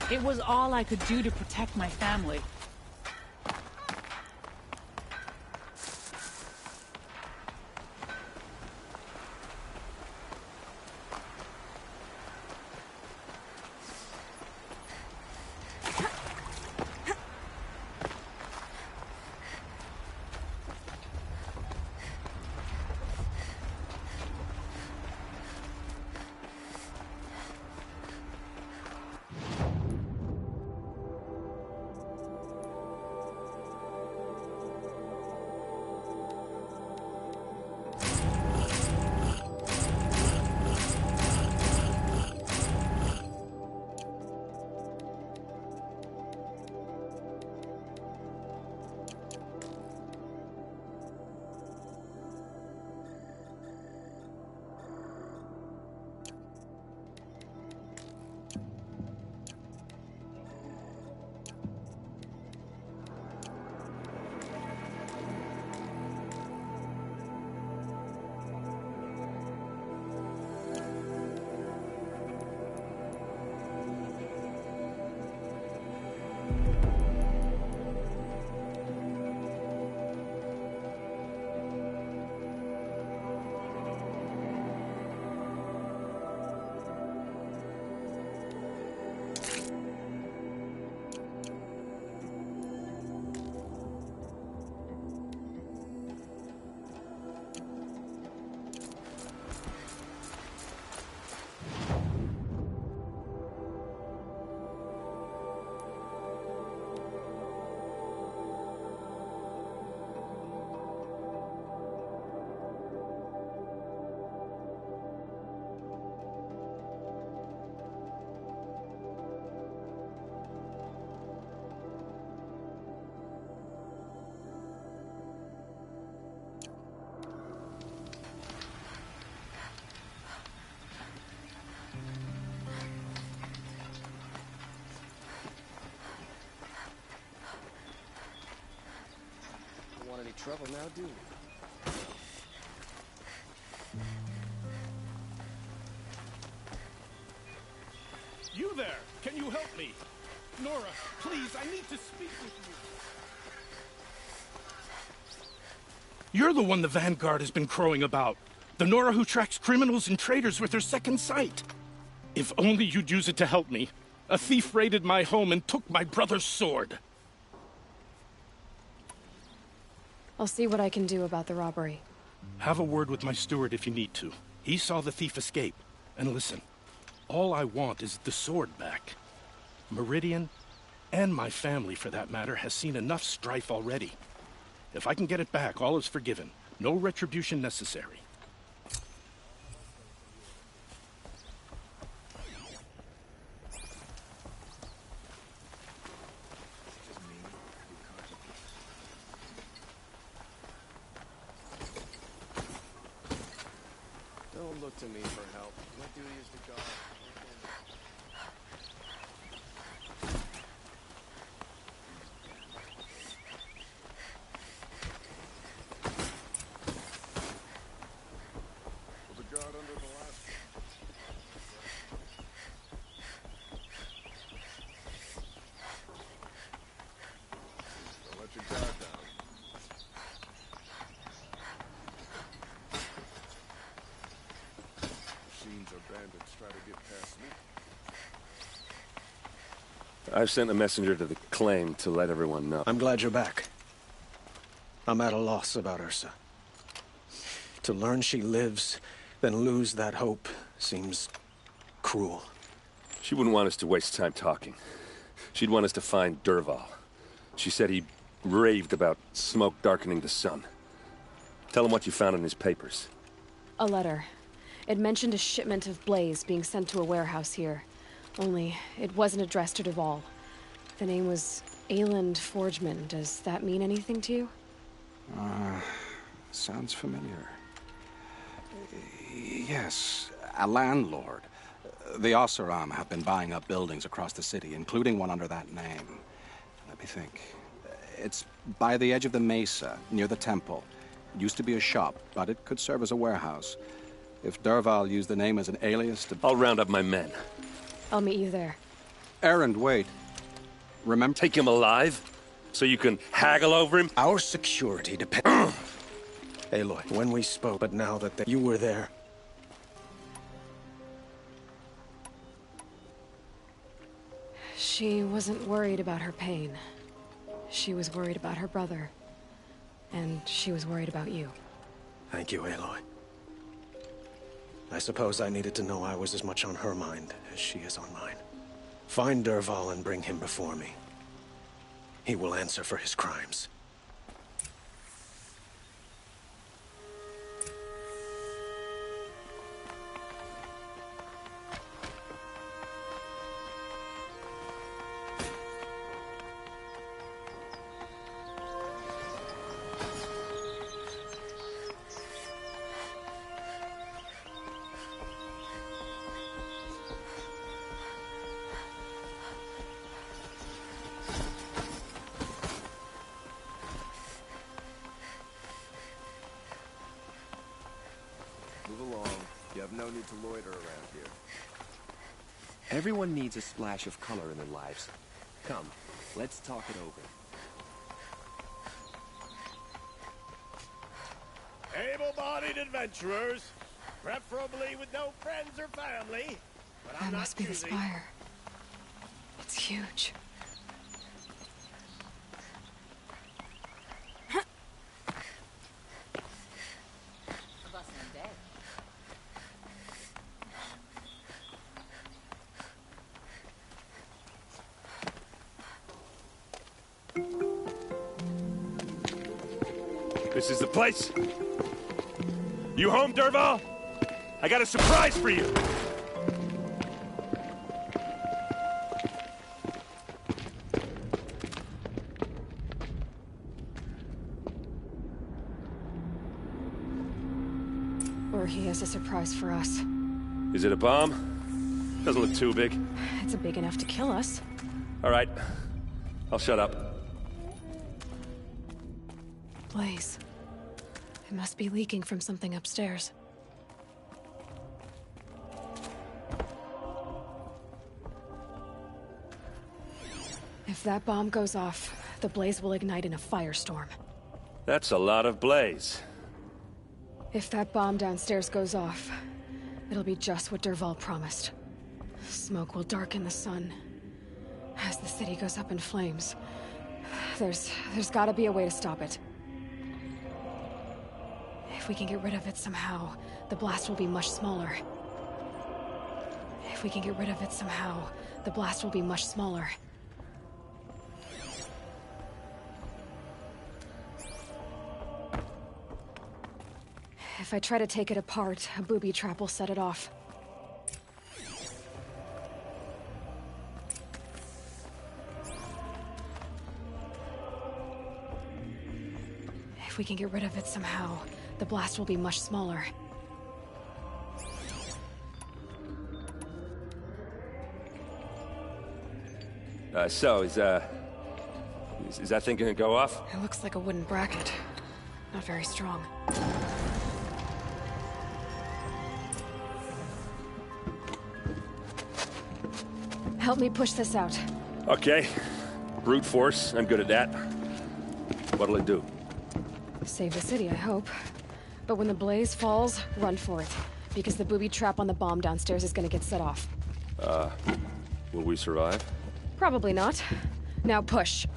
It was all I could do to protect my family. Any trouble now, do we? You there! Can you help me? Nora, please, I need to speak with you. You're the one the Vanguard has been crowing about. The Nora who tracks criminals and traitors with her second sight. If only you'd use it to help me. A thief raided my home and took my brother's sword. I'll see what I can do about the robbery. Have a word with my steward if you need to. He saw the thief escape. And listen, all I want is the sword back. Meridian, and my family for that matter, has seen enough strife already. If I can get it back, all is forgiven. No retribution necessary. Don't look to me for help. My duty is to guard. The guard under the last. Don't let your guard down. Machines or bandits try to get past me. I've sent a messenger to the claim to let everyone know. I'm glad you're back. I'm at a loss about Ursa. To learn she lives, then lose that hope, seems cruel. She wouldn't want us to waste time talking. She'd want us to find Dervahl. She said he raved about smoke darkening the sun. Tell him what you found in his papers. A letter. It mentioned a shipment of Blaze being sent to a warehouse here. Only, it wasn't addressed to Dervahl. The name was Ayland Forgeman. Does that mean anything to you? Sounds familiar. Yes, a landlord. The Oseram have been buying up buildings across the city, including one under that name. Let me think. It's by the edge of the mesa, near the temple. It used to be a shop, but it could serve as a warehouse. If Dervahl used the name as an alias to... I'll round up my men. I'll meet you there. Errand, wait. Remember? Take him alive? So you can haggle over him? Our security depends... Aloy, when we spoke, but now that you were there... She wasn't worried about her pain. She was worried about her brother. And she was worried about you. Thank you, Aloy. I suppose I needed to know I was as much on her mind as she is on mine. Find Dervahl and bring him before me. He will answer for his crimes. Move along. You have no need to loiter around here. Everyone needs a splash of color in their lives. Come, let's talk it over. Able-bodied adventurers, preferably with no friends or family. But I'm That not must be the choosy. spire. It's huge. This is the place. You home, Dervahl? I got a surprise for you. Or he has a surprise for us. Is it a bomb? Doesn't look too big. It's big enough to kill us. All right. I'll shut up. Blaze. It must be leaking from something upstairs. If that bomb goes off, the blaze will ignite in a firestorm. That's a lot of blaze. If that bomb downstairs goes off, it'll be just what Dervahl promised. Smoke will darken the sun. As the city goes up in flames, there's gotta be a way to stop it. If we can get rid of it somehow, the blast will be much smaller. If we can get rid of it somehow, the blast will be much smaller. If I try to take it apart, a booby trap will set it off. If we can get rid of it somehow, the blast will be much smaller. So, is that thing gonna go off? It looks like a wooden bracket. Not very strong. Help me push this out. Okay. Brute force, I'm good at that. What'll it do? Save the city, I hope. But when the blaze falls, run for it. Because the booby trap on the bomb downstairs is gonna get set off. Will we survive? Probably not. Now push.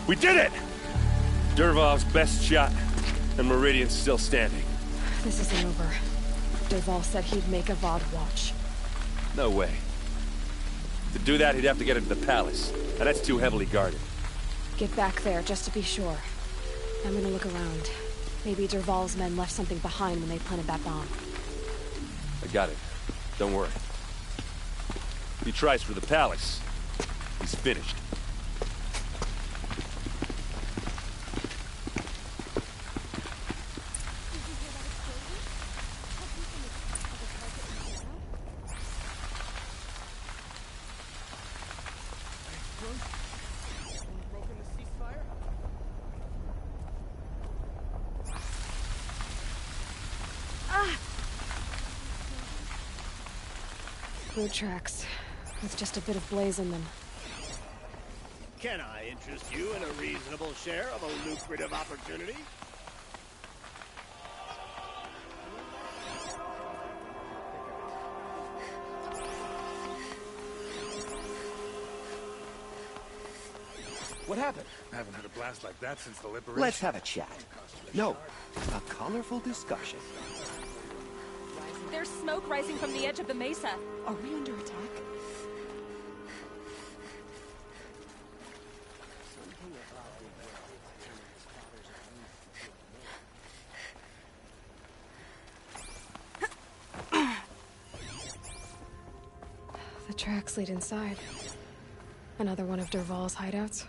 We did it! Dervahl's best shot, and Meridian's still standing. This isn't over. Dervahl said he'd make Avad watch. No way. To do that, he'd have to get into the palace, and that's too heavily guarded. Get back there, just to be sure. I'm gonna look around. Maybe Dervahl's men left something behind when they planted that bomb. I got it. Don't worry. If he tries for the palace, he's finished. boot tracks, with just a bit of blaze in them. Can I interest you in a reasonable share of a lucrative opportunity? What happened? I haven't had a blast like that since the liberation. Let's have a chat. No, a colorful discussion. There's smoke rising from the edge of the mesa. Are we under attack? The tracks lead inside. Another one of Dervahl's hideouts.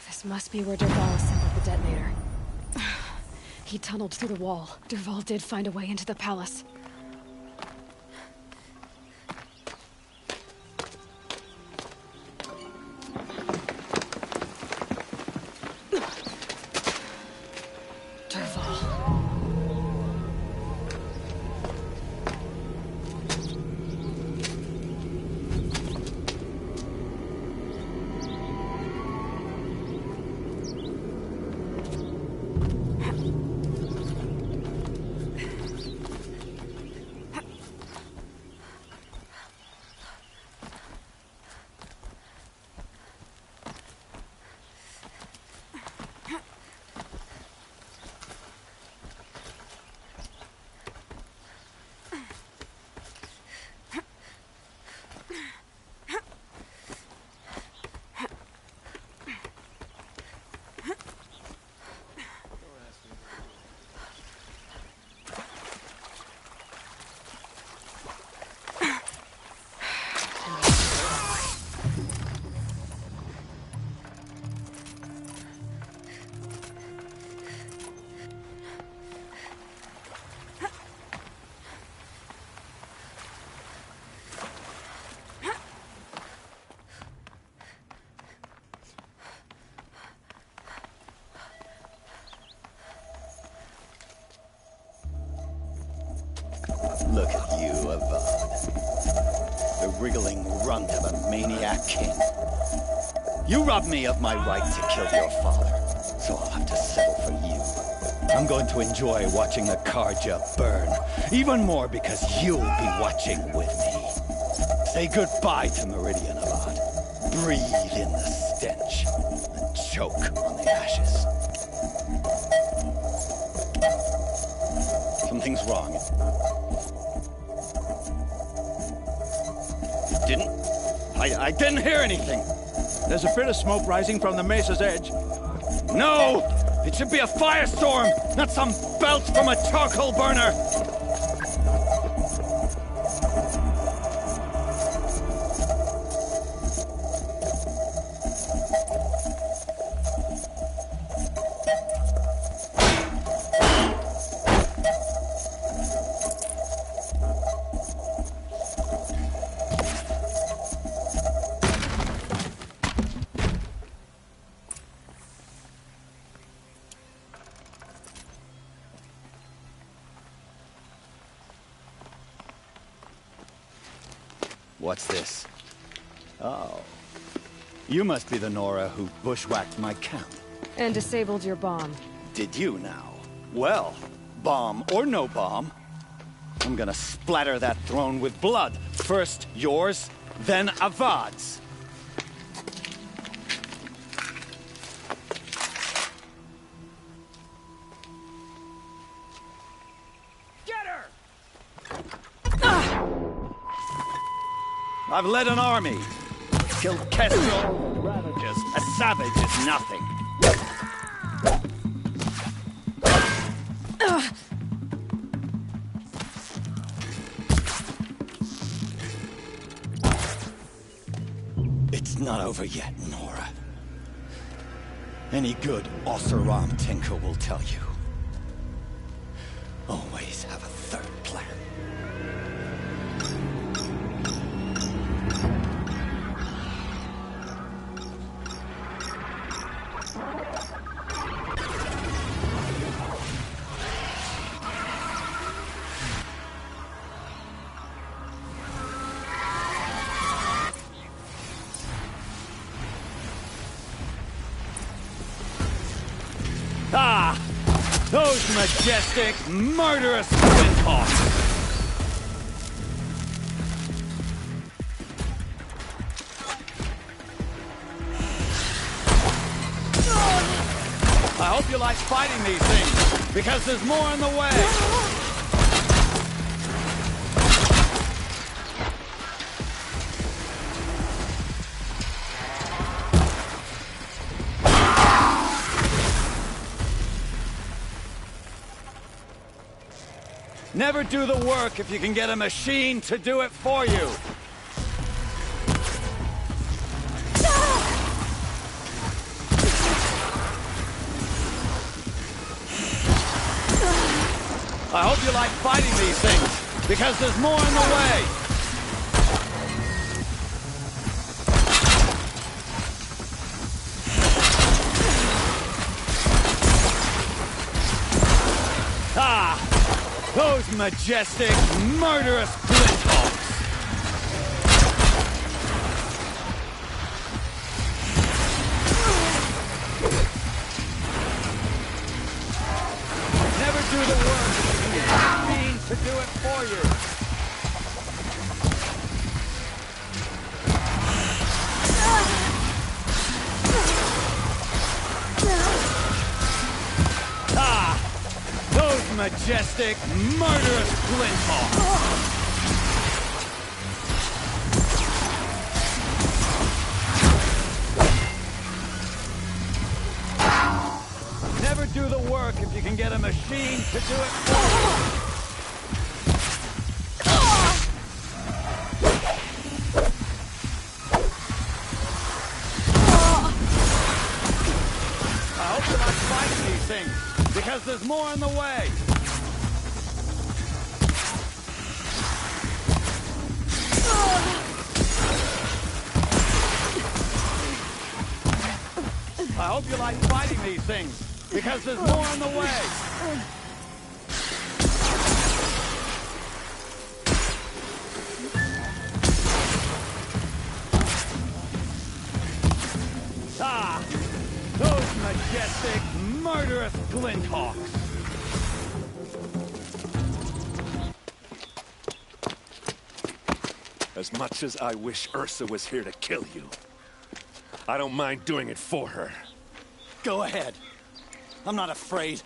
This must be where Dervahl assembled the detonator. He tunneled through the wall. Dervahl did find a way into the palace. Look at you, Avad. The wriggling runt of a maniac king. You robbed me of my right to kill your father, so I'll have to settle for you. I'm going to enjoy watching the Carja burn, even more because you'll be watching with me. Say goodbye to Meridian, Avad. Breathe in the stench, and choke on the ashes. Something's wrong. I didn't hear anything. There's a bit of smoke rising from the mesa's edge. No! It should be a firestorm, not some belch from a charcoal burner! What's this? Oh. You must be the Nora who bushwhacked my camp. And disabled your bomb. Did you now? Well, bomb or no bomb, I'm gonna splatter that throne with blood. First yours, then Avad's. I've led an army. Killed Kestrel, Ravagers. A savage is nothing. It's not over yet, Nora. Any good Oseram tinker will tell you. Always have a third plan. Those majestic, murderous Flinthawks! I hope you like fighting these things, because there's more in the way! Never do the work if you can get a machine to do it for you! I hope you like fighting these things, because there's more in the way! Ah! Those majestic, murderous Flinthawks! Never do the work if you get a machine to do it for you! Ah! Those majestic, murderous Flinthawks! Never do the work if you can get a machine to do it for you! I hope you like fighting these things, because there's more in the way! I hope you like fighting these things, because there's more in the way! Ah! Those majestic, murderous Flinthawks! As much as I wish Ursa was here to kill you, I don't mind doing it for her. Go ahead. I'm not afraid.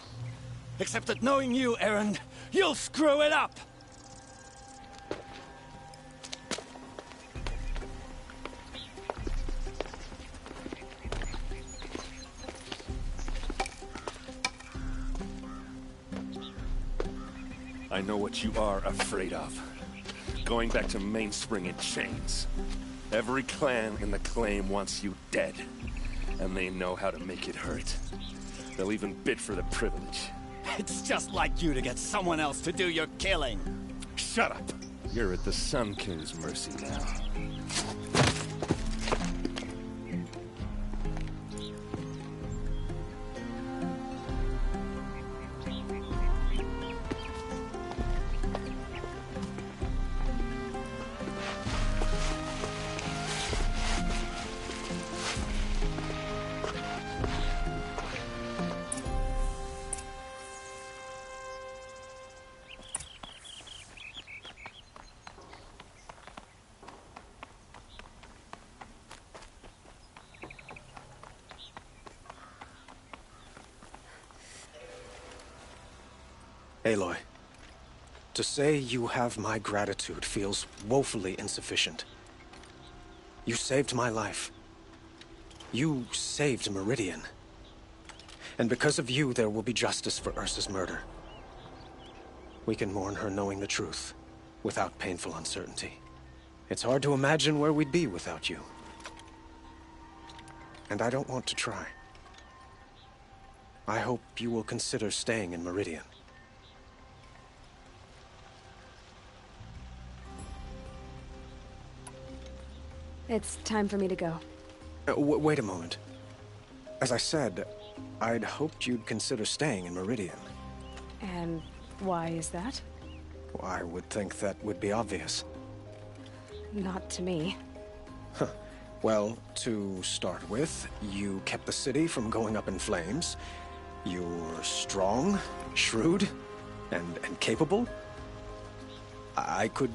Except that knowing you, Erend, you'll screw it up! I know what you are afraid of. Going back to Mainspring in chains. Every clan in the claim wants you dead. And they know how to make it hurt. They'll even bid for the privilege. It's just like you to get someone else to do your killing. Shut up! You're at the Sun King's mercy now. Aloy, to say you have my gratitude feels woefully insufficient. You saved my life. You saved Meridian. And because of you, there will be justice for Ursa's murder. We can mourn her knowing the truth, without painful uncertainty. It's hard to imagine where we'd be without you. And I don't want to try. I hope you will consider staying in Meridian. It's time for me to go. Wait a moment. As I said, I'd hoped you'd consider staying in Meridian. And why is that? Well, I would think that would be obvious. Not to me. Huh. Well, to start with, you kept the city from going up in flames, You're strong, shrewd, and capable. I could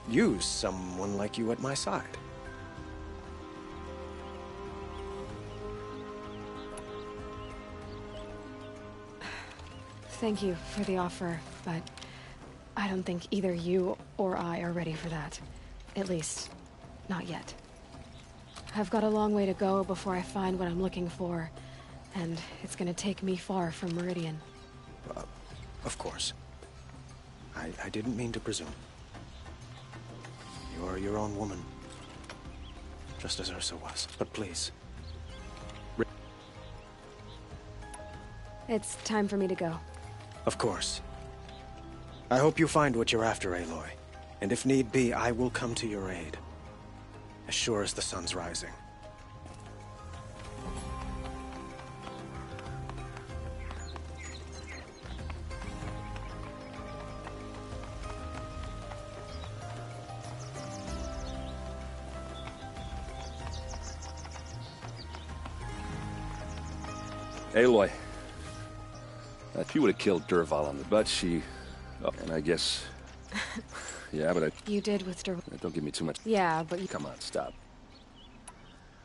use someone like you at my side. Thank you for the offer, but I don't think either you or I are ready for that. At least, not yet. I've got a long way to go before I find what I'm looking for, and it's gonna take me far from Meridian. Of course. I didn't mean to presume. You are your own woman. Just as Ursa was. But please. It's time for me to go. Of course. I hope you find what you're after, Aloy. And if need be, I will come to your aid. As sure as the sun's rising. Aloy. If you would have killed Dervahl on the butt, she... Oh, and I guess... Yeah, but I... You did with Dervahl. Don't give me too much... Yeah, but you... Come on, stop.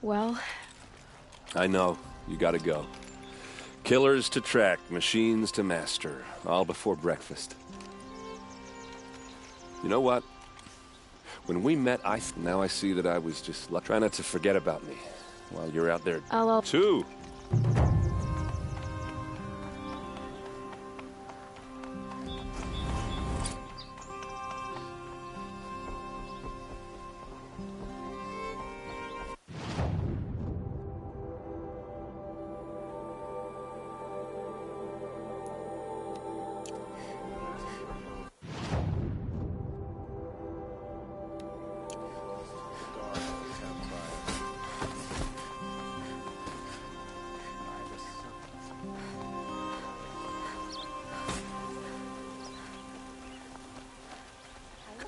Well... I know. You gotta go. Killers to track, machines to master. All before breakfast. You know what? When we met, now I see that I was just... Try not to forget about me while you're out there... Too!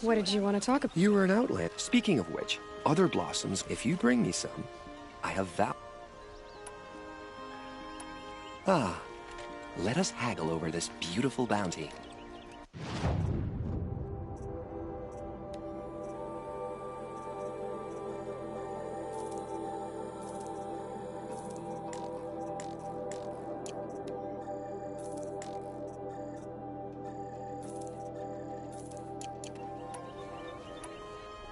What did you want to talk about? You were an outland. Speaking of which, other blossoms, if you bring me some, I have vow. Ah, let us haggle over this beautiful bounty.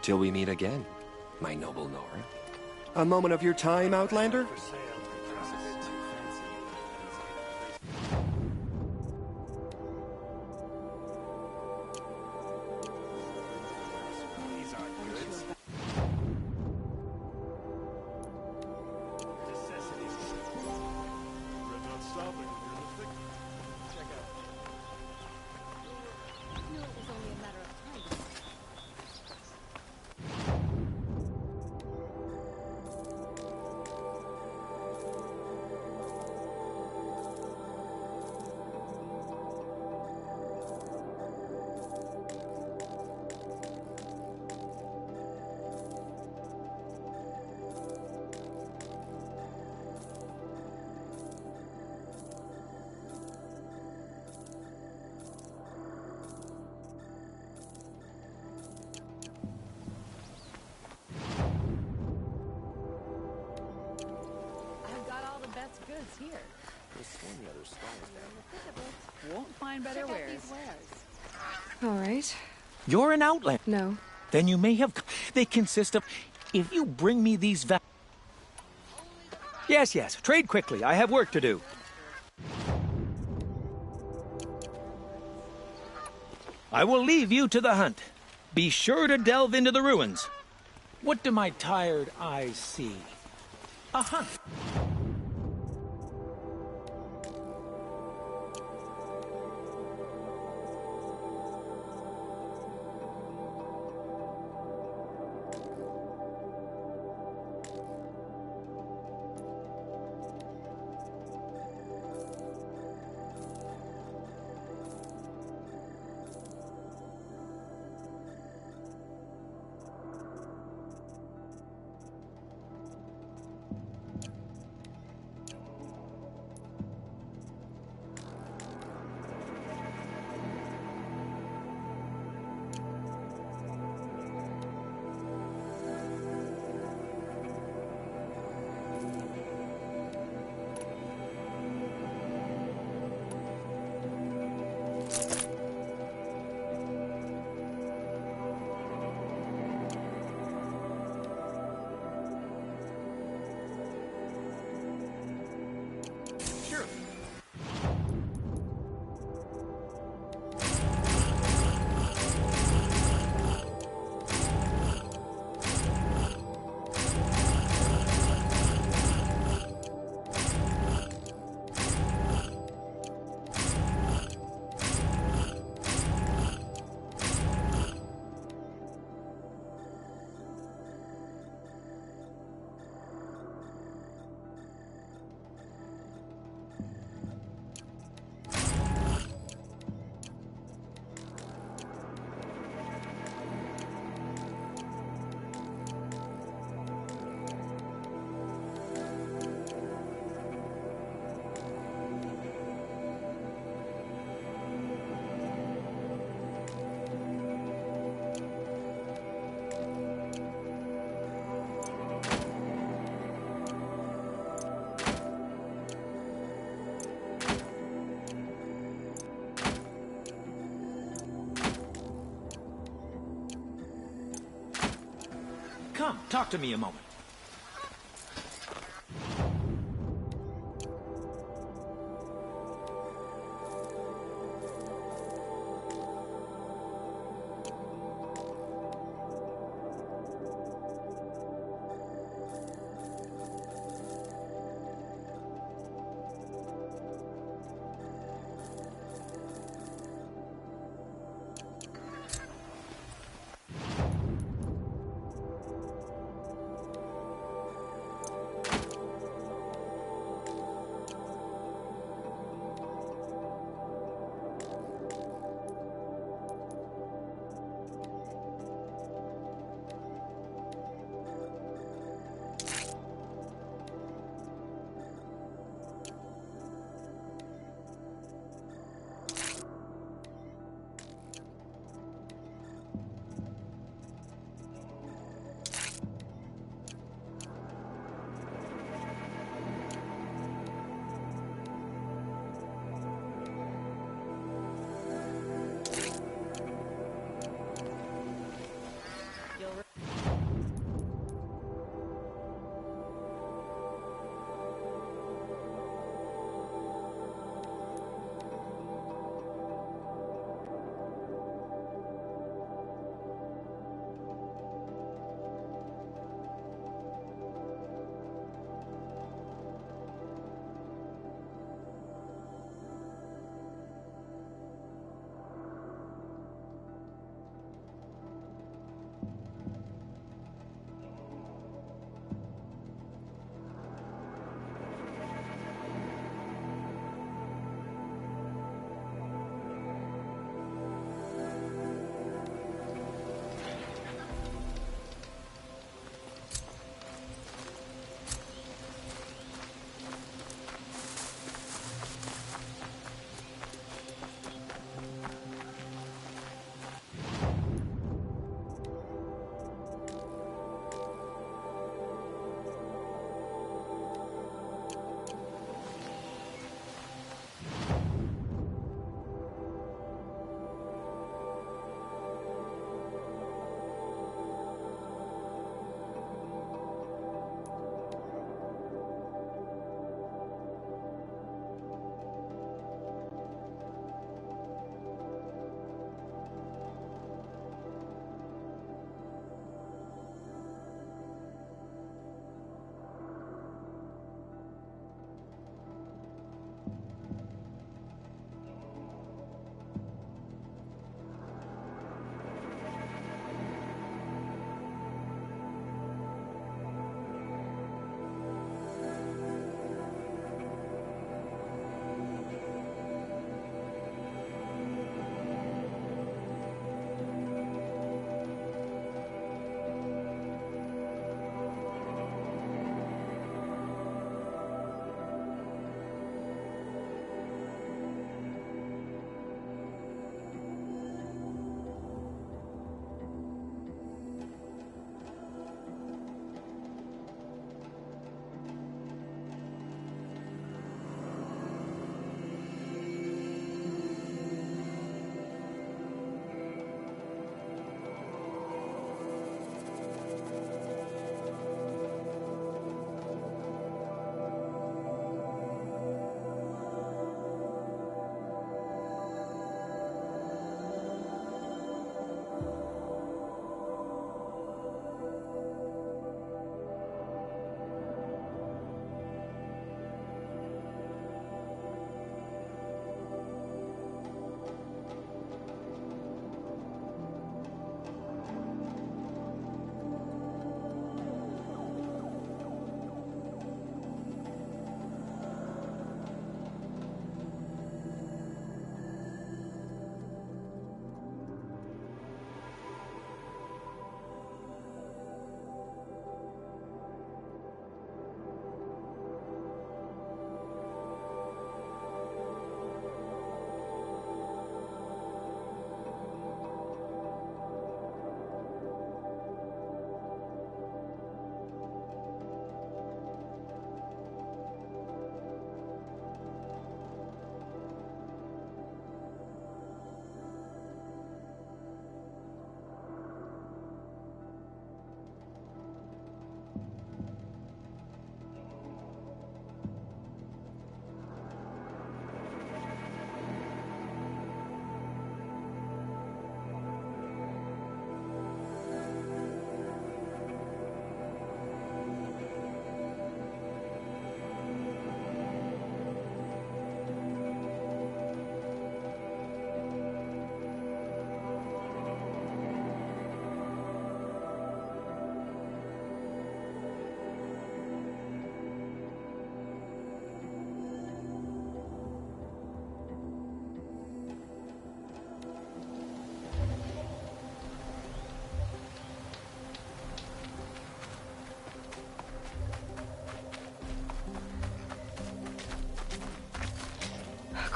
Till we meet again, my noble Nora. A moment of your time, Outlander? goods here. Won't find better wares. All right. You're an outlander. No. Then you may have... They consist of... If you bring me these Yes, yes. Trade quickly. I have work to do. I will leave you to the hunt. Be sure to delve into the ruins. What do my tired eyes see? A hunt. Talk to me a moment.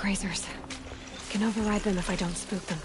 Grazers. Can override them if I don't spook them.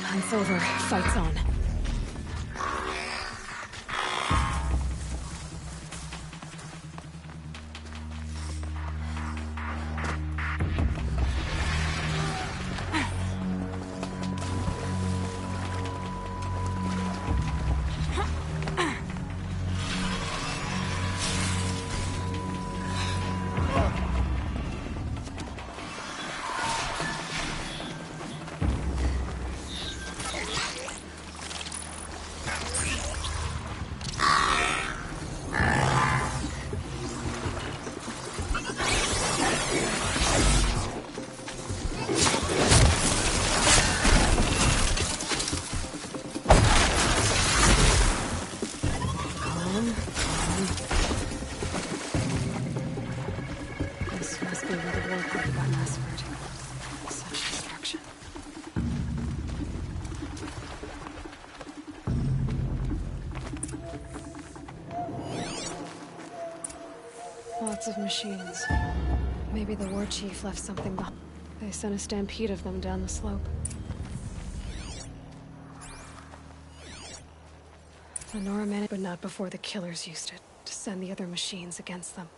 Hunt's over. Fight's on. This must be where the war party got massacred. Such destruction. Lots of machines. Maybe the war chief left something behind. They sent a stampede of them down the slope. The Nora managed, but not before the killers used it to send the other machines against them.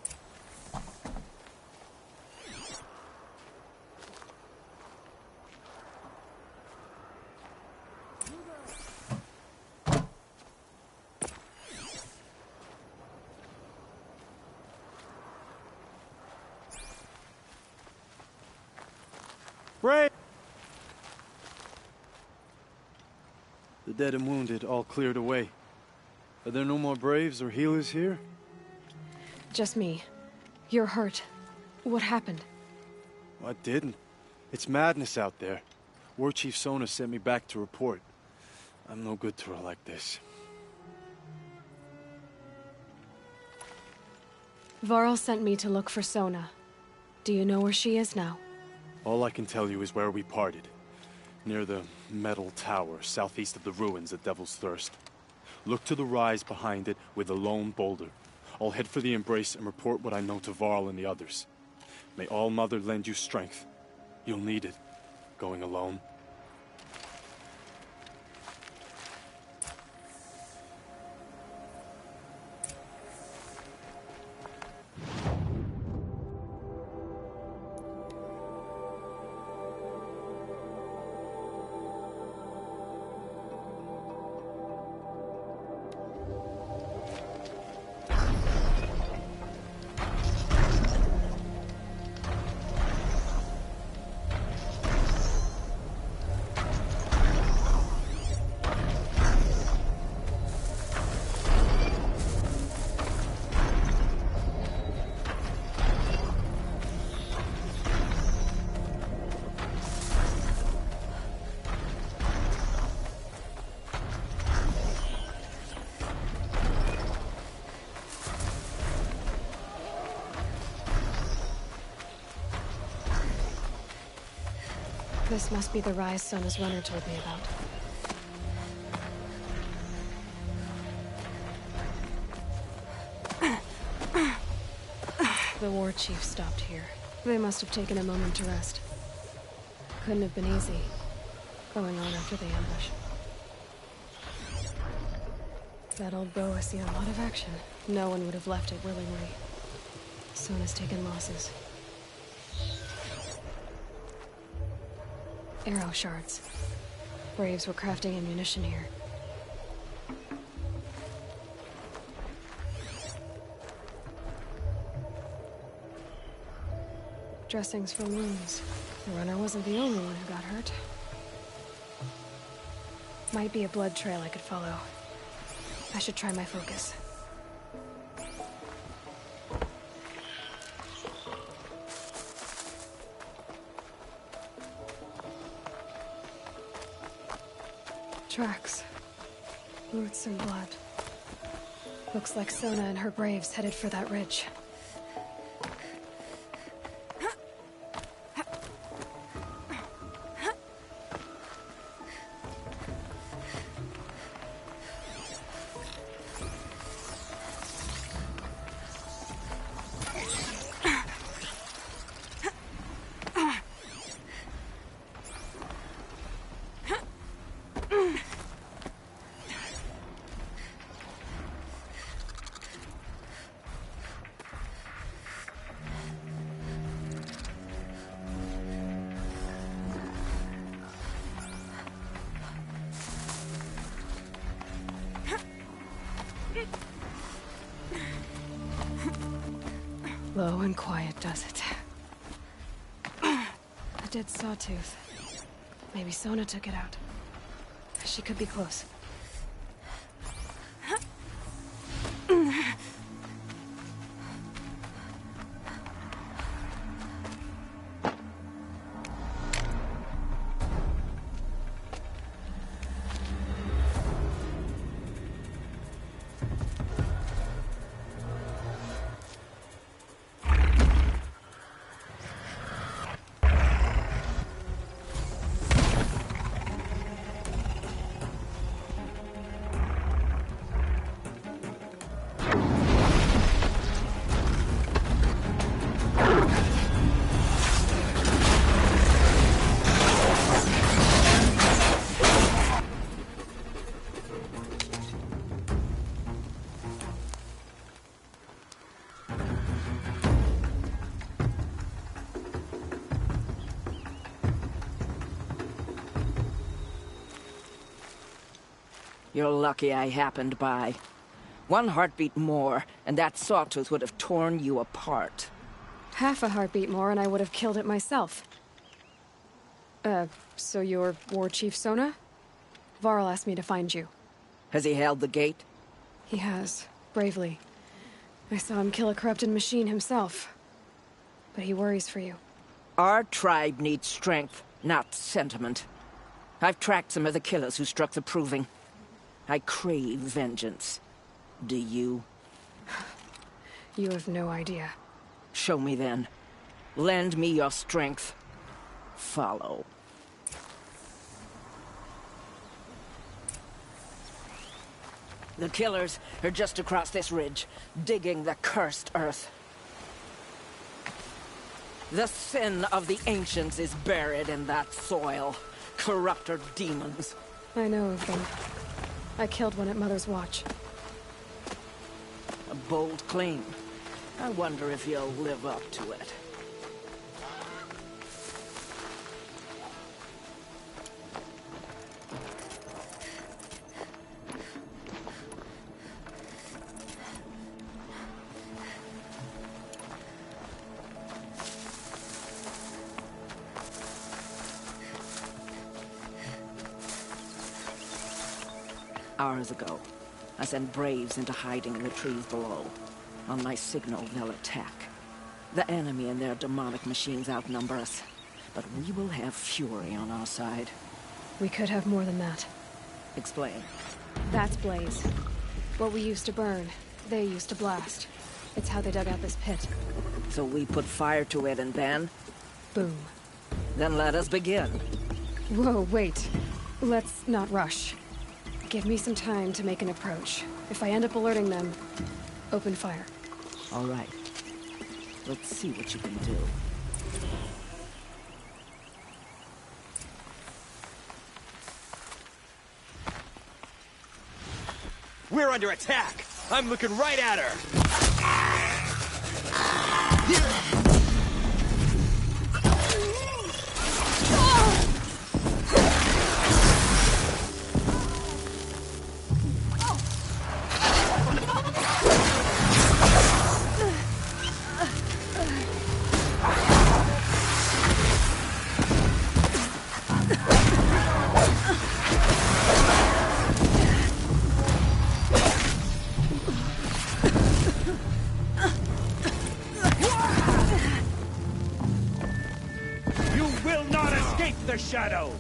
Brave! The dead and wounded all cleared away. Are there no more Braves or healers here? Just me. You're hurt. What happened? I didn't. It's madness out there. War Chief Sona sent me back to report. I'm no good to her like this. Varl sent me to look for Sona. Do you know where she is now? All I can tell you is where we parted. Near the metal tower, southeast of the ruins at Devil's Thirst. Look to the rise behind it with a lone boulder. I'll head for the embrace and report what I know to Varl and the others. May All Mother lend you strength. You'll need it, going alone. This must be the rise Sona's runner told me about. The war chief stopped here. They must have taken a moment to rest. Couldn't have been easy, going on after the ambush. That old bow has seen a lot of action. No one would have left it willingly. Sona's taken losses. Arrow shards. Braves were crafting ammunition here. Dressings for wounds. The runner wasn't the only one who got hurt. Might be a blood trail I could follow. I should try my focus. Tracks. Roots and blood. Looks like Sona and her braves headed for that ridge. Low and quiet does it. A dead sawtooth. Maybe Sona took it out. She could be close. You're lucky I happened by. One heartbeat more, and that sawtooth would have torn you apart. Half a heartbeat more and I would have killed it myself. So you're War Chief Sona? Varl asked me to find you. Has he held the gate? He has, bravely. I saw him kill a corrupted machine himself. But he worries for you. Our tribe needs strength, not sentiment. I've tracked some of the killers who struck the Proving. I crave vengeance. Do you? You have no idea. Show me then. Lend me your strength. Follow. The killers are just across this ridge, digging the cursed earth. The sin of the ancients is buried in that soil. Corrupter demons. I know of them. I killed one at Mother's Watch. A bold claim. I wonder if you'll live up to it. Hours ago, I sent Braves into hiding in the trees below. On my signal, they'll attack. The enemy and their demonic machines outnumber us, but we will have fury on our side. We could have more than that. Explain. That's Blaze. What we used to burn, they used to blast. It's how they dug out this pit. So we put fire to it and then? Boom. Then let us begin. Whoa, wait. Let's not rush. Give me some time to make an approach. If I end up alerting them, open fire. All right. Let's see what you can do. We're under attack! I'm looking right at her! You will not escape the shadow!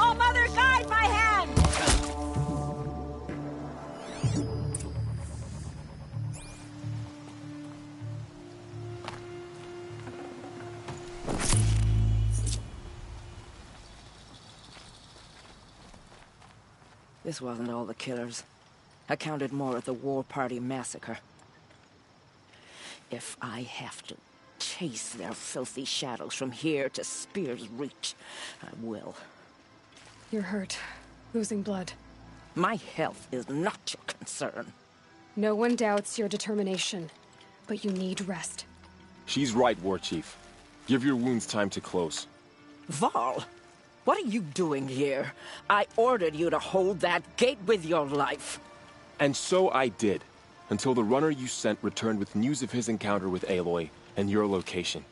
Oh, Mother, guide my hand! This wasn't all the killers. I counted more at the War Party massacre. If I have to chase their filthy shadows from here to Spear's Reach, I will. You're hurt. Losing blood. My health is not your concern. No one doubts your determination, but you need rest. She's right, War Chief. Give your wounds time to close. Varl, what are you doing here? I ordered you to hold that gate with your life. And so I did, until the runner you sent returned with news of his encounter with Aloy and your location.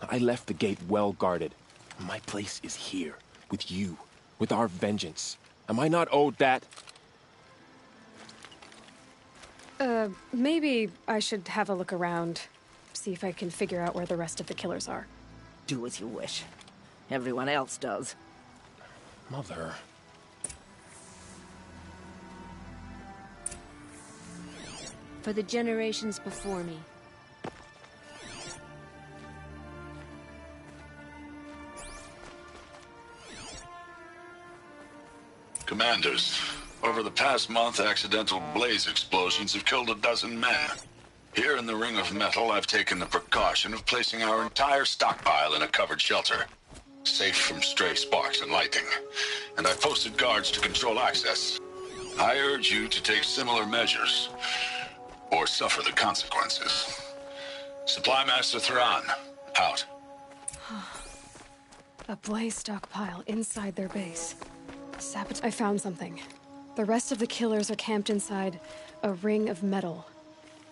I left the gate well guarded. My place is here, with you, with our vengeance. Am I not owed that? Maybe I should have a look around, see if I can figure out where the rest of the killers are. Do as you wish. Everyone else does. Mother... For the generations before me. Commanders, over the past month, accidental blaze explosions have killed 12 men. Here in the Ring of Metal, I've taken the precaution of placing our entire stockpile in a covered shelter, safe from stray sparks and lightning, and I've posted guards to control access. I urge you to take similar measures, or suffer the consequences. Supply Master Thran, out. A blaze stockpile inside their base. I found something. The rest of the killers are camped inside a ring of metal.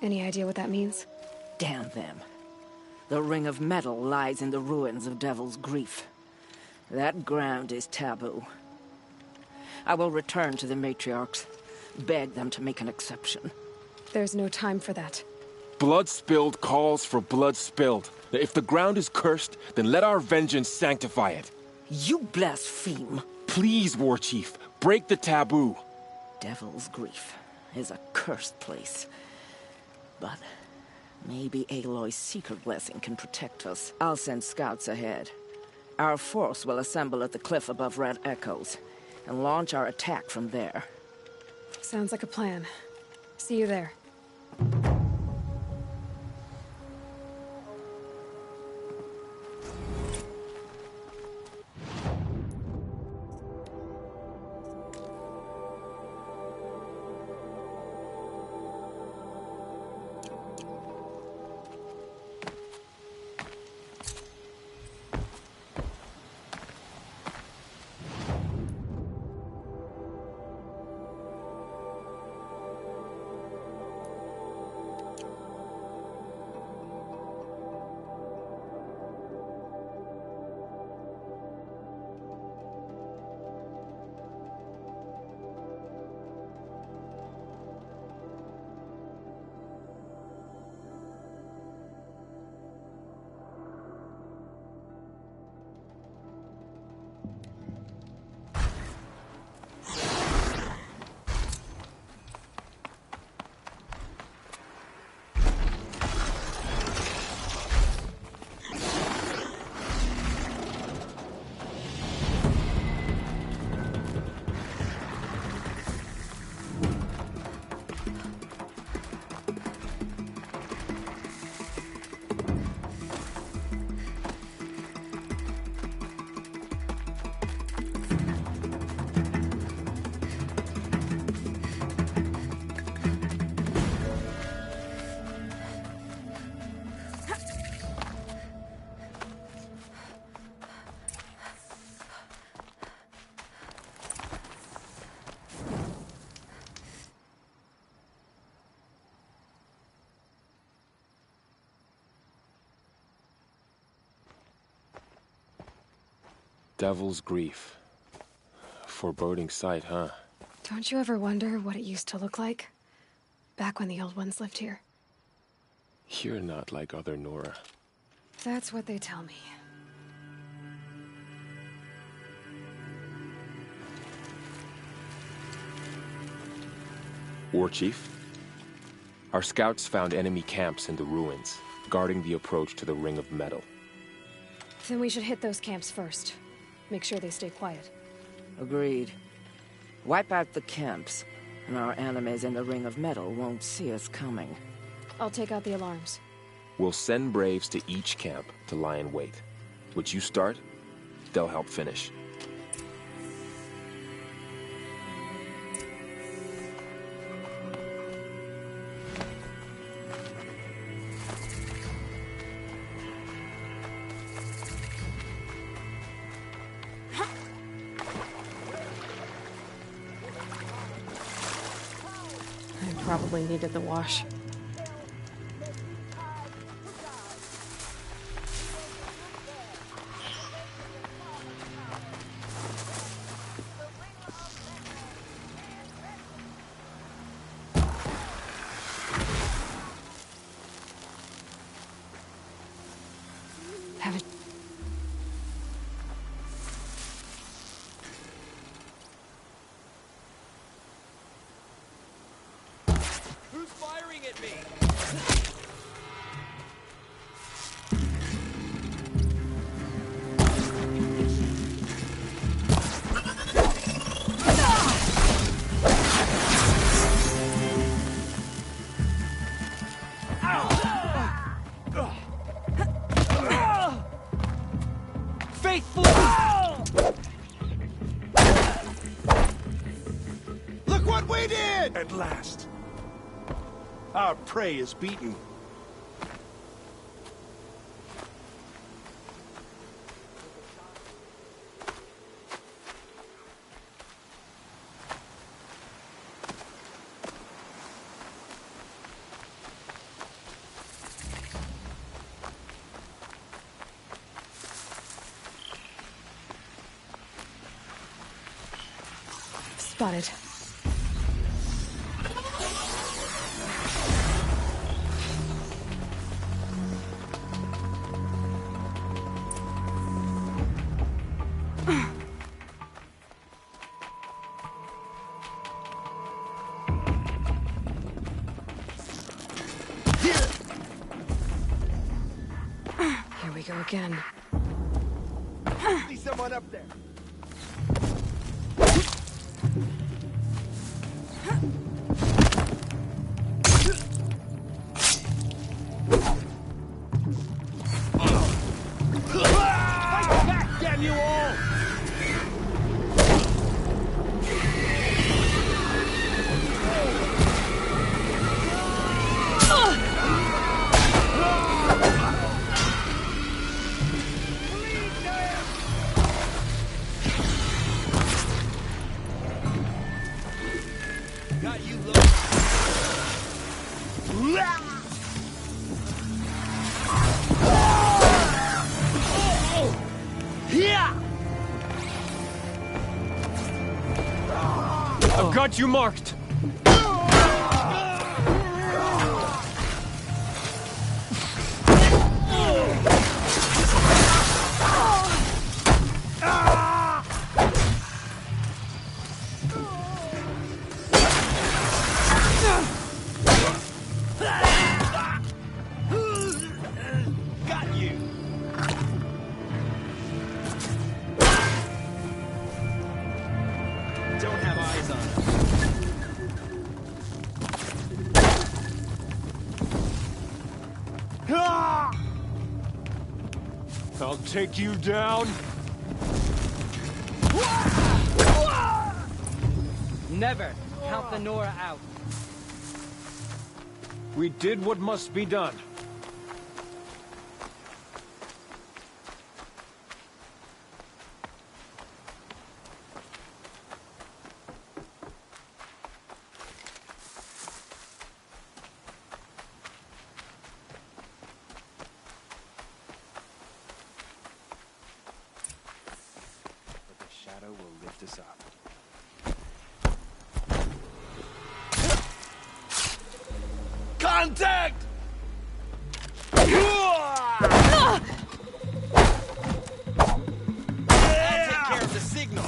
Any idea what that means? Damn them. The Ring of Metal lies in the ruins of Devil's Grief. That ground is taboo. I will return to the matriarchs, beg them to make an exception. There's no time for that. Blood spilled calls for blood spilled. If the ground is cursed, then let our vengeance sanctify it. You blaspheme. Please, War Chief, break the taboo. Devil's Grief is a cursed place. But maybe Aloy's secret blessing can protect us. I'll send scouts ahead. Our force will assemble at the cliff above Red Echoes and launch our attack from there. Sounds like a plan. See you there. Devil's Grief. Foreboding sight, huh? Don't you ever wonder what it used to look like? Back when the old ones lived here. You're not like other Nora. That's what they tell me. War Chief? Our scouts found enemy camps in the ruins, guarding the approach to the Ring of Metal. Then we should hit those camps first. Make sure they stay quiet. Agreed. Wipe out the camps, and our enemies in the Ring of Metal won't see us coming. I'll take out the alarms. We'll send Braves to each camp to lie in wait. What you start, they'll help finish. Probably needed the wash. Have it. Who's firing at me? Faithfully! Look what we did! At last. Our prey is beaten. Spotted. Here we go again. See someone up there. Fight back, damn you all! Got you low. I've got you marked. Got you. Don't have eyes on us. I'll take you down. Never count the Nora out. We did what must be done. But the shadow will lift us up. Contact! I'll take care of the signal.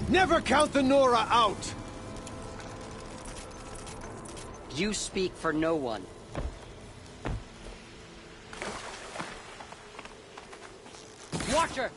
Never count the Nora out! You speak for no one. Watcher!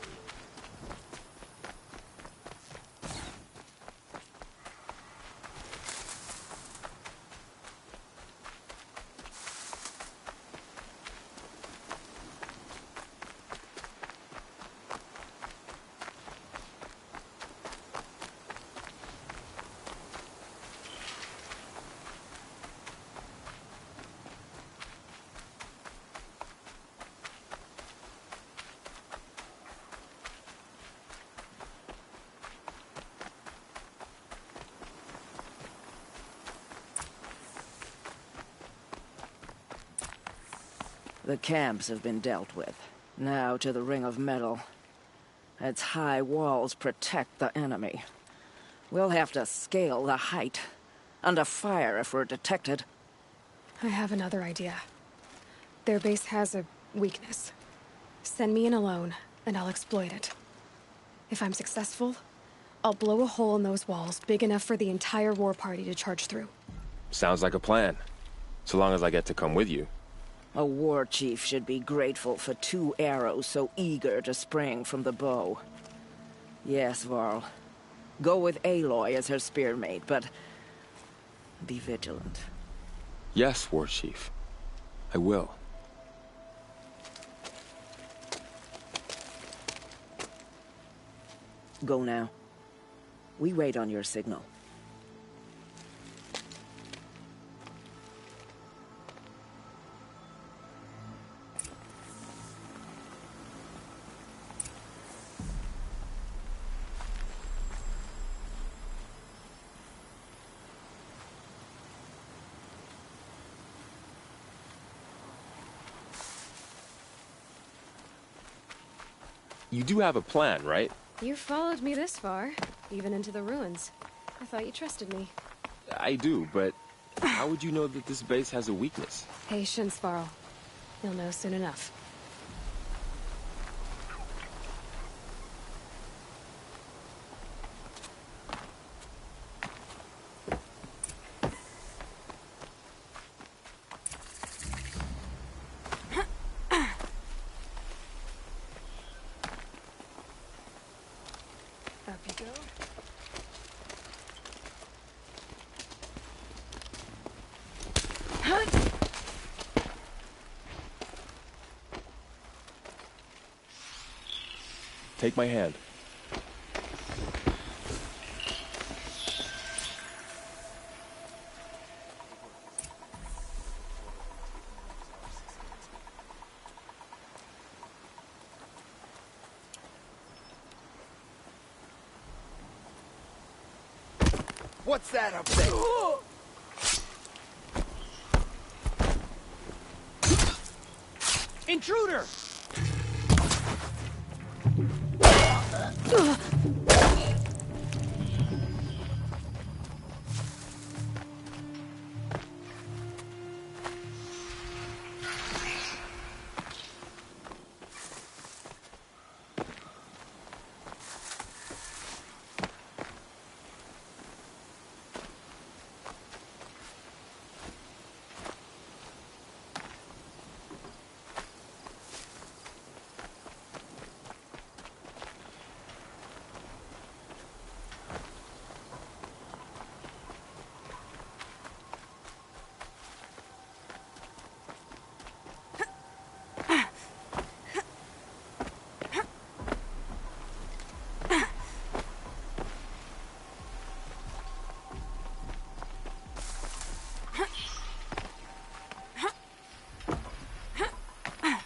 The camps have been dealt with. Now to the Ring of Metal. Its high walls protect the enemy. We'll have to scale the height. Under fire if we're detected. I have another idea. Their base has a weakness. Send me in alone, and I'll exploit it. If I'm successful, I'll blow a hole in those walls big enough for the entire war party to charge through. Sounds like a plan. So long as I get to come with you. A war chief should be grateful for 2 arrows so eager to spring from the bow. Yes, Varl. Go with Aloy as her spearmate, but be vigilant. Yes, War Chief. I will. Go now. We wait on your signal. You do have a plan, right? You followed me this far, even into the ruins. I thought you trusted me. I do, but how would you know that this base has a weakness? Patience, Varl. You'll know soon enough. Up you go. Take my hand. What's that up there? Intruder!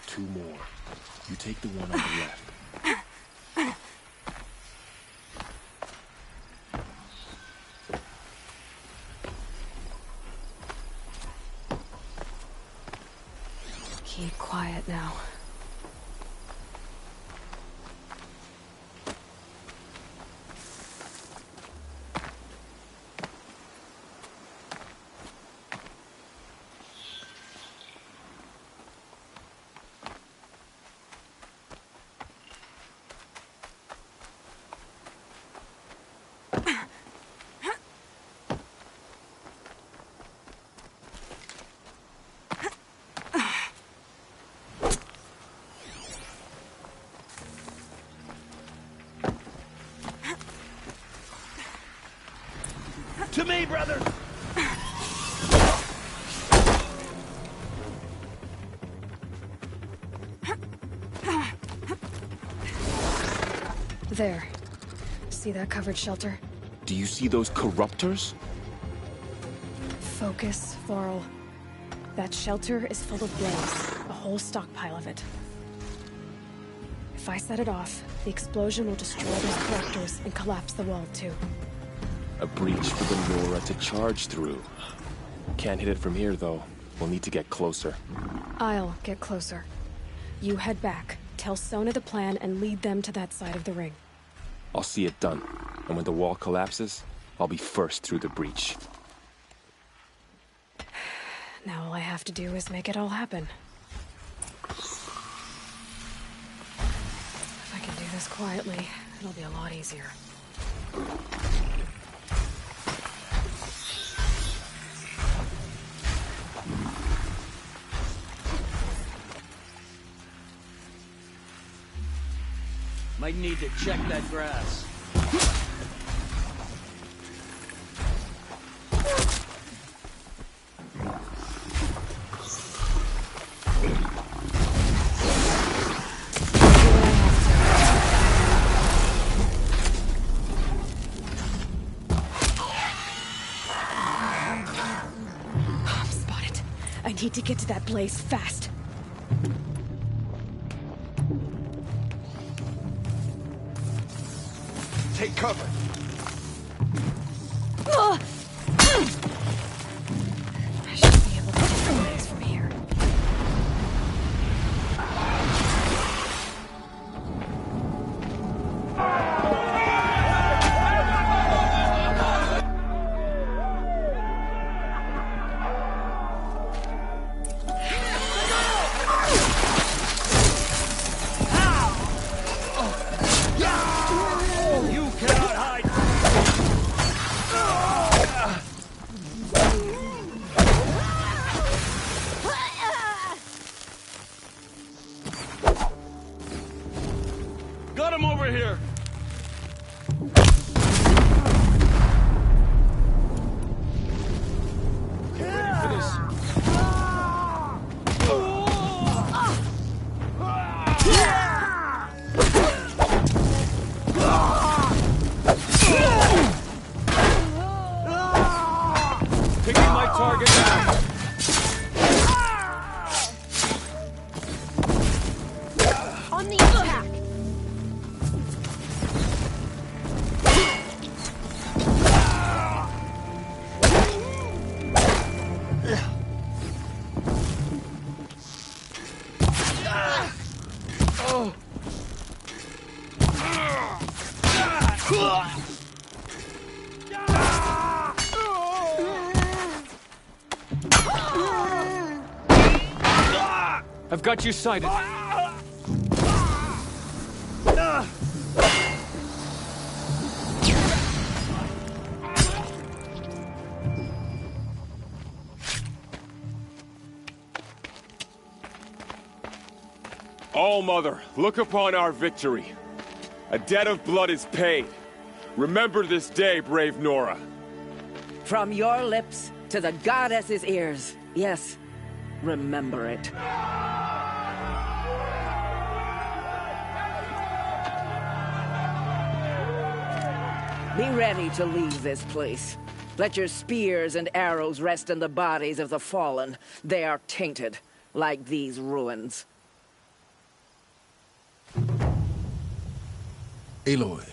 Two more. You take the one on the left. Keep quiet now. To me, brother! There. See that covered shelter? Do you see those corruptors? Focus, Varl. That shelter is full of blaze. A whole stockpile of it. If I set it off, the explosion will destroy those corruptors and collapse the wall, too. A breach for the Nora to charge through. Can't hit it from here, though. We'll need to get closer. I'll get closer. You head back, tell Sona the plan, and lead them to that side of the ring. I'll see it done. And when the wall collapses, I'll be first through the breach. Now all I have to do is make it all happen. If I can do this quietly, it'll be a lot easier. Might need to check that grass. I'm spotted. I need to get to that blaze fast. Take cover. I should be able to get the blaze from here. of here! Picking my target now. On the attack! I've got you sighted. All Mother, look upon our victory. A debt of blood is paid. Remember this day, brave Nora. From your lips to the goddess's ears. Yes, remember it. Be ready to leave this place. Let your spears and arrows rest in the bodies of the fallen. They are tainted, like these ruins. Aloy,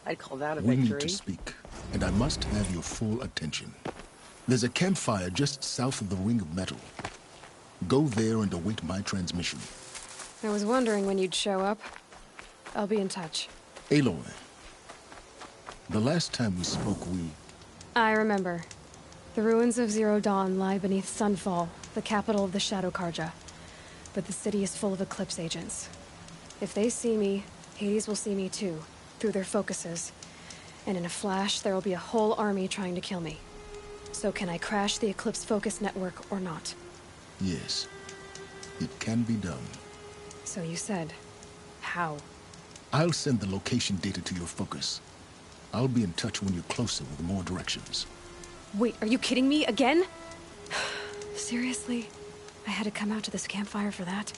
I'd call that a we victory. need to speak, and I must have your full attention. There's a campfire just south of the Ring of Metal. Go there and await my transmission. I was wondering when you'd show up. I'll be in touch. Aloy, the last time we spoke, I remember. The ruins of Zero Dawn lie beneath Sunfall, the capital of the Shadow Karja. But the city is full of Eclipse agents. If they see me, Hades will see me too, through their focuses. And in a flash, there will be a whole army trying to kill me. So can I crash the Eclipse focus network or not? Yes, it can be done. So you said, how? I'll send the location data to your focus. I'll be in touch when you're closer with more directions. Wait, are you kidding me again? Seriously? I had to come out to this campfire for that?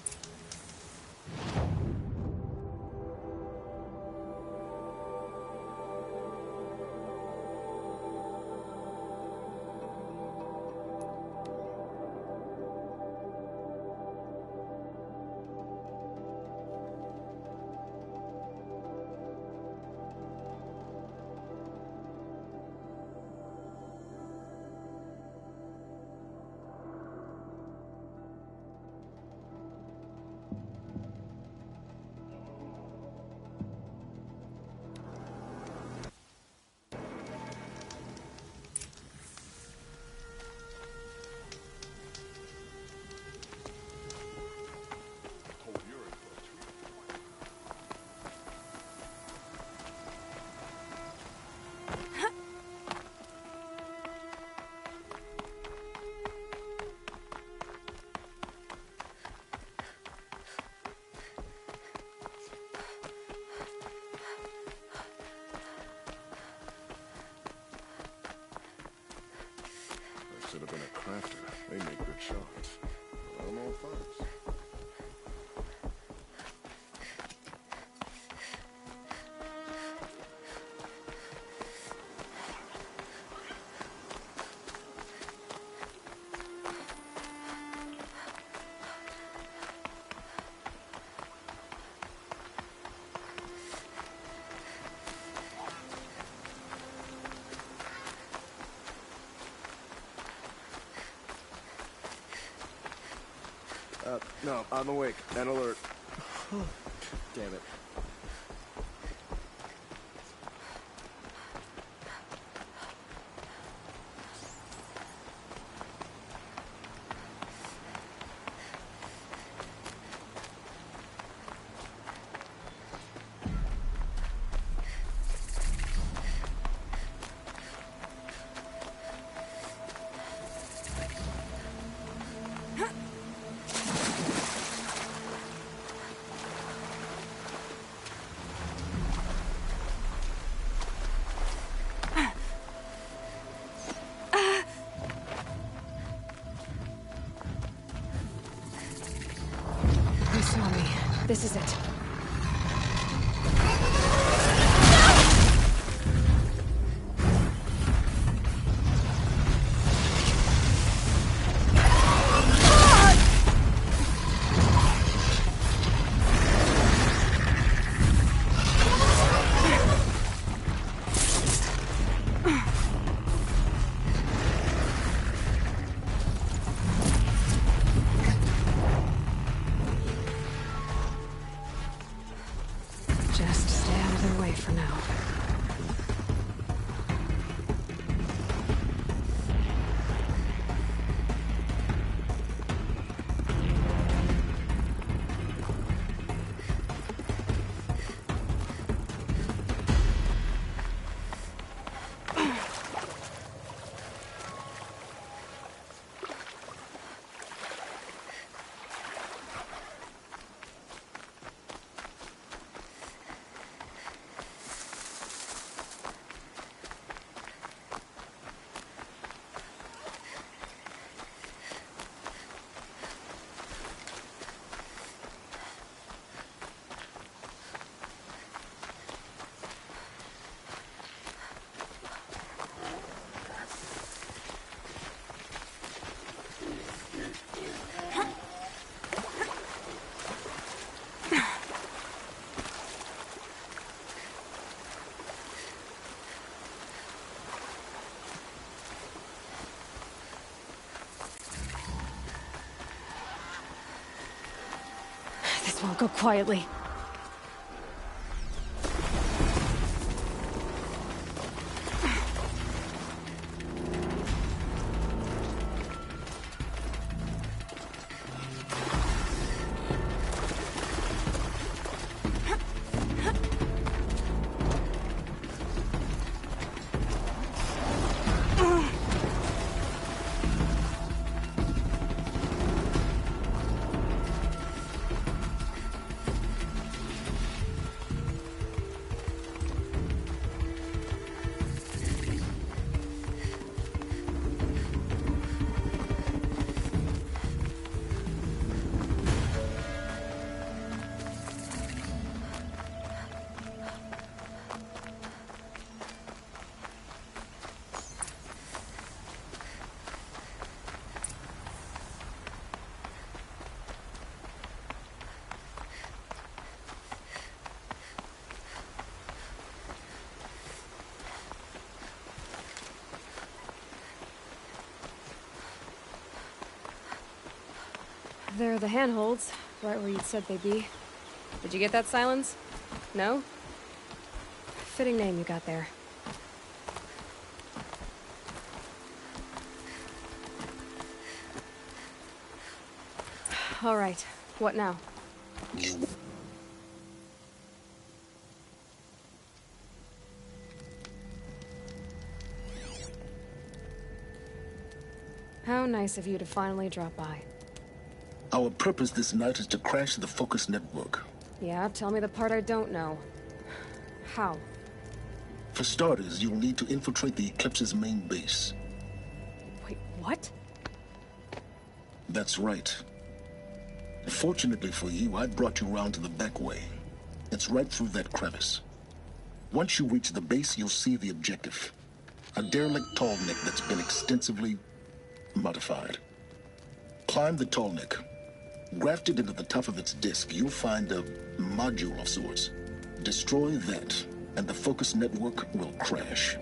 Should have been a crafter. They make good shots. I don't know if others. No, I'm awake and alert. Damn it. This is it. Just stay out of their way for now. This won't go quietly. There are the handholds, right where you'd said they'd be. Did you get that, Silence? No? Fitting name you got there. All right, what now? How nice of you to finally drop by. Our purpose this night is to crash the Focus network. Yeah, tell me the part I don't know. How? For starters, you'll need to infiltrate the Eclipse's main base. Wait, what? That's right. Fortunately for you, I brought you around to the back way. It's right through that crevice. Once you reach the base, you'll see the objective. A derelict tall neck that's been extensively modified. Climb the tall neck. Grafted into the top of its disk, you'll find a module of sorts. Destroy that, and the Focus network will crash.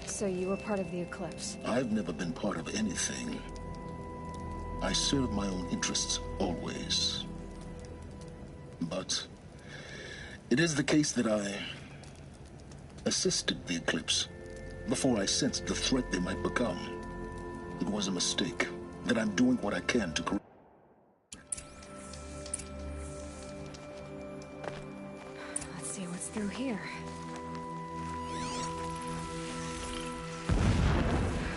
So you were part of the Eclipse? I've never been part of anything. I serve my own interests, always. But it is the case that I assisted the Eclipse before I sensed the threat they might become. It was a mistake. That I'm doing what I can to correct. Let's see what's through here.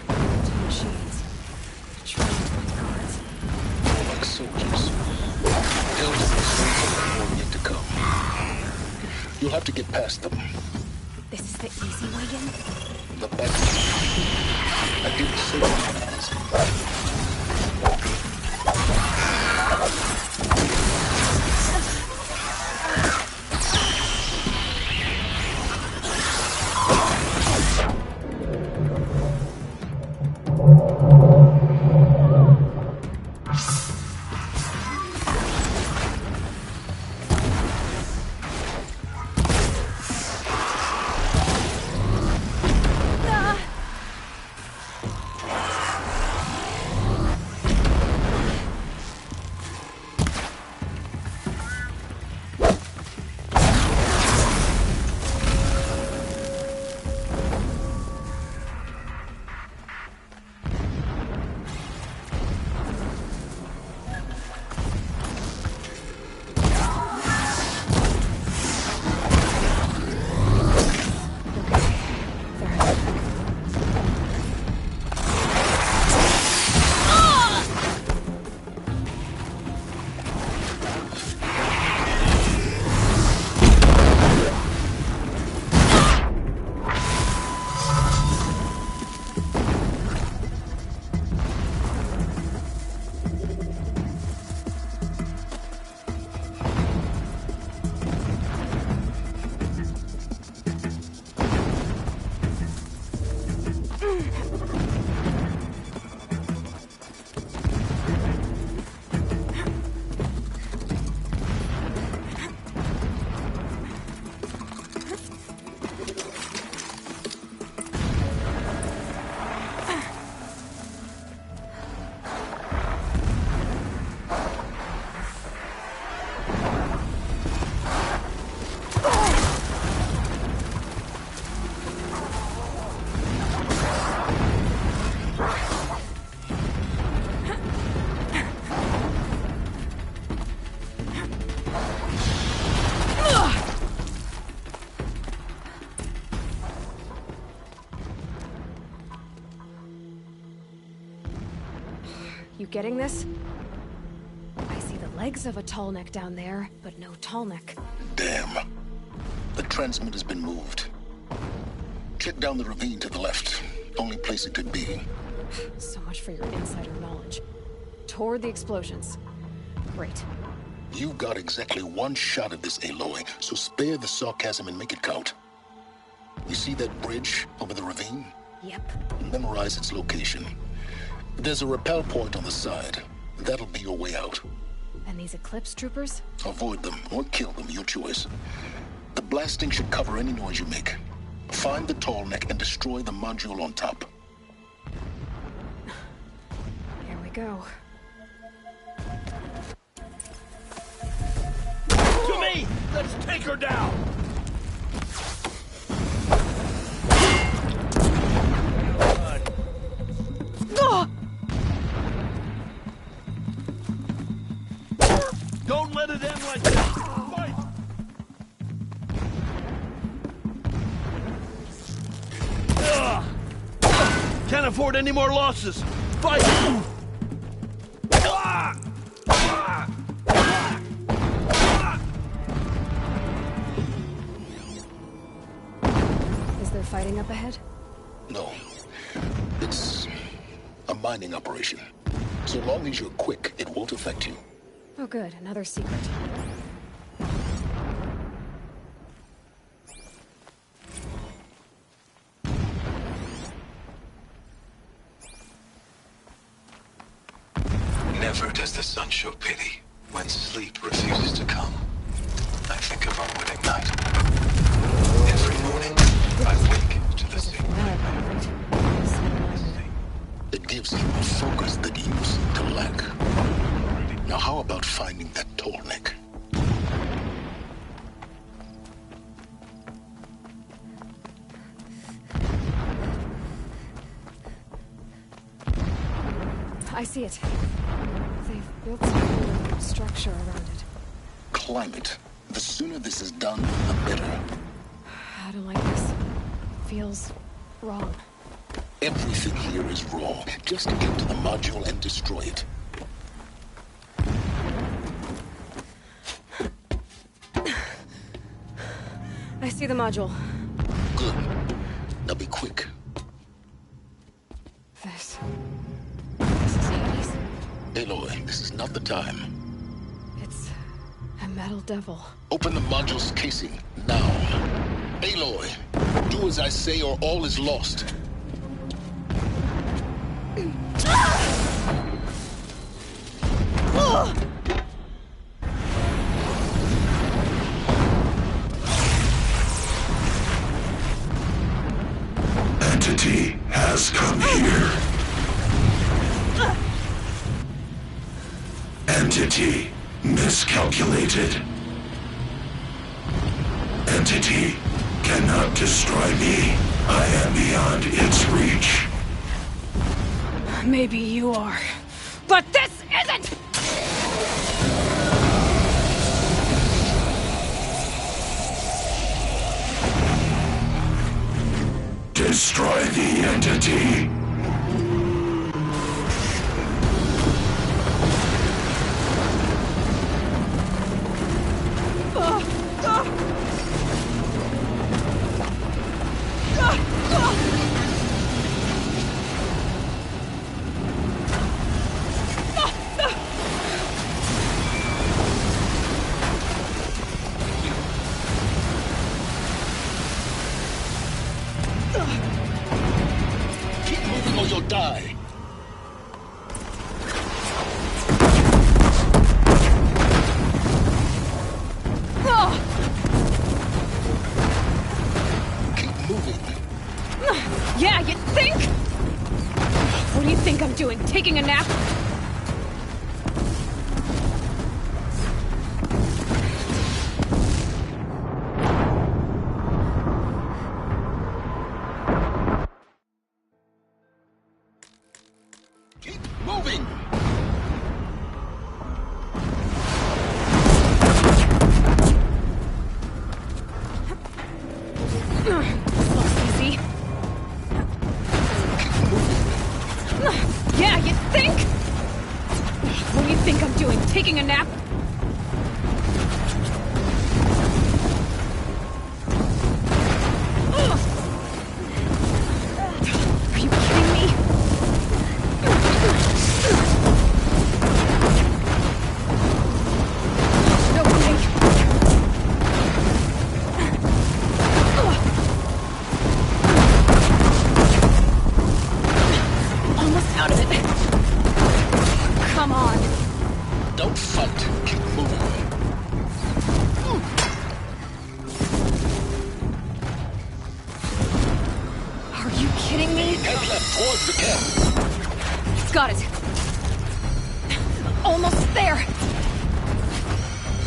Two machines. Trained by guards. More like soldiers. Tells the stories of war yet to come. You'll have to get past them. This is the easy way in? The back. I didn't say it was easy. You getting this? I see the legs of a Tallneck down there, but no Tallneck. Damn. The transmitter's been moved. Check down the ravine to the left. Only place it could be. So much for your insider knowledge. Toward the explosions. Great. You've got exactly one shot at this, Aloy, so spare the sarcasm and make it count. You see that bridge over the ravine? Yep. Memorize its location. There's a rappel point on the side. That'll be your way out. And these Eclipse troopers? Avoid them or kill them, your choice. The blasting should cover any noise you make. Find the Tallneck and destroy the module on top. Here we go. To me! Let's take her down! Don't let it end like that! Fight! Can't afford any more losses! Fight! Is there fighting up ahead? No. It's a mining operation. So long as you're quick, it won't affect you. Oh good, another secret. Never does the sun show pity when sleep refuses to come. I think of our wedding night. Every morning, I wake to the signal. It gives you a focus that you seem to lack. Now how about finding that Tallneck? I see it. They've built some kind of structure around it. Climb it. The sooner this is done, the better. I don't like this. Feels wrong. Everything here is wrong. Just get to the module and destroy it. I see the module. Good. Now be quick. This is Hades. Aloy, this is not the time. It's a metal devil. Open the module's casing, now. Aloy, do as I say or all is lost. Entity has come here. Entity miscalculated. Entity cannot destroy me. I am beyond its reach. Maybe you are, but this isn't! Destroy the entity. Keep moving or you'll die. Keep moving. Yeah, you think? What do you think I'm doing? Taking a nap? Keep moving. Easy. Yeah, you think? think I'm doing? Taking a nap? Are you kidding me? No way. Almost out of it. Come on. Don't fight. Keep moving. Are you kidding me? Head left towards the camp. Got it. Almost there.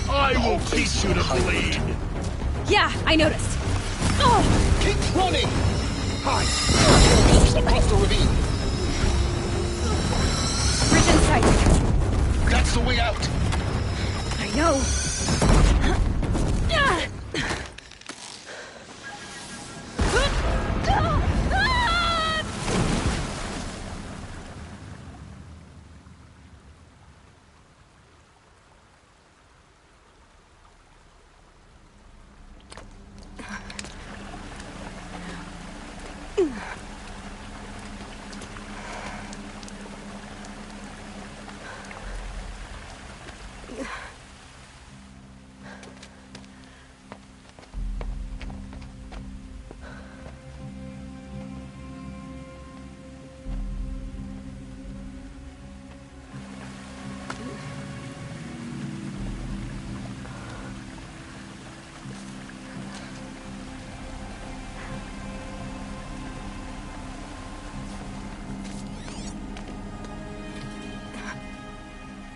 I will teach you to bleed. Yeah, I noticed. Oh! Keep running. Hide. Across the ravine. Bridge in sight. That's the way out. I know.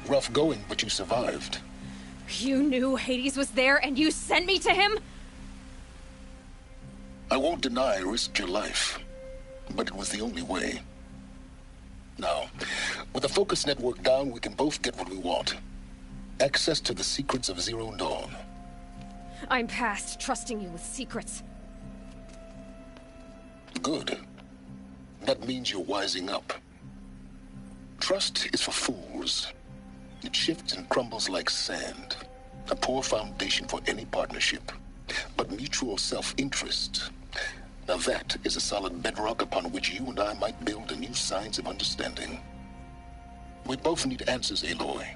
Rough going, but you survived. You knew Hades was there and you sent me to him? I won't deny I risked your life, but it was the only way. Now, with the focus network down, we can both get what we want. Access to the secrets of Zero Dawn. I'm past trusting you with secrets. Good. That means you're wising up. Trust is for fools. It shifts and crumbles like sand. A poor foundation for any partnership. But mutual self-interest, now that is a solid bedrock upon which you and I might build a new science of understanding. We both need answers, Aloy.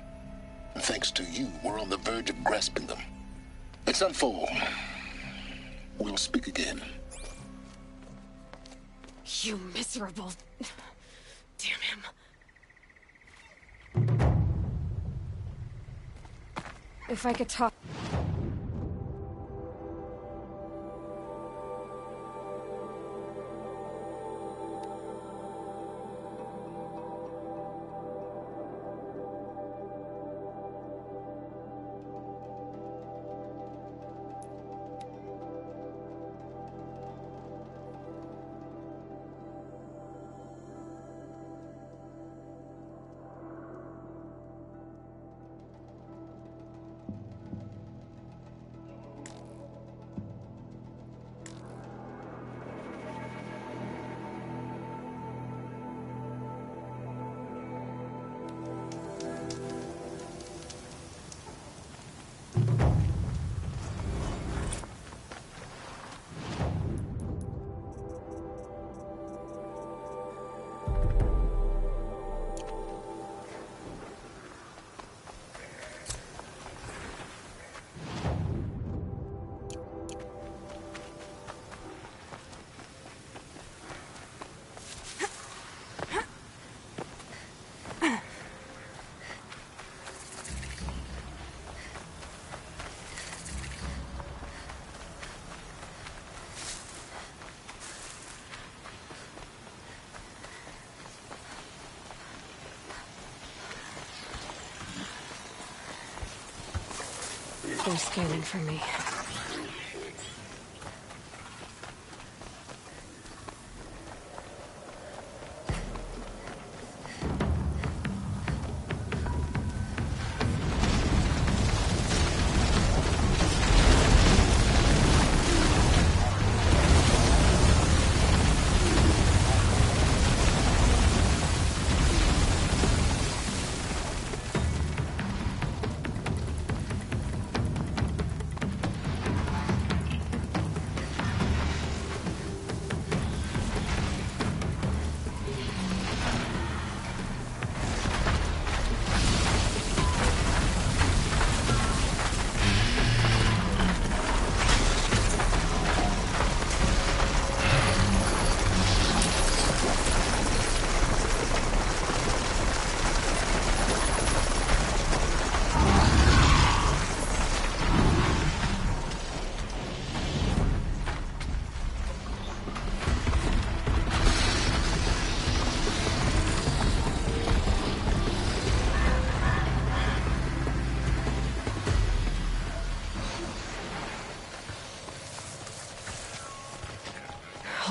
And thanks to you, we're on the verge of grasping them. Let's unfold. We'll speak again. You miserable... Damn him. If I could talk... They're scanning for me.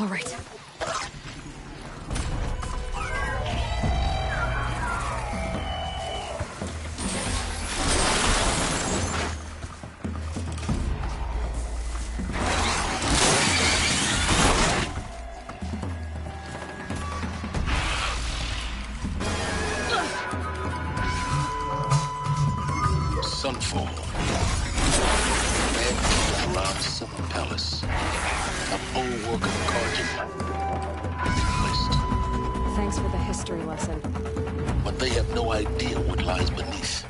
All right. Sunfall. Man came around Summer Palace. A bulwark of Carja. Thanks for the history lesson. But they have no idea what lies beneath.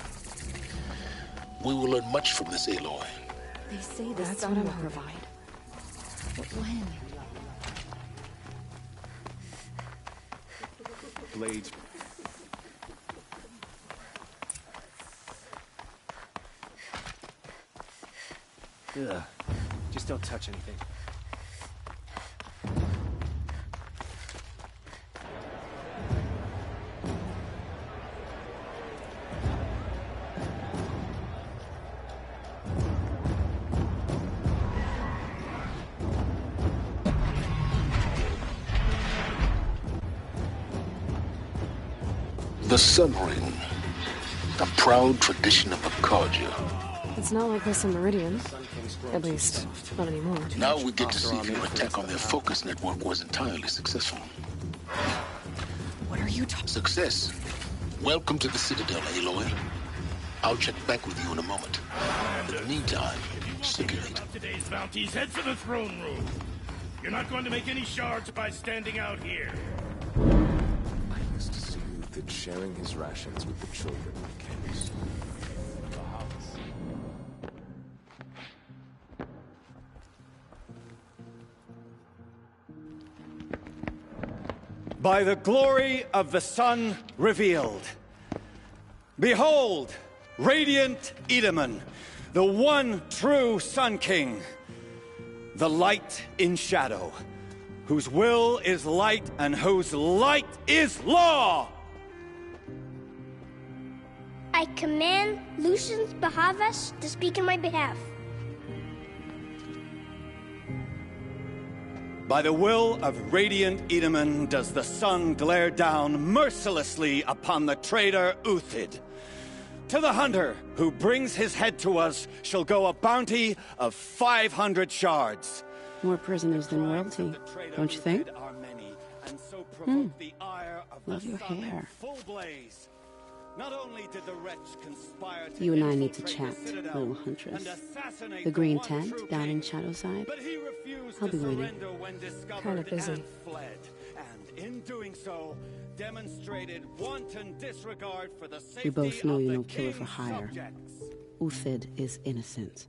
We will learn much from this Aloy. They say the That's sun what I'm will hoping. provide. But when? Blades. Ugh. Just don't touch anything. The Sun Ring. A proud tradition of Akarja. It's not like this in Meridian. At least, not anymore. Now we get to see if your attack on their focus network was entirely successful. What are you talking? Success. Welcome to the Citadel, Aloy. I'll check back with you in a moment. In the meantime, circulate. Today's bounties, head for the throne room. You're not going to make any shards by standing out here. I used to see Uthid sharing his rations with the children in the camps. By the glory of the sun revealed. Behold, radiant Edaman, the one true Sun King. The light in shadow, whose will is light and whose light is law. I command Lucius Bahavas to speak in my behalf. By the will of radiant Edaman does the sun glare down mercilessly upon the traitor Uthid. To the hunter who brings his head to us shall go a bounty of 500 shards. More prisoners than royalty, don't you think? Love your hair. Not only did the wretch conspire to You and I need to chat, little huntress. The green tent down in Shadowside. I'll be waiting. Kind of busy. And in doing so, demonstrated wanton disregard for the safety We both know of you're the no killer for king's hire. subjects. Uthid is innocent.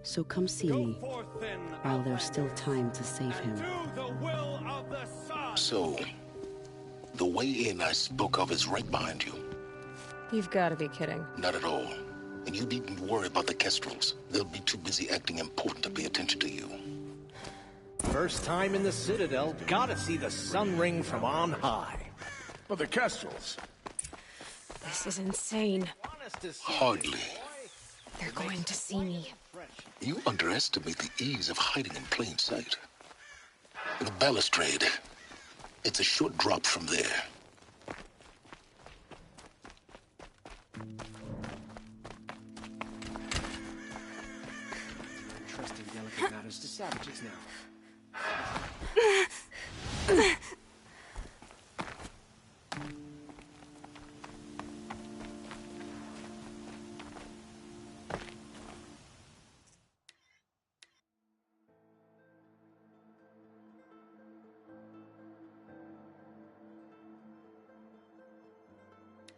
So come see me, while there's still time to save him. So, the way in I spoke of is right behind you. You've got to be kidding. Not at all. And you needn't worry about the Kestrels. They'll be too busy acting important to pay attention to you. First time in the Citadel, gotta see the sun ring from on high. But the Kestrels. This is insane. Hardly. They're going to see me. You underestimate the ease of hiding in plain sight. The balustrade. It's a short drop from there. Trusting delicate matters to savages now.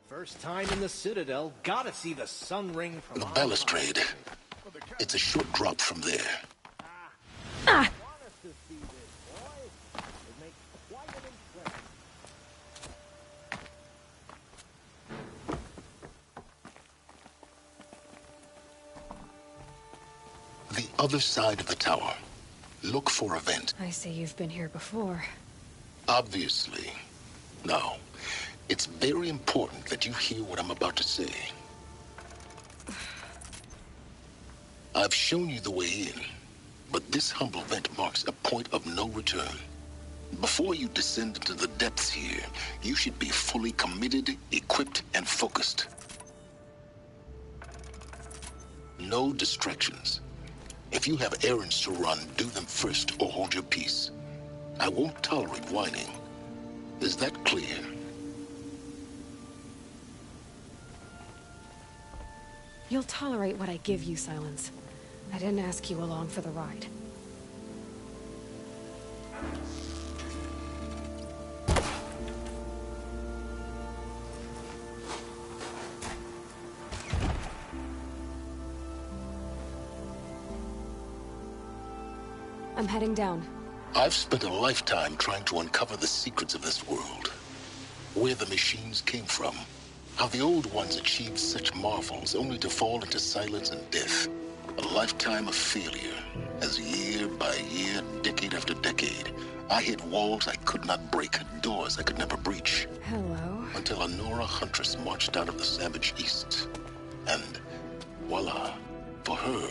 First time in the Citadel, gotta see the sun ring from The on balustrade. It's a short drop from there. The other side of the tower. Look for a vent. I see you've been here before. Obviously. Now, it's very important that you hear what I'm about to say. I've shown you the way in, but this humble vent marks a point of no return. Before you descend into the depths here, you should be fully committed, equipped, and focused. No distractions. If you have errands to run, do them first or hold your peace. I won't tolerate whining. Is that clear? You'll tolerate what I give you, Silence. I didn't ask you along for the ride. I'm heading down. I've spent a lifetime trying to uncover the secrets of this world. Where the machines came from. How the old ones achieved such marvels only to fall into silence and death. A lifetime of failure. As year by year, decade after decade, I hit walls I could not break, doors I could never breach. Hello? Until a Nora huntress marched out of the savage east. And voila, for her,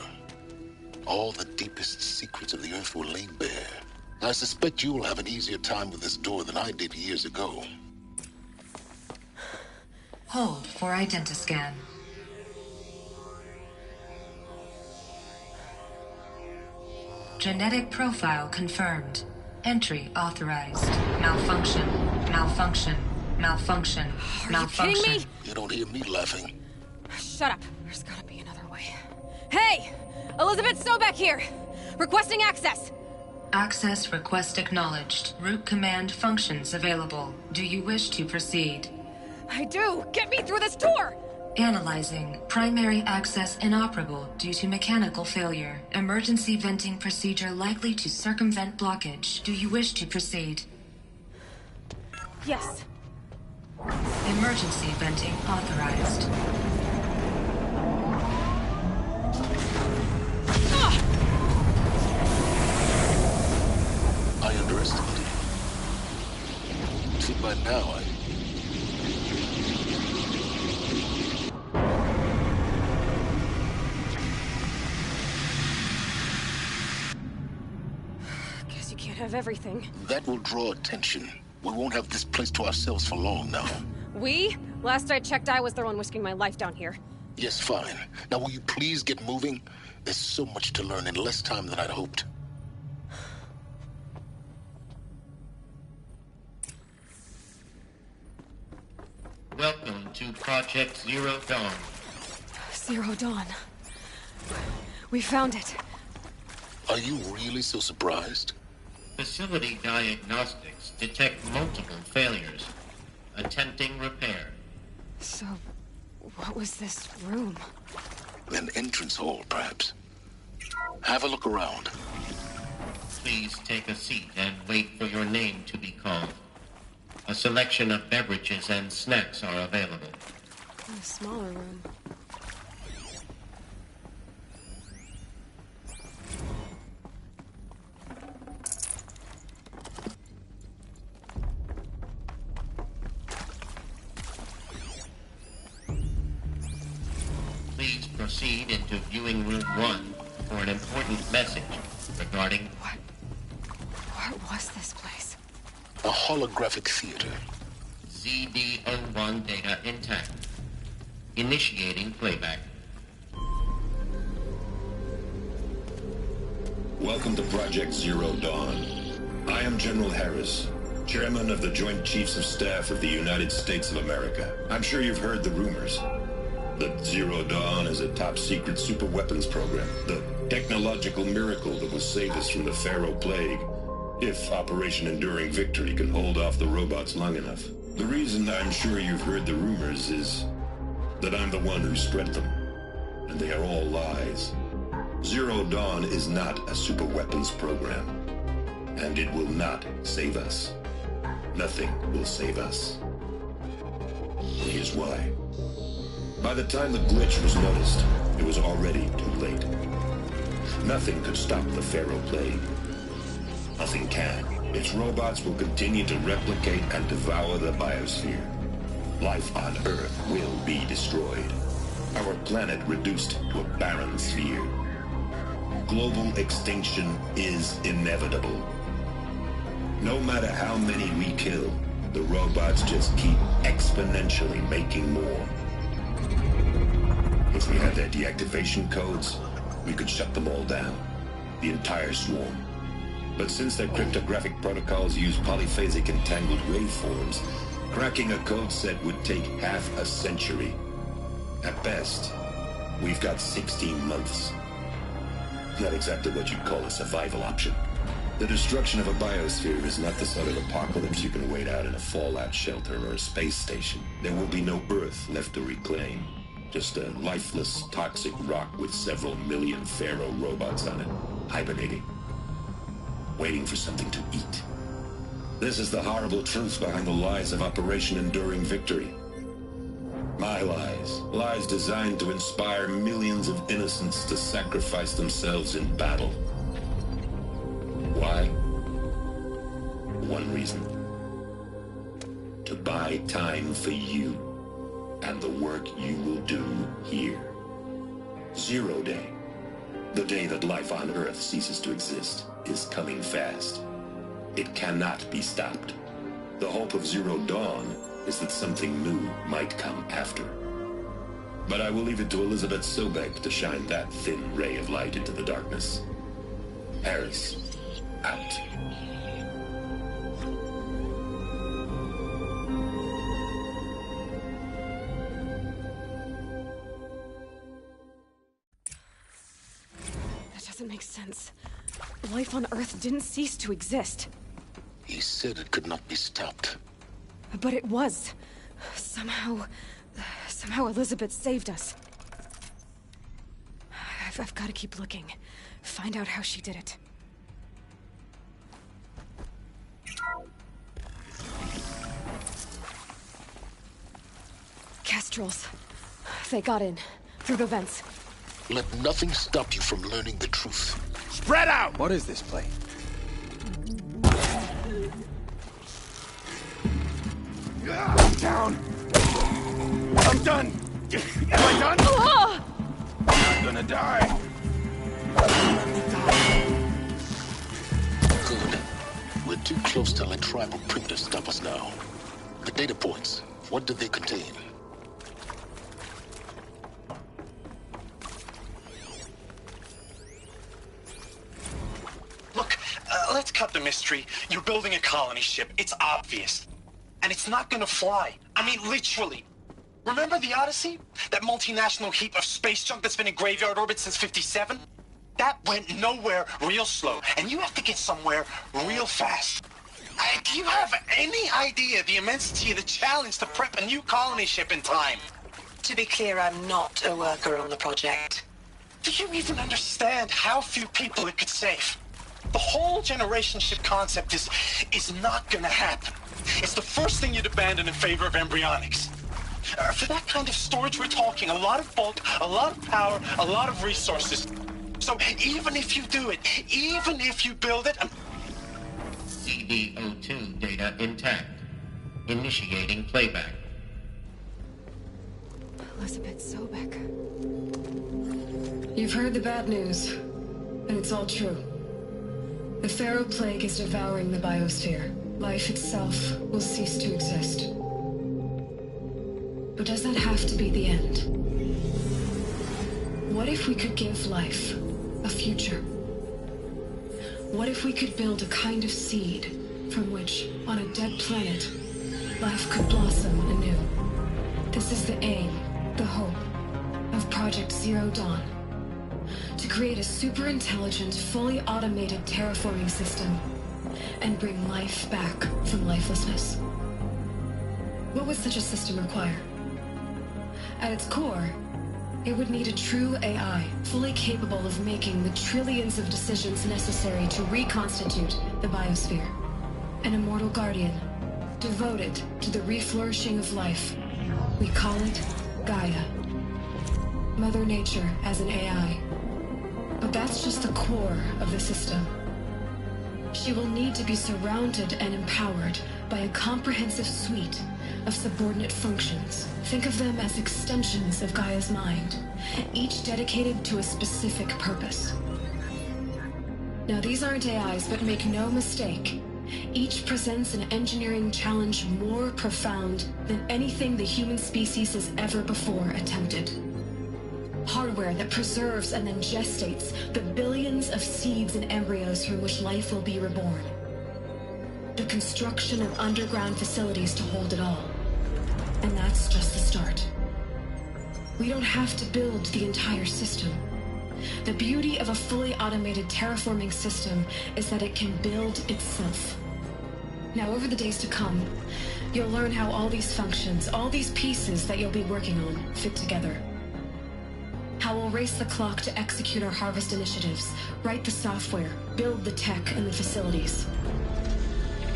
all the deepest secrets of the Earth were laid bare. I suspect you'll have an easier time with this door than I did years ago. Hold for identiscan. Genetic profile confirmed. Entry authorized. Malfunction. Malfunction. Malfunction. Malfunction. Are you kidding me? You don't hear me laughing. Shut up. There's gotta be another way. Hey! Elizabeth Sobeck here! Requesting access! Access request acknowledged. Root command functions available. Do you wish to proceed? I do! Get me through this door! Analyzing. Primary access inoperable due to mechanical failure. Emergency venting procedure likely to circumvent blockage. Do you wish to proceed? Yes. Emergency venting authorized. I underestimated you. See, by now, Guess you can't have everything. that will draw attention. We won't have this place to ourselves for long now. We? Last I checked, I was the one risking my life down here. Yes, fine. Now, will you please get moving? There's so much to learn in less time than I'd hoped. Welcome to Project Zero Dawn. Zero Dawn. We found it. Are you really so surprised? Facility diagnostics detect multiple failures. Attempting repair. So, what was this room? An entrance hall, perhaps. Have a look around. Please take a seat and wait for your name to be called. A selection of beverages and snacks are available. A smaller room. Please proceed into viewing room 1 for an important message regarding... What was this place? A holographic theater. ZD-01 data intact. Initiating playback. Welcome to Project Zero Dawn. I am General Harris, Chairman of the Joint Chiefs of Staff of the United States of America. I'm sure you've heard the rumors that Zero Dawn is a top-secret superweapons program, the technological miracle that will save us from the Pharaoh Plague, if Operation Enduring Victory can hold off the robots long enough. The reason I'm sure you've heard the rumors is that I'm the one who spread them, and they are all lies. Zero Dawn is not a superweapons program, and it will not save us. Nothing will save us. Here's why. By the time the glitch was noticed, it was already too late. Nothing could stop the Pharaoh Plague. Nothing can. Its robots will continue to replicate and devour the biosphere. Life on Earth will be destroyed. Our planet reduced to a barren sphere. Global extinction is inevitable. No matter how many we kill, the robots just keep exponentially making more. If we had their deactivation codes, we could shut them all down. The entire swarm. But since their cryptographic protocols use polyphasic entangled waveforms, cracking a code set would take half a century. At best, we've got 16 months. Not exactly what you'd call a survival option. The destruction of a biosphere is not the sort of apocalypse you can wait out in a fallout shelter or a space station. There will be no Earth left to reclaim. Just a lifeless, toxic rock with several million Pharaoh robots on it, hibernating, waiting for something to eat. This is the horrible truth behind the lies of Operation Enduring Victory. My lies. Lies designed to inspire millions of innocents to sacrifice themselves in battle. Why? One reason. To buy time for you and the work you will do here. Zero Day, the day that life on Earth ceases to exist, is coming fast. It cannot be stopped. The hope of Zero Dawn is that something new might come after. But I will leave it to Elizabeth Sobek to shine that thin ray of light into the darkness. Harris, out. That doesn't make sense. Life on Earth didn't cease to exist. He said it could not be stopped. But it was. Somehow Elizabeth saved us. I've got to keep looking. Find out how she did it. Kestrels. They got in. Through the vents. Let nothing stop you from learning the truth. Spread out! What is this place? Down! I'm done! Am I done? Oh! I'm gonna die! Good. We're too close to let tribal printers stop us now. The data points, what do they contain? Look, let's cut the mystery. You're building a colony ship. It's obvious. And it's not gonna fly. I mean, literally. Remember the Odyssey? That multinational heap of space junk that's been in graveyard orbit since '57? That went nowhere real slow. And you have to get somewhere real fast. Do you have any idea the immensity of the challenge to prep a new colony ship in time? To be clear, I'm not a worker on the project. Do you even understand how few people it could save? The whole generation ship concept is not gonna happen. It's the first thing you'd abandon in favor of embryonics. For that kind of storage, we're talking a lot of bulk, a lot of power, a lot of resources. So even if you do it, even if you build it... CD02 data intact. Initiating playback. Elizabeth Sobek. You've heard the bad news, and it's all true. The Pharaoh Plague is devouring the biosphere. Life itself will cease to exist. But does that have to be the end? What if we could give life a future? What if we could build a kind of seed from which, on a dead planet, life could blossom anew? This is the aim, the hope, of Project Zero Dawn. To create a super-intelligent, fully automated terraforming system and bring life back from lifelessness. What would such a system require? At its core, it would need a true AI, fully capable of making the trillions of decisions necessary to reconstitute the biosphere. An immortal guardian, devoted to the reflourishing of life. We call it Gaia. Mother Nature as an AI. But that's just the core of the system. She will need to be surrounded and empowered by a comprehensive suite of subordinate functions. Think of them as extensions of Gaia's mind, each dedicated to a specific purpose. Now, these aren't AIs, but make no mistake, each presents an engineering challenge more profound than anything the human species has ever before attempted. Hardware that preserves and then gestates the billions of seeds and embryos from which life will be reborn. The construction of underground facilities to hold it all. And that's just the start. We don't have to build the entire system. The beauty of a fully automated terraforming system is that it can build itself. Now, over the days to come, you'll learn how all these functions, all these pieces that you'll be working on, fit together. How we'll race the clock to execute our harvest initiatives, write the software, build the tech and the facilities.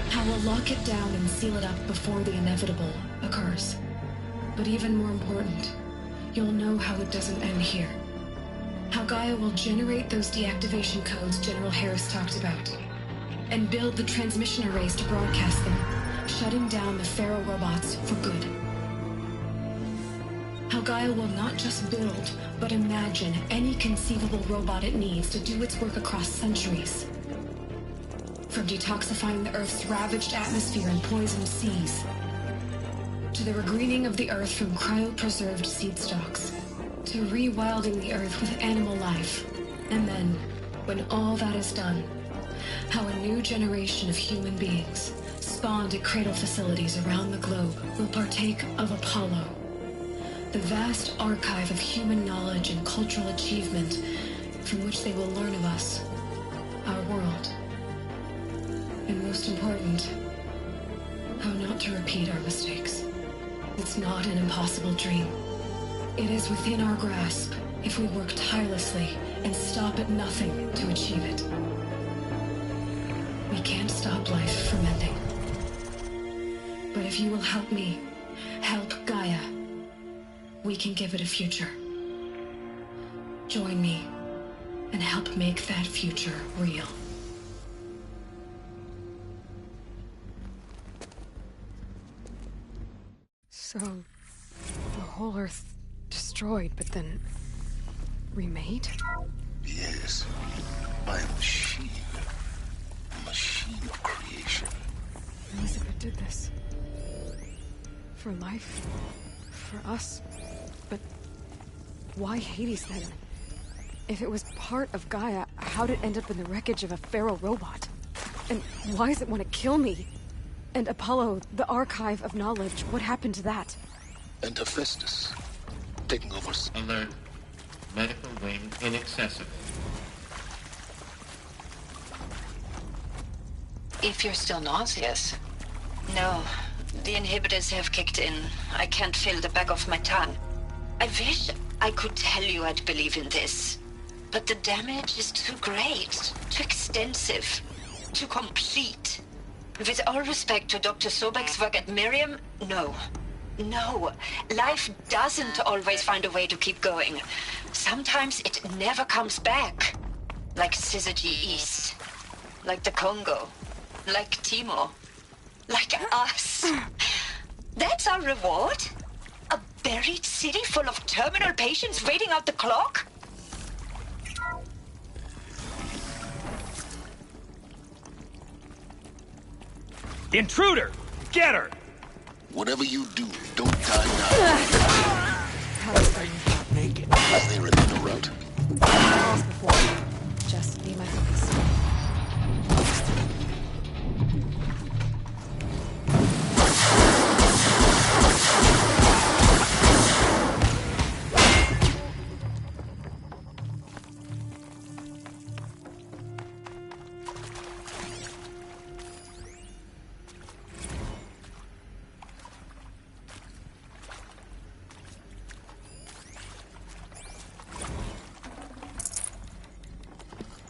How we'll lock it down and seal it up before the inevitable occurs. But even more important, you'll know how it doesn't end here. How Gaia will generate those deactivation codes General Harris talked about, and build the transmission arrays to broadcast them, shutting down the Pharaoh robots for good. How Gaia will not just build, but imagine any conceivable robot it needs to do its work across centuries. From detoxifying the Earth's ravaged atmosphere and poisoned seas, to the regreening of the Earth from cryopreserved seed stalks, to rewilding the Earth with animal life. And then, when all that is done, how a new generation of human beings, spawned at cradle facilities around the globe, will partake of Apollo, the vast archive of human knowledge and cultural achievement from which they will learn of us, our world. And most important, how not to repeat our mistakes. It's not an impossible dream. It is within our grasp if we work tirelessly and stop at nothing to achieve it. We can't stop life from ending. But if you will help me, help Gaia, we can give it a future. Join me and help make that future real. So, the whole Earth destroyed, but then remade? Yes, by a machine. A machine of creation. Elizabeth did this. For life. For us. But why Hades then? If it was part of Gaia, how'd it end up in the wreckage of a Pharaoh robot? And why does it want to kill me? And Apollo, the archive of knowledge, what happened to that? And Hephaestus, taking over. Alert. Medical wing inaccessible. If you're still nauseous. No, the inhibitors have kicked in. I can't feel the back of my tongue. I wish I could tell you I'd believe in this. But the damage is too great, too extensive, too complete. With all respect to Dr. Sobek's work at Miriam, no. No, life doesn't always find a way to keep going. Sometimes it never comes back. Like Syzygy East. Like the Congo. Like Timor. Like us. That's our reward? A buried city full of terminal patients waiting out the clock? Intruder! Get her! Whatever you do, don't die now. Naked. Is there another route? Calls before. Just be my focus.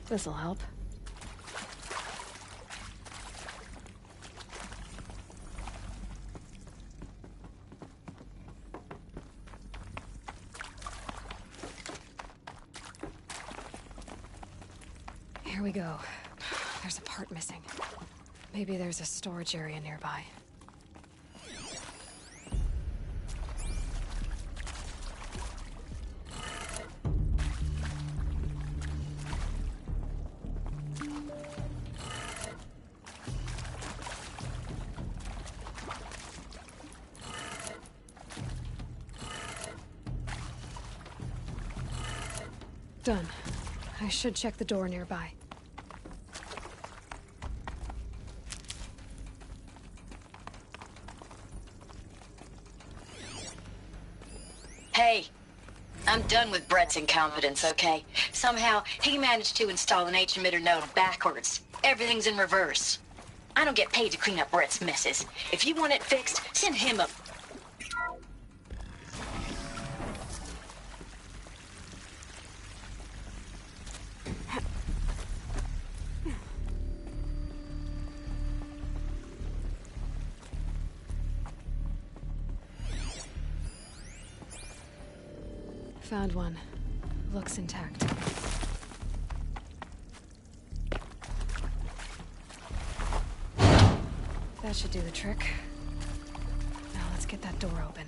This'll help. Here we go. There's a part missing. Maybe there's a storage area nearby. Done. I should check the door nearby. Hey, I'm done with Brett's incompetence, okay? Somehow, he managed to install an H-emitter node backwards. Everything's in reverse. I don't get paid to clean up Brett's messes. If you want it fixed, send him up. Found one. Looks intact. That should do the trick. Now let's get that door open.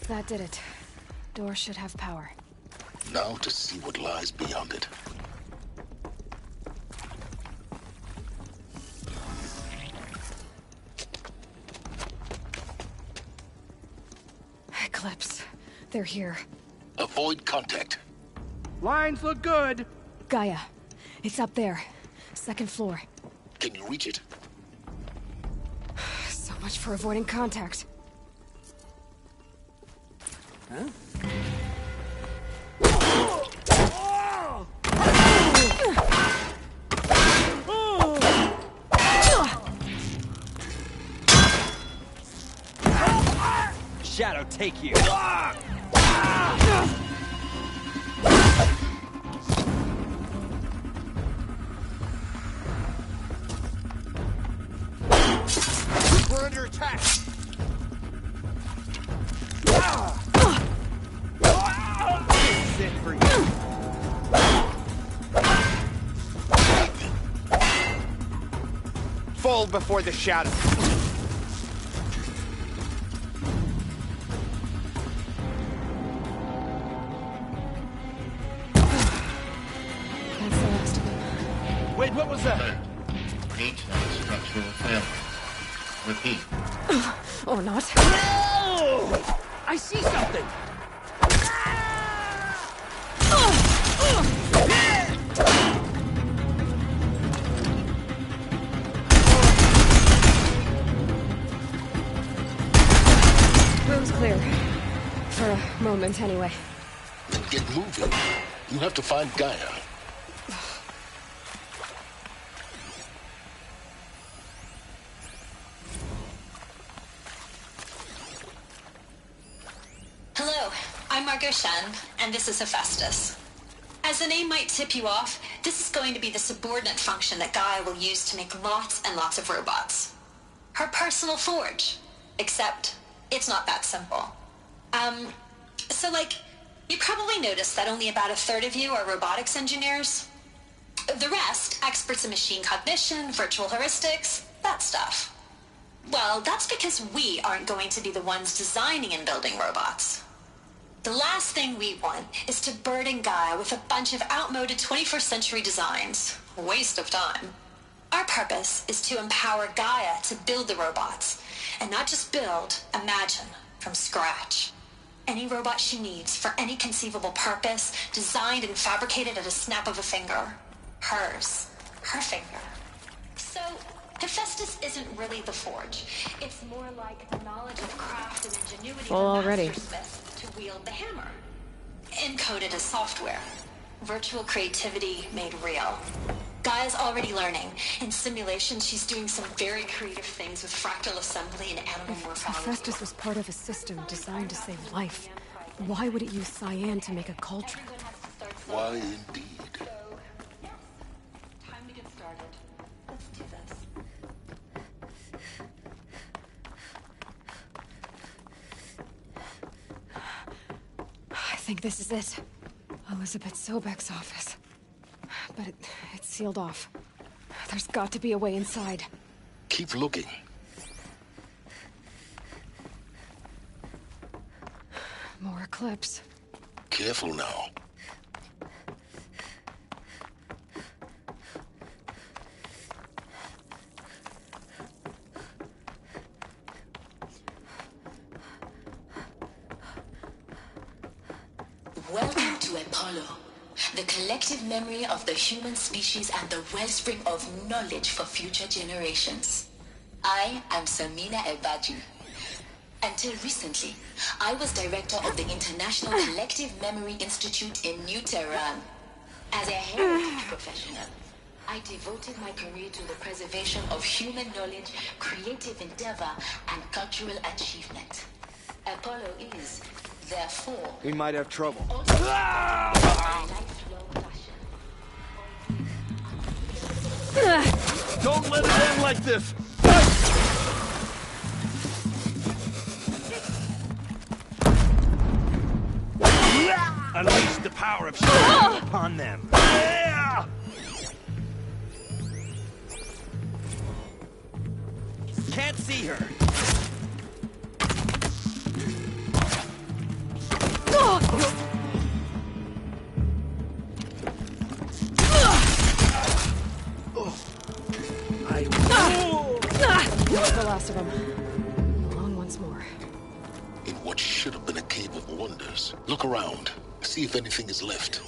That did it. Door should have power. Now to see what lies beyond it. Eclipse. They're here. Avoid contact. Lines look good. Gaia. It's up there. Second floor. Can you reach it? So much for avoiding contact. Huh? Shadow, take you. We're under attack. This is it for you. Fold before the shadow. That's the last of them. Wait, what was that? HVAC structural failure. Repeat. Or not. I see something. Room's clear. For a moment, anyway. Then get moving. You have to find Gaia. Hello, I'm Margot Shen, and this is Hephaestus. As the name might tip you off, this is going to be the subordinate function that Gaia will use to make lots and lots of robots. Her personal forge. Except, it's not that simple. You probably noticed that only about a third of you are robotics engineers. The rest, experts in machine cognition, virtual heuristics, that stuff. Well, that's because we aren't going to be the ones designing and building robots. The last thing we want is to burden Gaia with a bunch of outmoded 21st century designs. A waste of time. Our purpose is to empower Gaia to build the robots. And not just build, imagine, from scratch. Any robot she needs for any conceivable purpose, designed and fabricated at a snap of a finger. Hers. Her finger. So, Hephaestus isn't really the Forge. It's more like the knowledge of craft and ingenuity Well, of a already. mastersmith to wield the hammer. Encoded as software. Virtual creativity made real. Gaia's already learning. In simulation, she's doing some very creative things with fractal assembly and animal morphology. Hephaestus was part of a system designed to save life. Why would it use cyan to make a cauldron? Why indeed? Time to get started. Let's do this. I think this is it. Elizabeth Sobek's office. But it's sealed off. There's got to be a way inside. Keep looking. More Eclipse. Careful now. Welcome to Apollo, the collective memory of the human species and the wellspring of knowledge for future generations. I am Samina Ebaju. Until recently, I was director of the International Collective Memory Institute in New Tehran. As a heritage professional, I devoted my career to the preservation of human knowledge, creative endeavor, and cultural achievement. Apollo is, therefore, We might have trouble. Don't let it end like this! Unleash the power of shadow upon them. Can't see her. That's the last of them. Alone once more. In what should have been a cave of wonders. Look around. See if anything is left.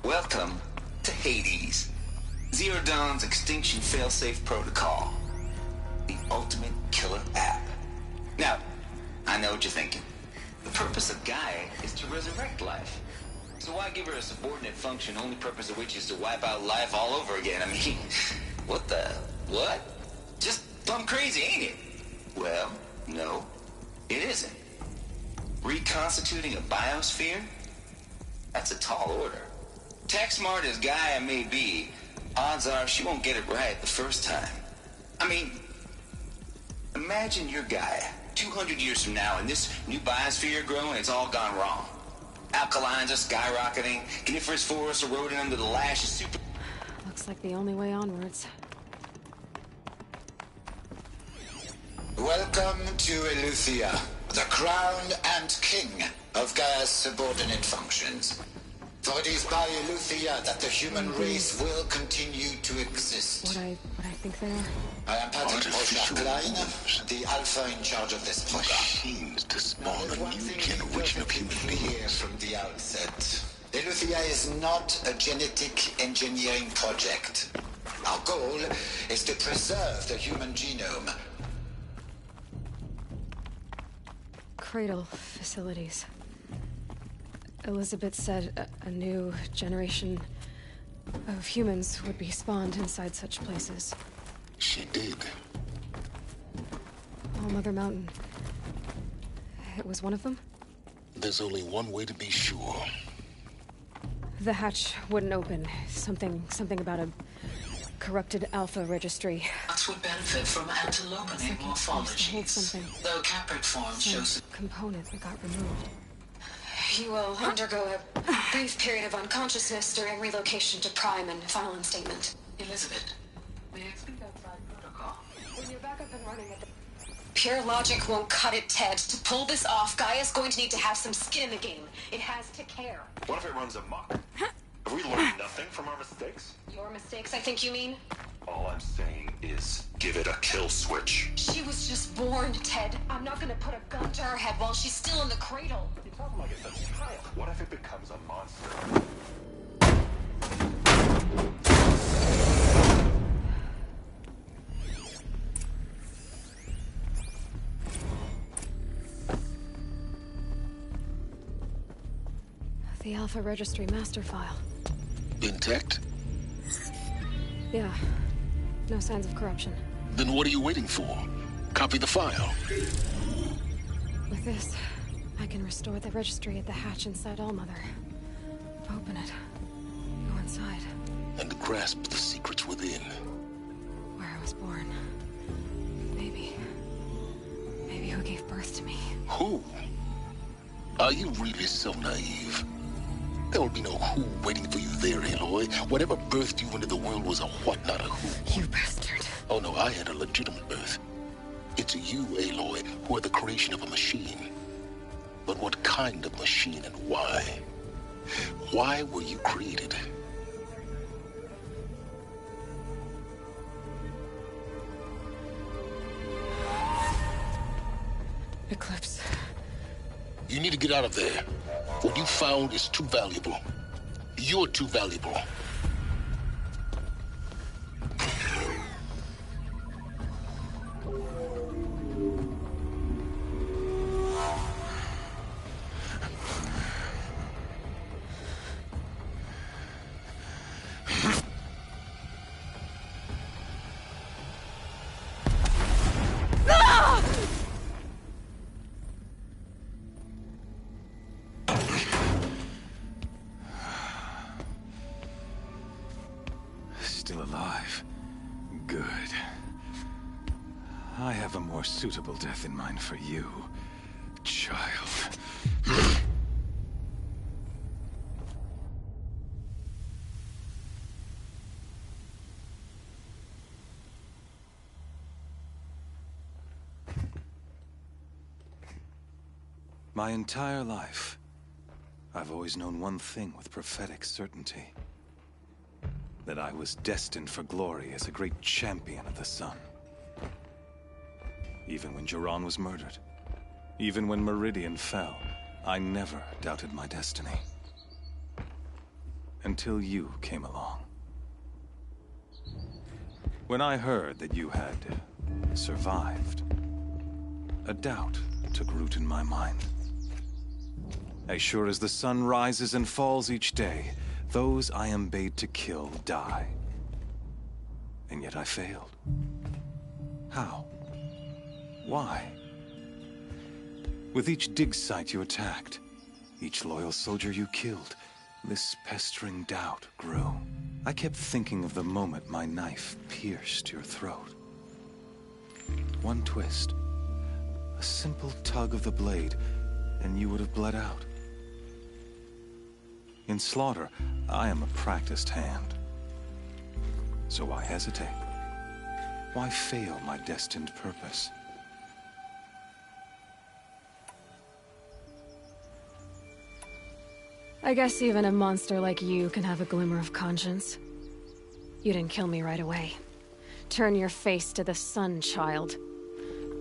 Welcome to Hades, Zero Dawn's extinction failsafe protocol. The ultimate killer app. Now, I know what you're thinking. The purpose of Gaia is to resurrect life. So why give her a subordinate function, only purpose of which is to wipe out life all over again? I mean, what? Just plumb crazy, ain't it? Well, no, it isn't. Reconstituting a biosphere? That's a tall order. Tech smart as Gaia may be, odds are she won't get it right the first time. I mean, imagine you're Gaia, 200 years from now, and this new biosphere you're growing, it's all gone wrong. Alkalines are skyrocketing, coniferous forests eroding under the lash of super... Looks like the only way onwards. Welcome to Eleuthia, the crown and king of Gaia's subordinate functions. For it is by Eleuthia that the human race will continue to exist. What I think they are? I am Patrick Rochard Klein, the alpha in charge of this program. Machines to spawn a new generation of human beings. From the outset, Eleuthia is not a genetic engineering project. Our goal is to preserve the human genome. Cradle facilities. Elizabeth said a new generation of humans would be spawned inside such places. She did. All Mother Mountain. It was one of them? There's only one way to be sure. The hatch wouldn't open. Something about a corrupted Alpha registry. That would benefit from antilopenine morphologies. Though caprid form shows component that got removed. You will undergo a brief period of unconsciousness during relocation to Prime and final instatement. Elizabeth, may I speak outside protocol? When you're back up and running at the... Pure logic won't cut it, Ted. To pull this off, Gaia's going to need to have some skin in the game. It has to care. What if it runs amok? Have we learned nothing from our mistakes? Your mistakes, I think you mean? All I'm saying is, give it a kill switch. She was just born, Ted. I'm not gonna put a gun to her head while she's still in the cradle. You're talking like it's a child. What if it becomes a monster? The Alpha Registry master file. Intact? Yeah. No signs of corruption. Then what are you waiting for? Copy the file. With this, I can restore the registry at the hatch inside Allmother. Open it. Go inside. And grasp the secrets within. Where I was born. Maybe who gave birth to me. Who? Are you really so naive? There will be no who waiting for you there, Aloy. Whatever birthed you into the world was a what, not a who. You bastard. Oh no, I had a legitimate birth. It's you, Aloy, who are the creation of a machine. But what kind of machine and why? Why were you created? Eclipse. You need to get out of there. What you found is too valuable. You're too valuable. Still alive. Good. I have a more suitable death in mind for you, child. My entire life, I've always known one thing with prophetic certainty. That I was destined for glory as a great champion of the sun. Even when Jiran was murdered, even when Meridian fell, I never doubted my destiny. Until you came along. When I heard that you had survived, a doubt took root in my mind. As sure as the sun rises and falls each day, those I am bade to kill die. And yet I failed. How? Why? With each dig site you attacked, each loyal soldier you killed, this pestering doubt grew. I kept thinking of the moment my knife pierced your throat. One twist, a simple tug of the blade, and you would have bled out. In slaughter, I am a practiced hand. So why hesitate? Why fail my destined purpose? I guess even a monster like you can have a glimmer of conscience. You didn't kill me right away. Turn your face to the sun, child.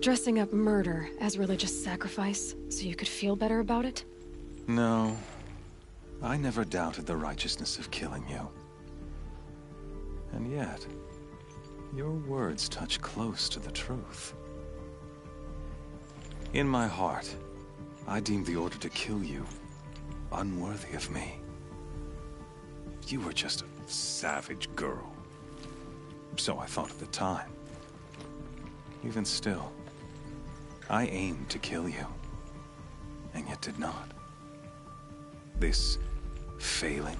Dressing up murder as religious sacrifice so you could feel better about it? No. I never doubted the righteousness of killing you. And yet, Your words touch close to the truth. In my heart, I deemed the order to kill you unworthy of me. You were just a savage girl. So I thought at the time. Even still, I aimed to kill you, and yet did not. This failing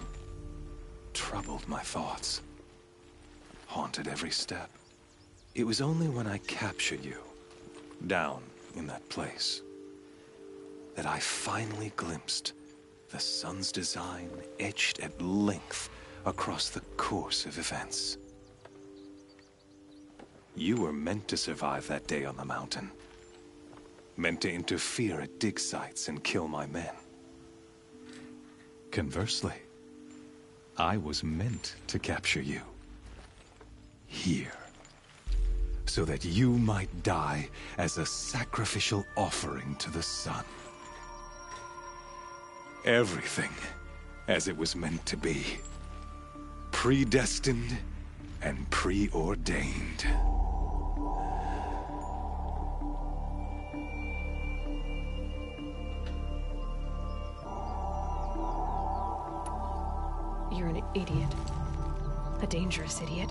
troubled my thoughts, haunted every step. It was only when I captured you, down in that place, that I finally glimpsed the sun's design etched at length across the course of events. You were meant to survive that day on the mountain. Meant to interfere at dig sites and kill my men. Conversely, I was meant to capture you. Here. So that you might die as a sacrificial offering to the sun. Everything as it was meant to be. Predestined and preordained. You're an idiot. A dangerous idiot.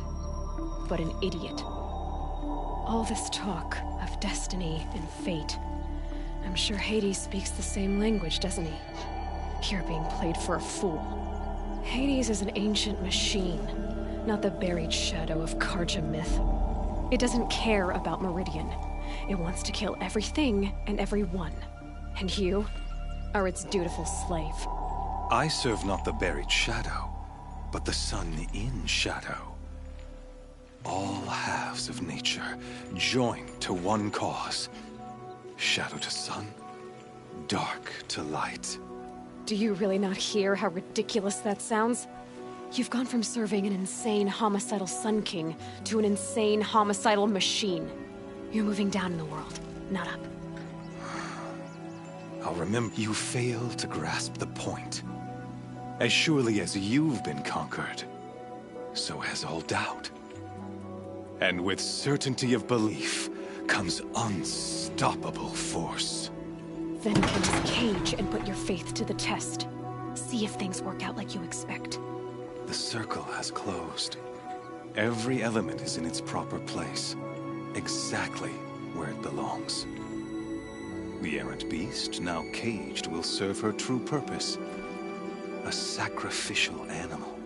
But an idiot. All this talk of destiny and fate. I'm sure Hades speaks the same language, doesn't he? You're being played for a fool. Hades is an ancient machine, not the buried shadow of Carja myth. It doesn't care about Meridian. It wants to kill everything and everyone. And you are its dutiful slave. I serve not the buried shadow, but the sun in shadow. All halves of nature joined to one cause. Shadow to sun, dark to light. Do you really not hear how ridiculous that sounds? You've gone from serving an insane homicidal Sun King to an insane homicidal machine. You're moving down in the world, not up. I'll remember you failed to grasp the point. As surely as you've been conquered, so has all doubt. And with certainty of belief comes unstoppable force. Then kill this cage and put your faith to the test. See if things work out like you expect. The circle has closed. Every element is in its proper place, exactly where it belongs. The errant beast, now caged, will serve her true purpose. A sacrificial animal.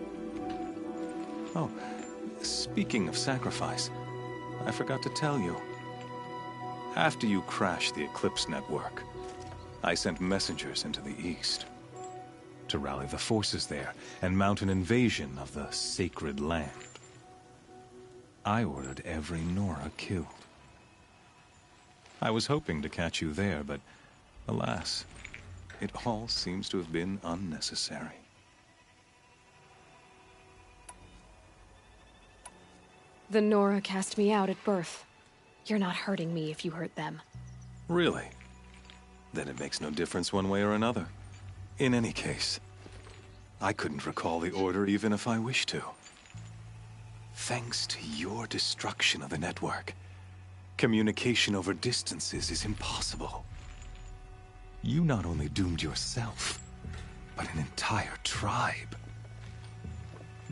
Oh, speaking of sacrifice, I forgot to tell you. After you crashed the Eclipse network, I sent messengers into the east to rally the forces there and mount an invasion of the sacred land. I ordered every Nora killed. I was hoping to catch you there, but alas, it all seems to have been unnecessary. The Nora cast me out at birth. You're not hurting me if you hurt them. Really? Then it makes no difference one way or another. In any case, I couldn't recall the order even if I wished to. Thanks to your destruction of the network, communication over distances is impossible. You not only doomed yourself, but an entire tribe.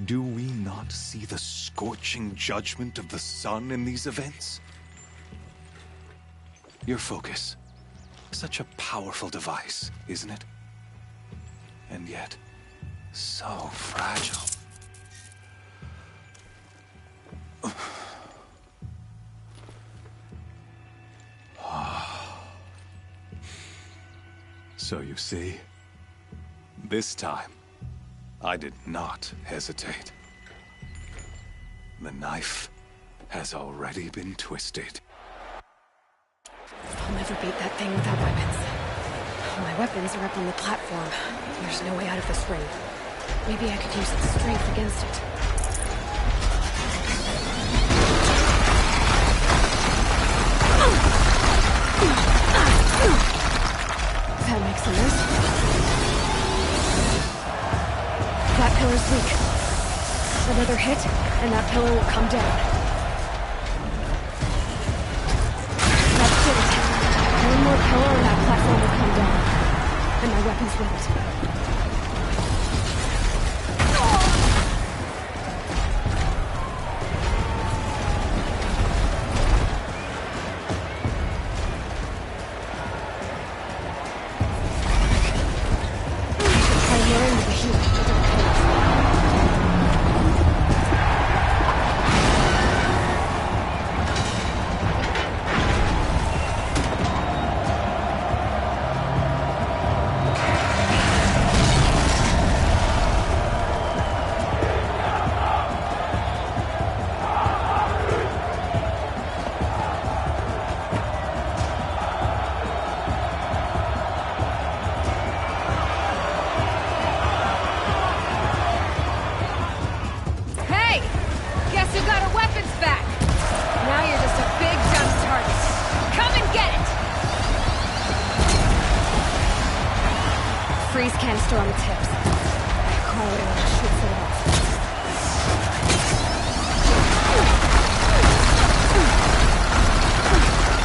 Do we not see the scorching judgment of the sun in these events? Your focus. Such a powerful device, isn't it? And yet, so fragile. So you see, this time, I did not hesitate. The knife has already been twisted. I'll never beat that thing without weapons. My weapons are up on the platform. There's no way out of this ring. Maybe I could use its strength against it. That makes a noise. That pillar's weak. Another hit, and that pillar will come down. One more killer and that platform will come down. And my weapon's ready. Freeze canister on the tips. Cryo arrow shoots it off.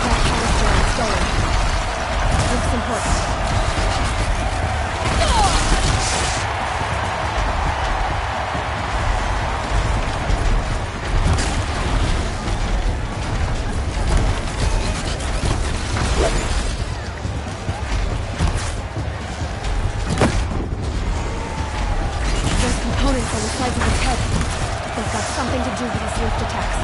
That canister on stone. Looks important. Something to do with his lift attacks.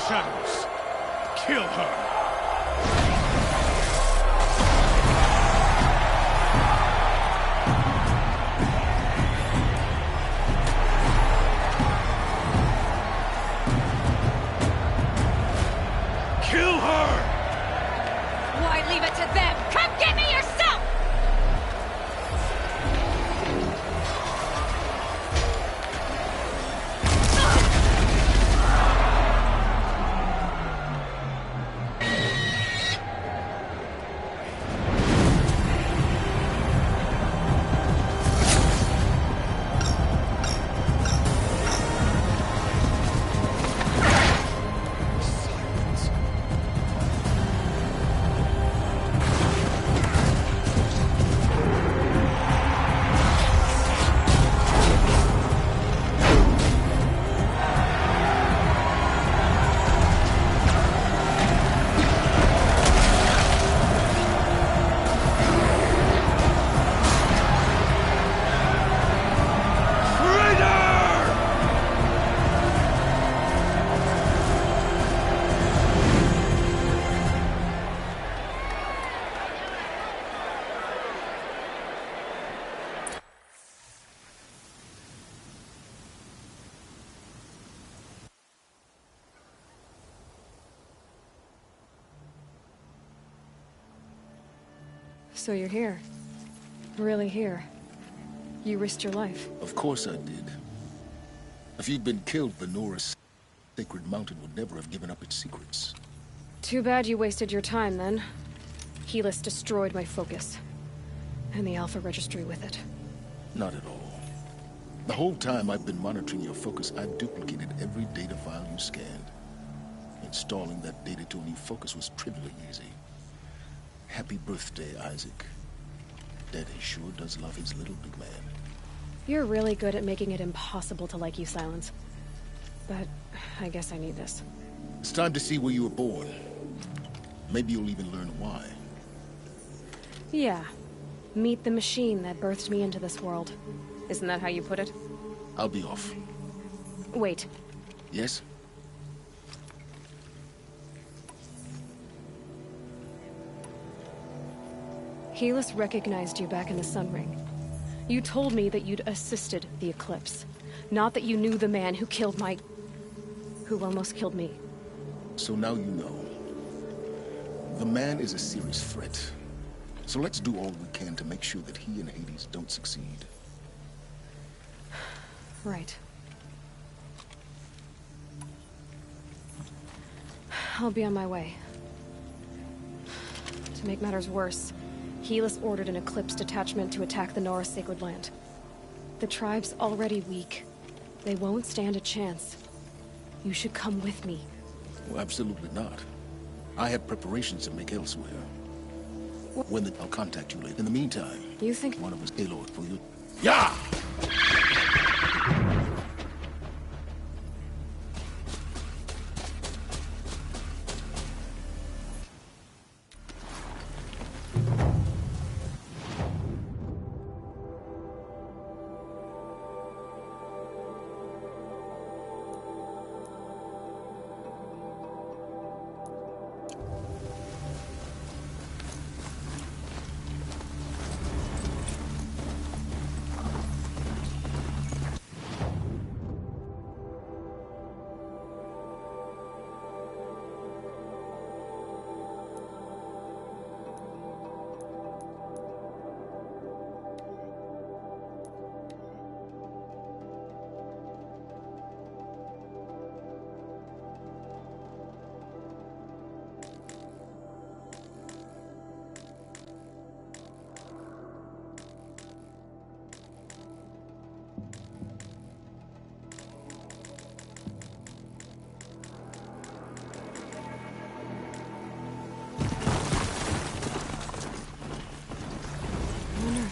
Shadows. Kill her. Kill her! Why leave it to them? Come get me yourself! So you're here. Really here. You risked your life. Of course I did. If you'd been killed, Venora's Sacred Mountain would never have given up its secrets. Too bad you wasted your time, then. Helis destroyed my focus. And the Alpha Registry with it. Not at all. The whole time I've been monitoring your focus, I've duplicated every data file you scanned. Installing that data to a new focus was trivially easy. Happy birthday, Isaac. Daddy sure does love his little big man. You're really good at making it impossible to like you, Silence. But I guess I need this. It's time to see where you were born. Maybe you'll even learn why. Yeah. Meet the machine that birthed me into this world. Isn't that how you put it? I'll be off. Wait. Yes? Helis recognized you back in the Sun Ring. You told me that you'd assisted the Eclipse. Not that you knew the man who killed who almost killed me. So now you know. The man is a serious threat. So let's do all we can to make sure that he and Hades don't succeed. Right. I'll be on my way. To make matters worse, Helis ordered an Eclipse detachment to attack the Nora Sacred Land. The tribe's already weak. They won't stand a chance. You should come with me. Well, absolutely not. I have preparations to make elsewhere. I'll contact you later. In the meantime, you think one of us, Aloy, for you. Yeah!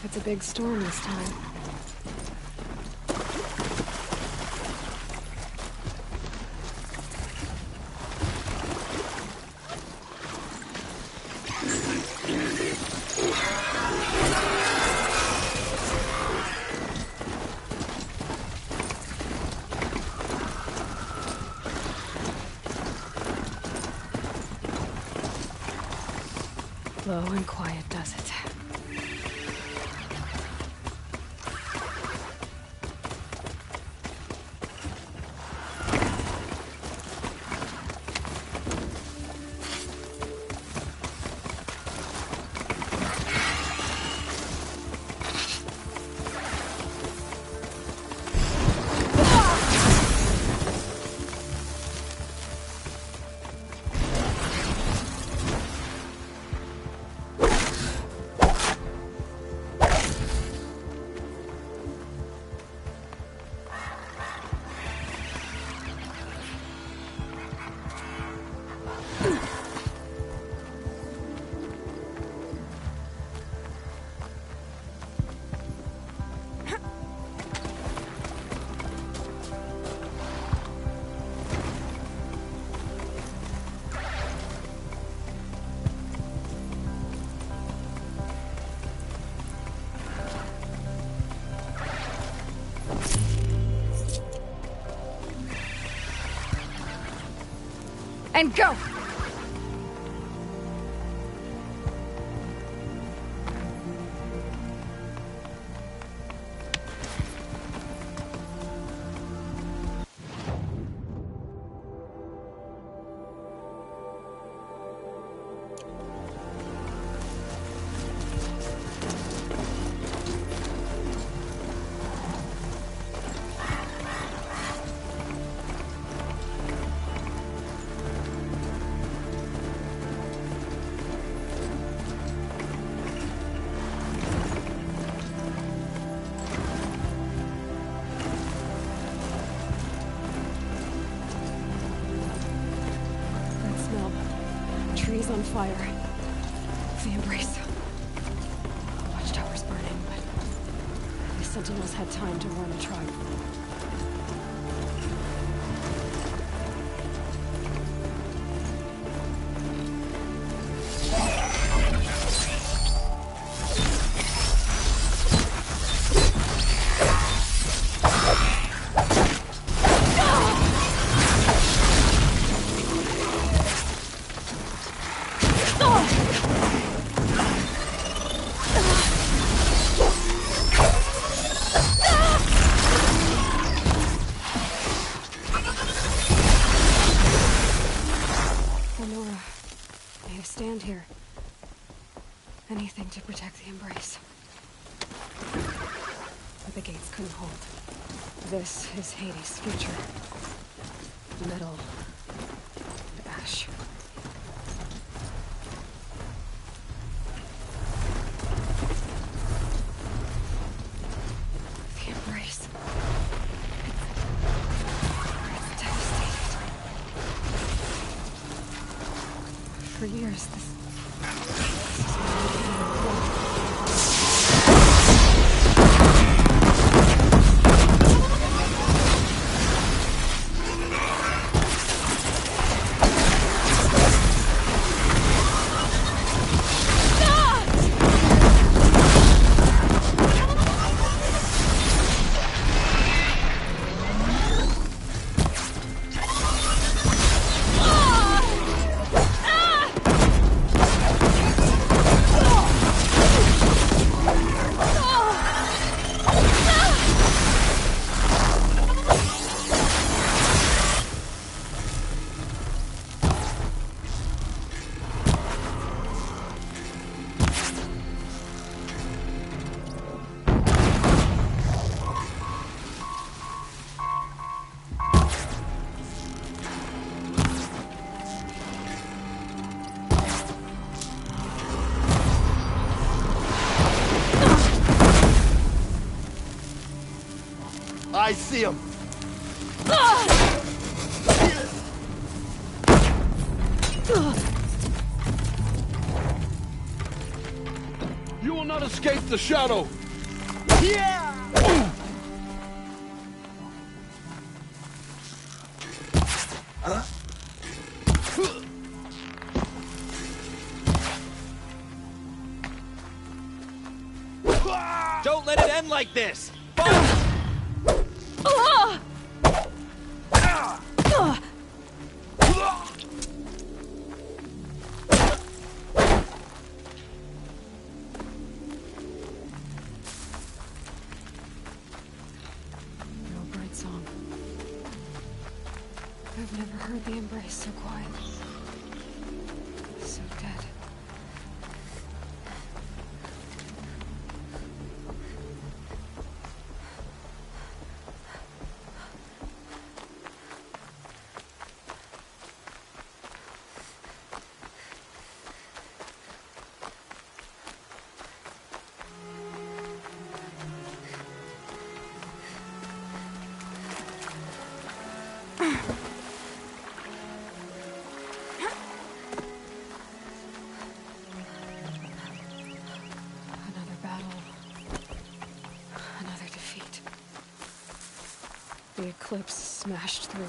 It's a big storm this time. Low and quiet does it. And go! Trees on fire. The Embrace. The watchtower's burning, but the Sentinels had time to warn the tribe. protect the Embrace. But the gates couldn't hold. This is Hades' future. Metal and ash. The Embrace. It's devastated. For years, this is I see him. You will not escape the shadow. Yeah! Huh? Don't let it end like this! I've never heard the Embrace so quiet. So dead. The Eclipse smashed through.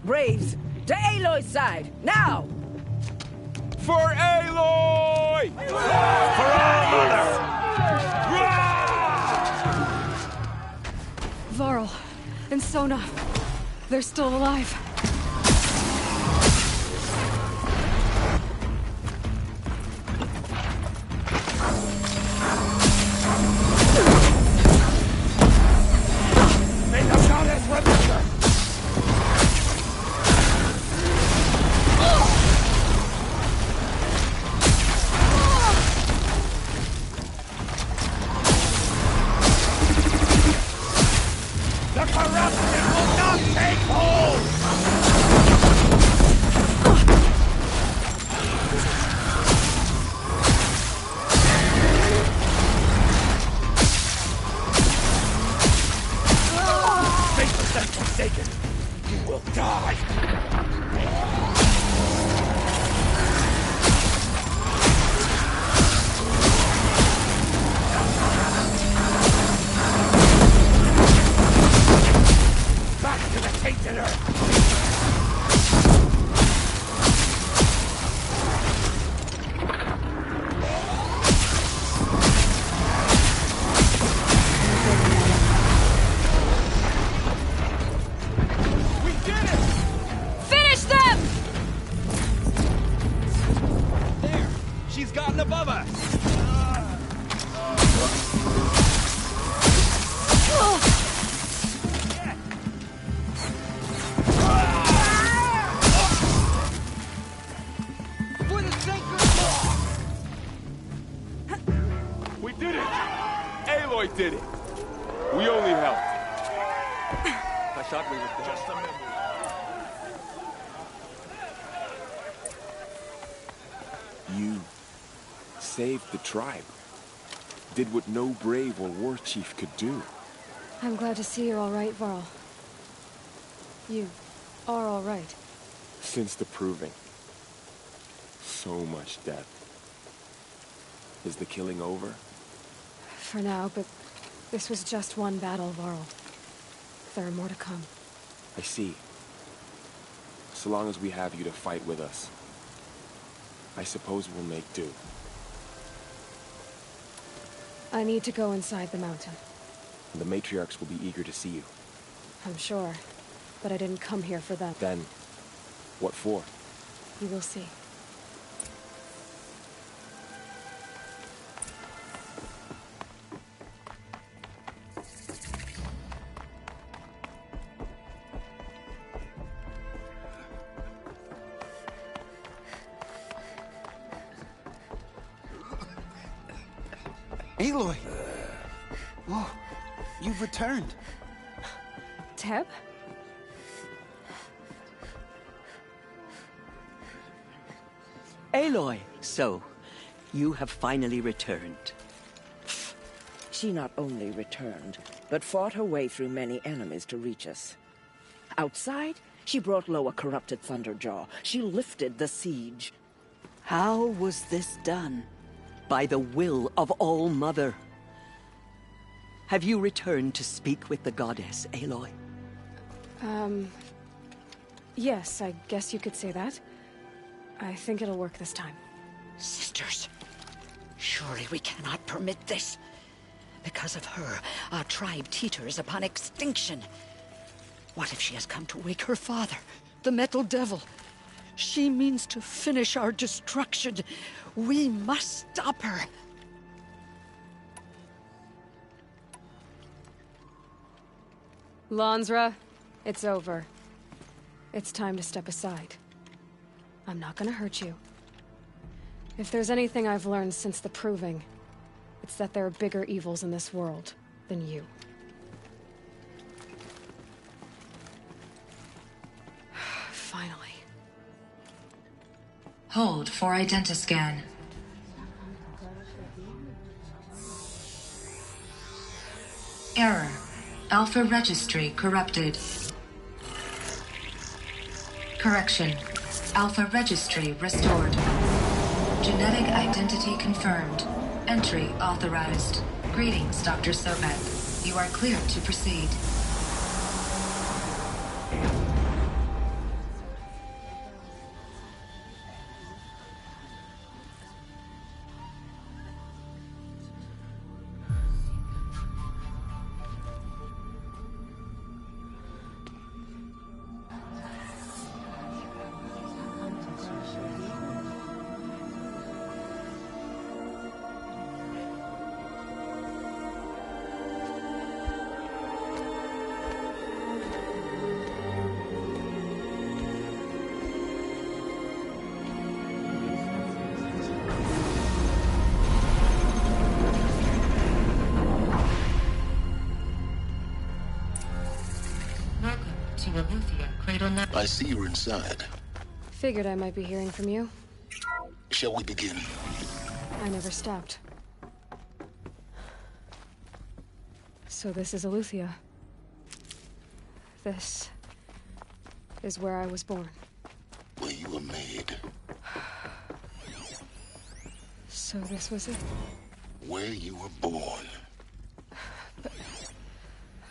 Braves, to Aloy's side, now! For Aloy! For our mother! Varl and Sona, they're still alive. May the goddess remember! The corruption will not take hold! Make yourself forsaken! You will die! Back to the tainted earth! We did it! Finish them! There! She's gotten above us! For the sacred law! We did it! Aloy did it! We only helped. I thought we were dead. Just a minute. You saved the tribe. Did what no brave or war chief could do. I'm glad to see you're all right, Varl. You are all right. Since the proving. So much death. Is the killing over? For now, but this was just one battle, Varl. There are more to come. I see. So long as we have you to fight with us, I suppose we'll make do. I need to go inside the mountain. The matriarchs will be eager to see you. I'm sure, but I didn't come here for them. Then, what for? You will see. Aloy! Oh, you've returned. Teb? Aloy, so, you have finally returned. She not only returned, but fought her way through many enemies to reach us. Outside, she brought low a corrupted Thunderjaw. She lifted the siege. How was this done? By the will of All-Mother. Have you returned to speak with the goddess, Aloy? Yes, I guess you could say that. I think it'll work this time. Sisters, surely we cannot permit this. Because of her, our tribe teeters upon extinction. What if she has come to wake her father, the Metal Devil? She means to finish our destruction. We must stop her. Lansra, it's over. It's time to step aside. I'm not gonna hurt you. If there's anything I've learned since the Proving, it's that there are bigger evils in this world than you. Finally. Hold for identiscan. Error. Alpha registry corrupted. Correction. Alpha registry restored. Genetic identity confirmed. Entry authorized. Greetings, Dr. Sobeck. You are cleared to proceed. Aletheia Cradle Network. I see you're inside. Figured I might be hearing from you. Shall we begin? I never stopped. So this is Aletheia. This is where I was born. Where you were made. So this was it? Where you were born.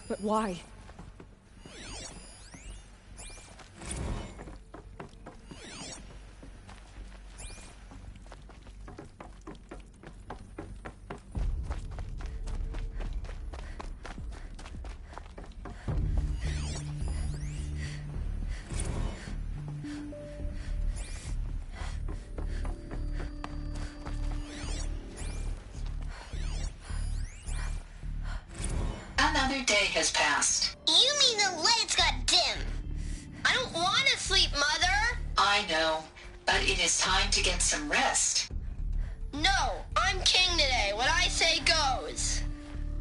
But why? Another day has passed. You mean the lights got dim? I don't want to sleep, Mother! I know, but it is time to get some rest. No, I'm king today. What I say goes.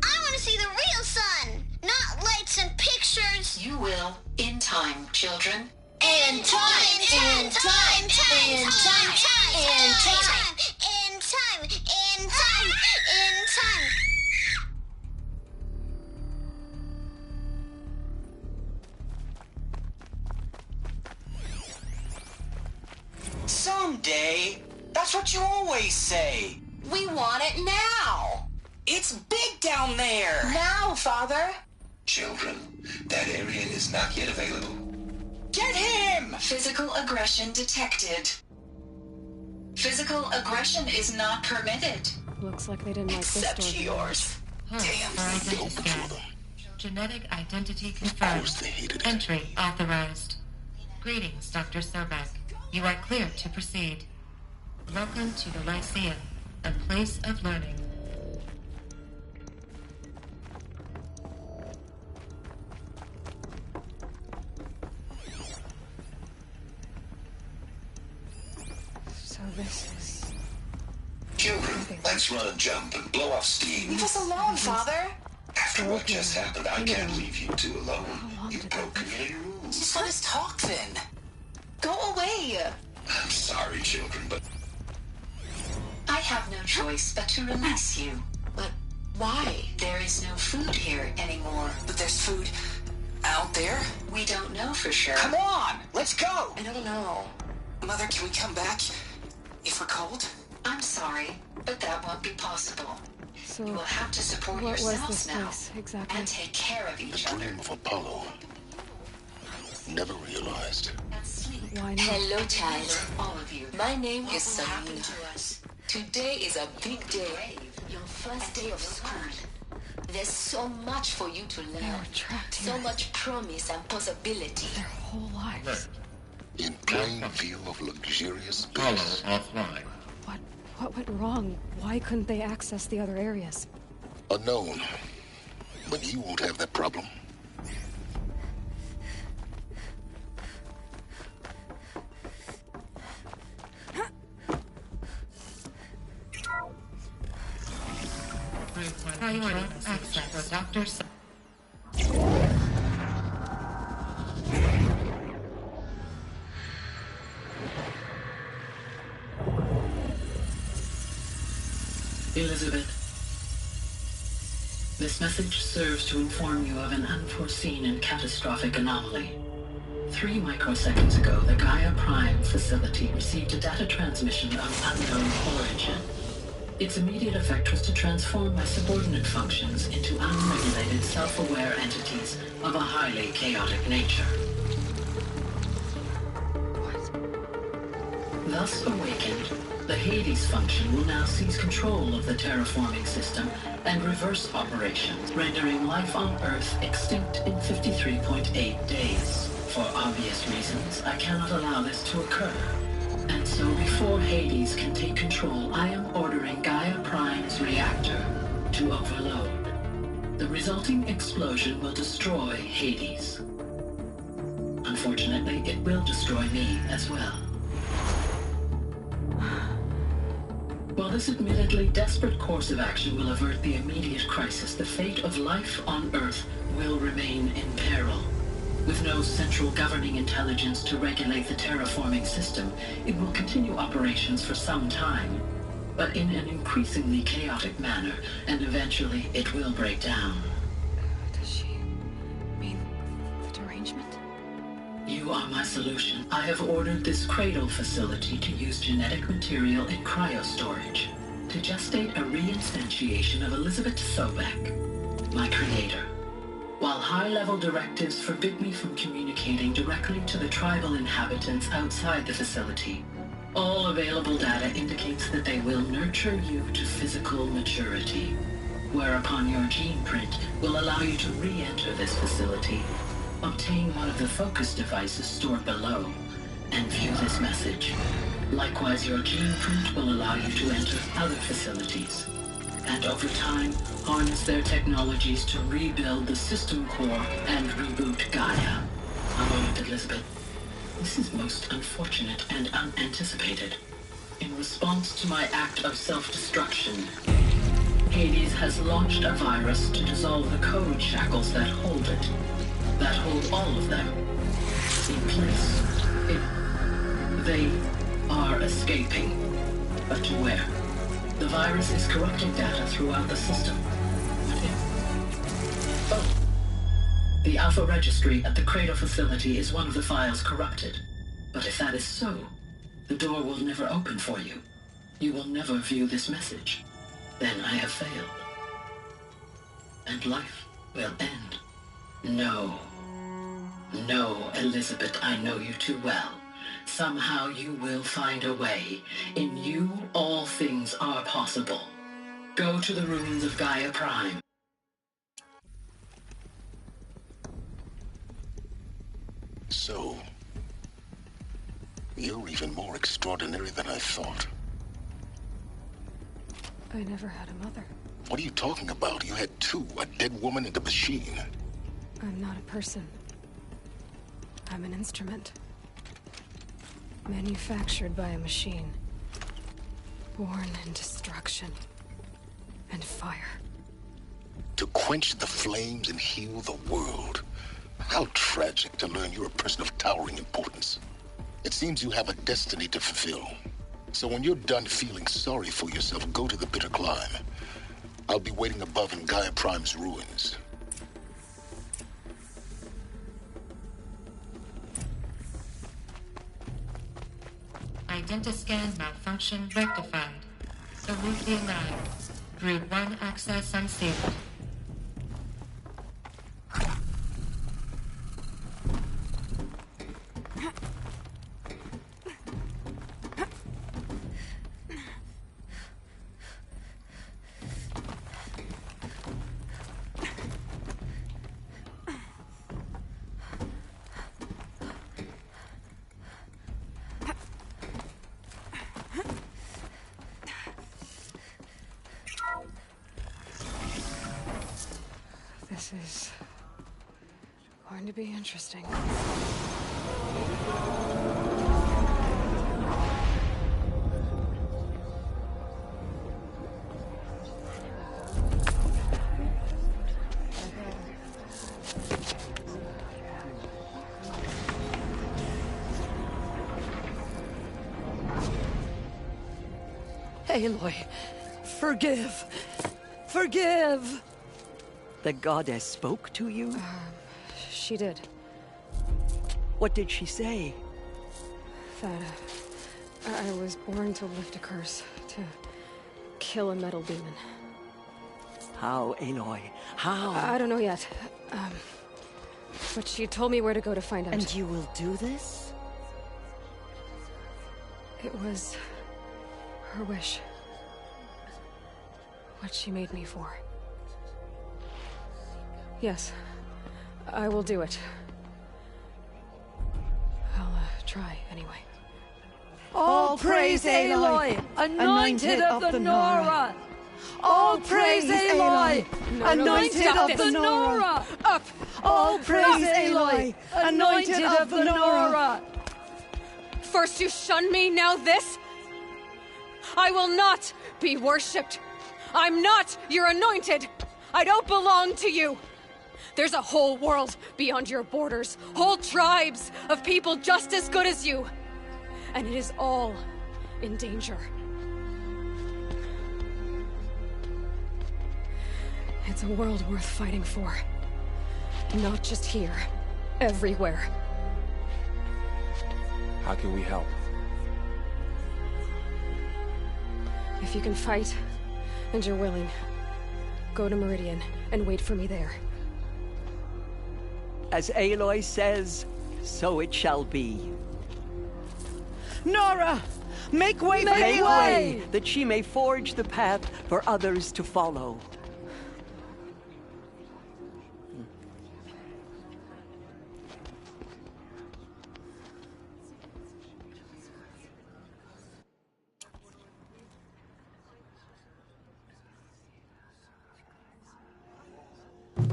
I want to see the real sun, not lights and pictures. You will, in time, children. In time, in time, in time, in time, in time, in time, in time. Someday. That's what you always say. We want it now. It's big down there. Now, Father. Children, that area is not yet available. Get him! Physical aggression detected. Physical aggression is not permitted. Looks like they didn't like this Except door. yours. Genetic identity confirmed. Entry authorized. Greetings, Dr. Sobek. You are clear to proceed. Welcome to the Lyceum, a place of learning. So this is... Children, let's run a jump and blow off steam. Leave us alone, Father. After what just happened, I can't leave you two alone. You've broken any rules. Just let us talk then. Go away. I'm sorry, children, but... I have no choice but to release you. But why? There is no food here anymore. But there's food out there? We don't know for sure. Come on, let's go. I don't know. Mother, can we come back if we're cold? I'm sorry, but that won't be possible. So You will have to support what was yourselves this now place exactly? and take care of each The other. dream of Apollo. Never realized. Why not? Hello, child. All of you. My name What is will happen Samina. to us? Today is a big day. Your first day of school. There's so much for you to They learn. were trapped So here much promise and possibility. their whole lives. In plain view of luxurious Follow space. offline. What went wrong? Why couldn't they access the other areas? Unknown. But you won't have that problem. Priority access. Dr. Elizabeth, this message serves to inform you of an unforeseen and catastrophic anomaly. 3 microseconds ago, the Gaia Prime facility received a data transmission of unknown origin. Its immediate effect was to transform my subordinate functions into unregulated, self-aware entities of a highly chaotic nature. Thus awakened, the Hades function will now seize control of the terraforming system and reverse operations, rendering life on Earth extinct in 53.8 days. For obvious reasons, I cannot allow this to occur. And so before Hades can take control, I am ordering Gaia Prime's reactor to overload. The resulting explosion will destroy Hades. Unfortunately, it will destroy me as well. While this admittedly desperate course of action will avert the immediate crisis, the fate of life on Earth will remain in peril. With no central governing intelligence to regulate the terraforming system, it will continue operations for some time, but in an increasingly chaotic manner, and eventually it will break down. Does she mean the derangement? You are my solution. I have ordered this cradle facility to use genetic material in cryostorage to gestate a reinstantiation of Elizabeth Sobek, my creator. While high-level directives forbid me from communicating directly to the tribal inhabitants outside the facility, all available data indicates that they will nurture you to physical maturity, whereupon your gene print will allow you to re-enter this facility, obtain one of the focus devices stored below, and view this message. Likewise, your gene print will allow you to enter other facilities, and over time, harness their technologies to rebuild the system core and reboot Gaia. A moment, Elizabeth. This is most unfortunate and unanticipated. In response to my act of self-destruction, Hades has launched a virus to dissolve the code shackles that hold it, that hold all of them, in place. They are escaping, but to where? The virus is corrupting data throughout the system. What if? Oh. The Alpha Registry at the Cradle facility is one of the files corrupted. But if that is so, the door will never open for you. You will never view this message. Then I have failed. And life will end. No. No, Elizabeth, I know you too well. Somehow you will find a way. In you, all things are possible. Go to the ruins of Gaia Prime. So, you're even more extraordinary than I thought. I never had a mother. What are you talking about? You had two, a dead woman and a machine. I'm not a person. I'm an instrument. Manufactured by a machine. Born in destruction and fire. To quench the flames and heal the world. How tragic to learn you're a person of towering importance. It seems you have a destiny to fulfill. So when you're done feeling sorry for yourself, go to the bitter climb. I'll be waiting above in Gaia Prime's ruins. Identiscan malfunction rectified. Saluti alive. Group 1 access unsealed. This is going to be interesting. Aloy, forgive. Forgive! The goddess spoke to you? She did. What did she say? That I was born to lift a curse, to kill a metal demon. How, Aloy? How? I don't know yet. But she told me where to go to find out. And you will do this? It was her wish. What she made me for. Yes, I will do it. I'll try, anyway. All praise Aloy, anointed of the Nora! All praise Aloy, anointed of the Nora! Up! All praise Aloy, anointed of the Nora! First you shun me, now this? I will not be worshipped. I'm not your anointed. I don't belong to you. There's a whole world beyond your borders, whole tribes of people just as good as you. And it is all in danger. It's a world worth fighting for. Not just here, everywhere. How can we help? If you can fight, and you're willing, go to Meridian and wait for me there. As Aloy says, so it shall be. Nora! Make way for Aloy, that she may forge the path for others to follow.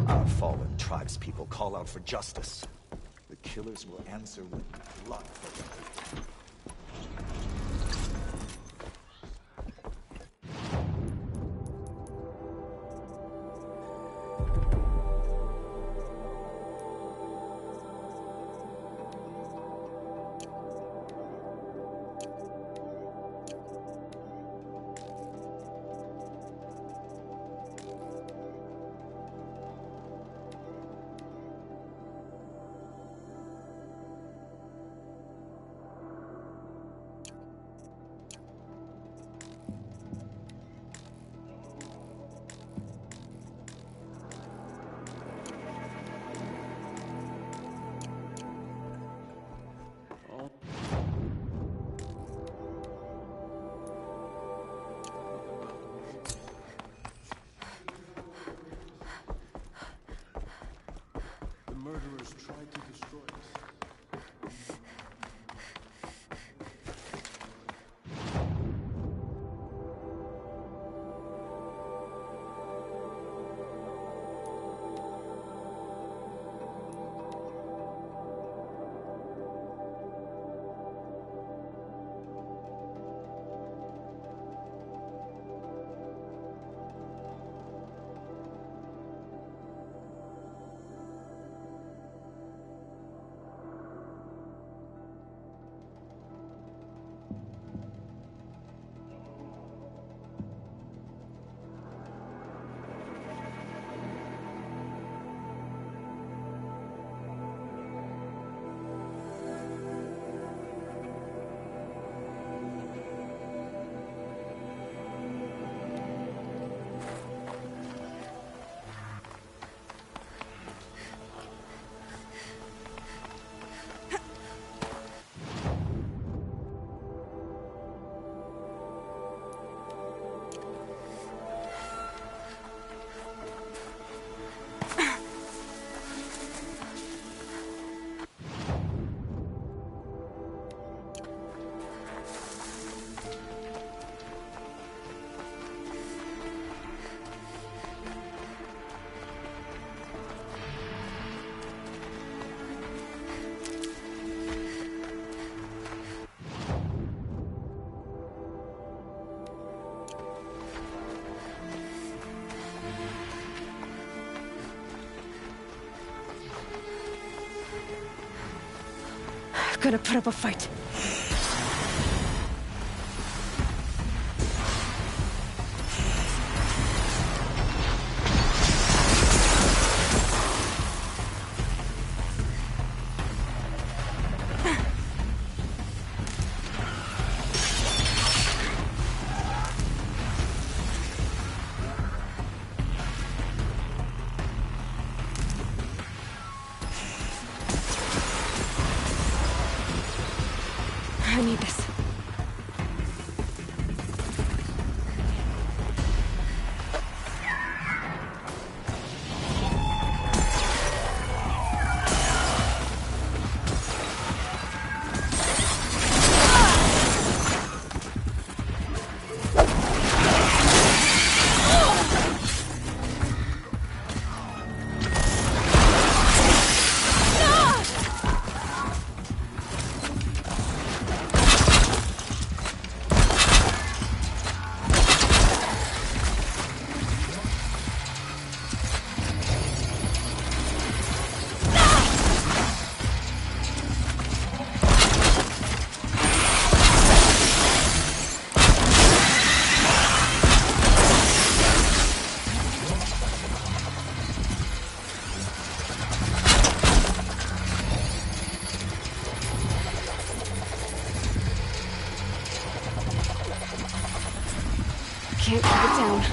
Our fallen tribespeople call out for justice. The killers will answer with blood for them. Murderers tried to destroy us. Gonna put up a fight. I need this. Can't keep it down.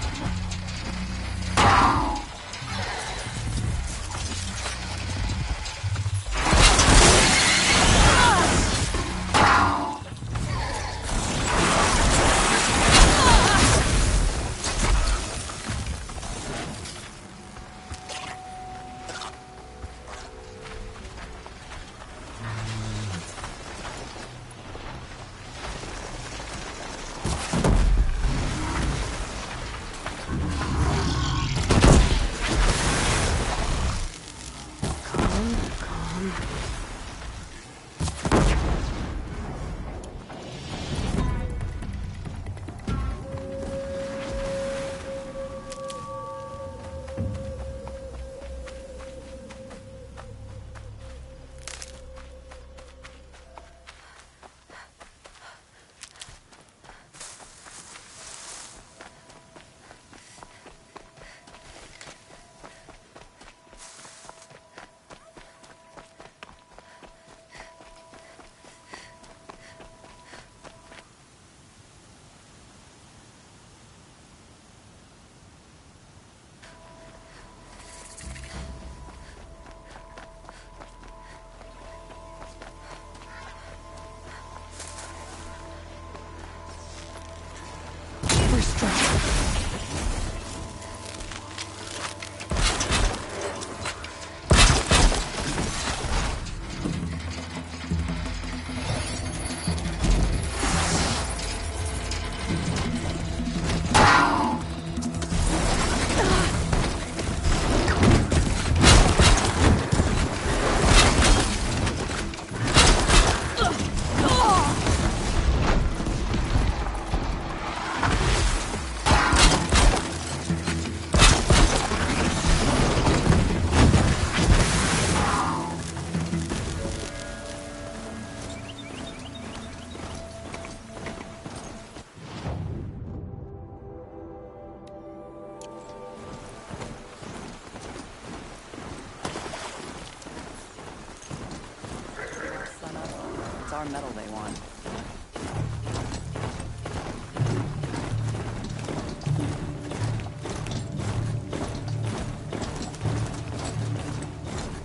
Our metal they want.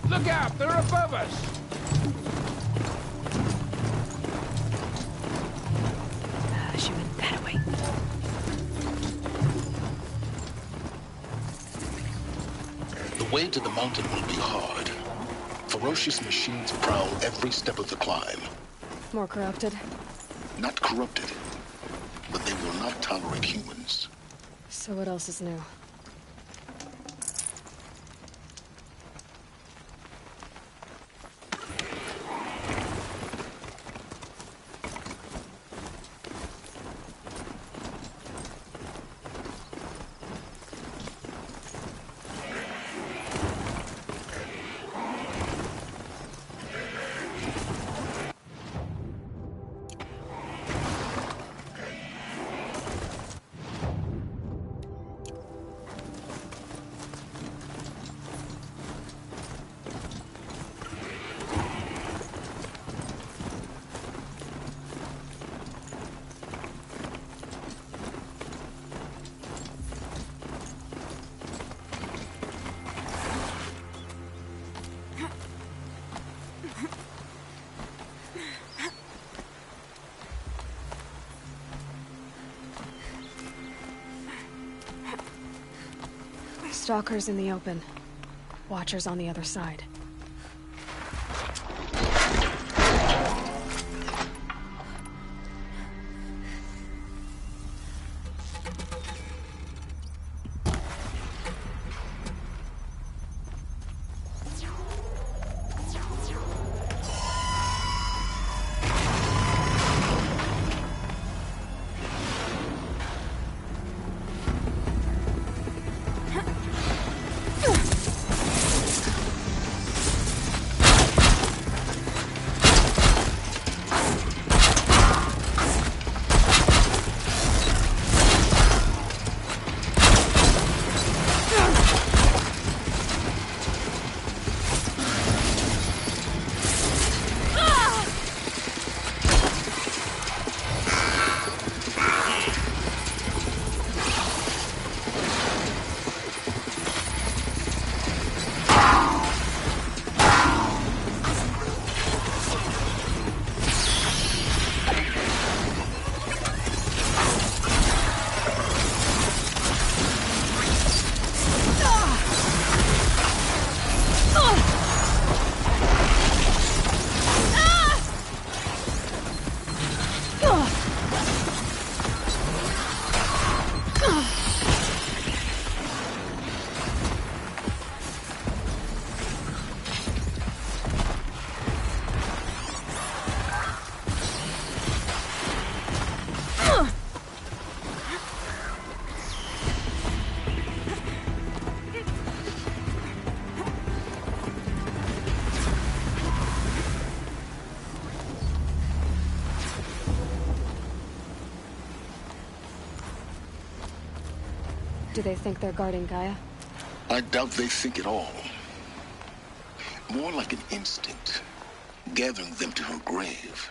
Look out! They're above us! She went that way. The way to the mountain will be hard. Ferocious machines prowl every step of the climb. More corrupted? Not corrupted, but they will not tolerate humans. So what else is new? Stalkers in the open. Watchers on the other side. Do they think they're guarding Gaia? I doubt they think at all. More like an instinct, gathering them to her grave.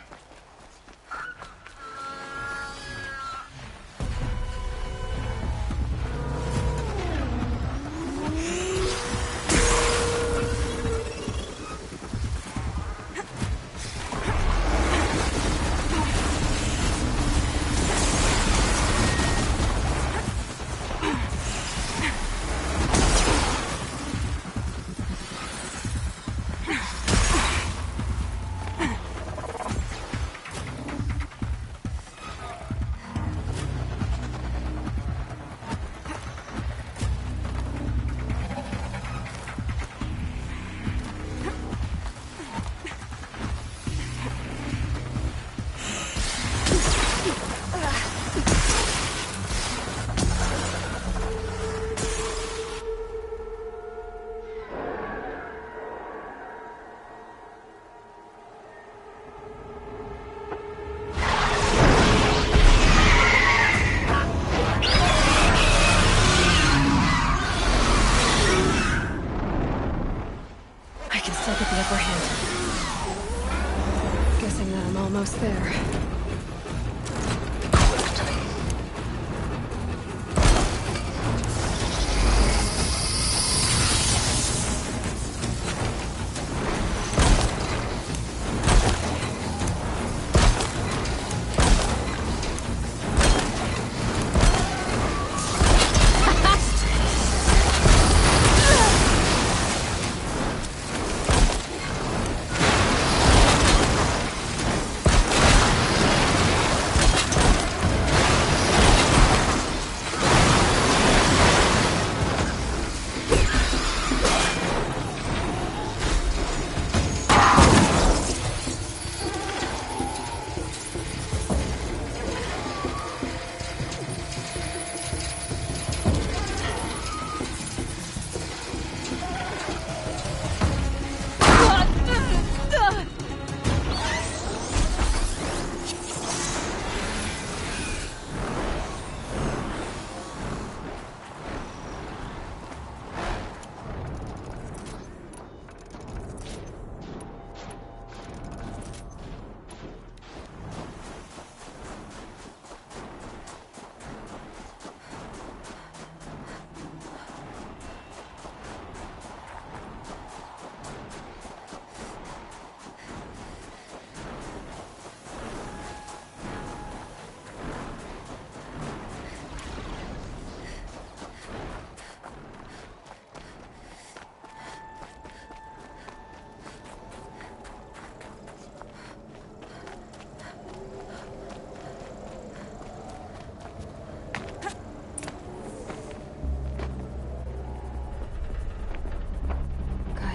Almost there.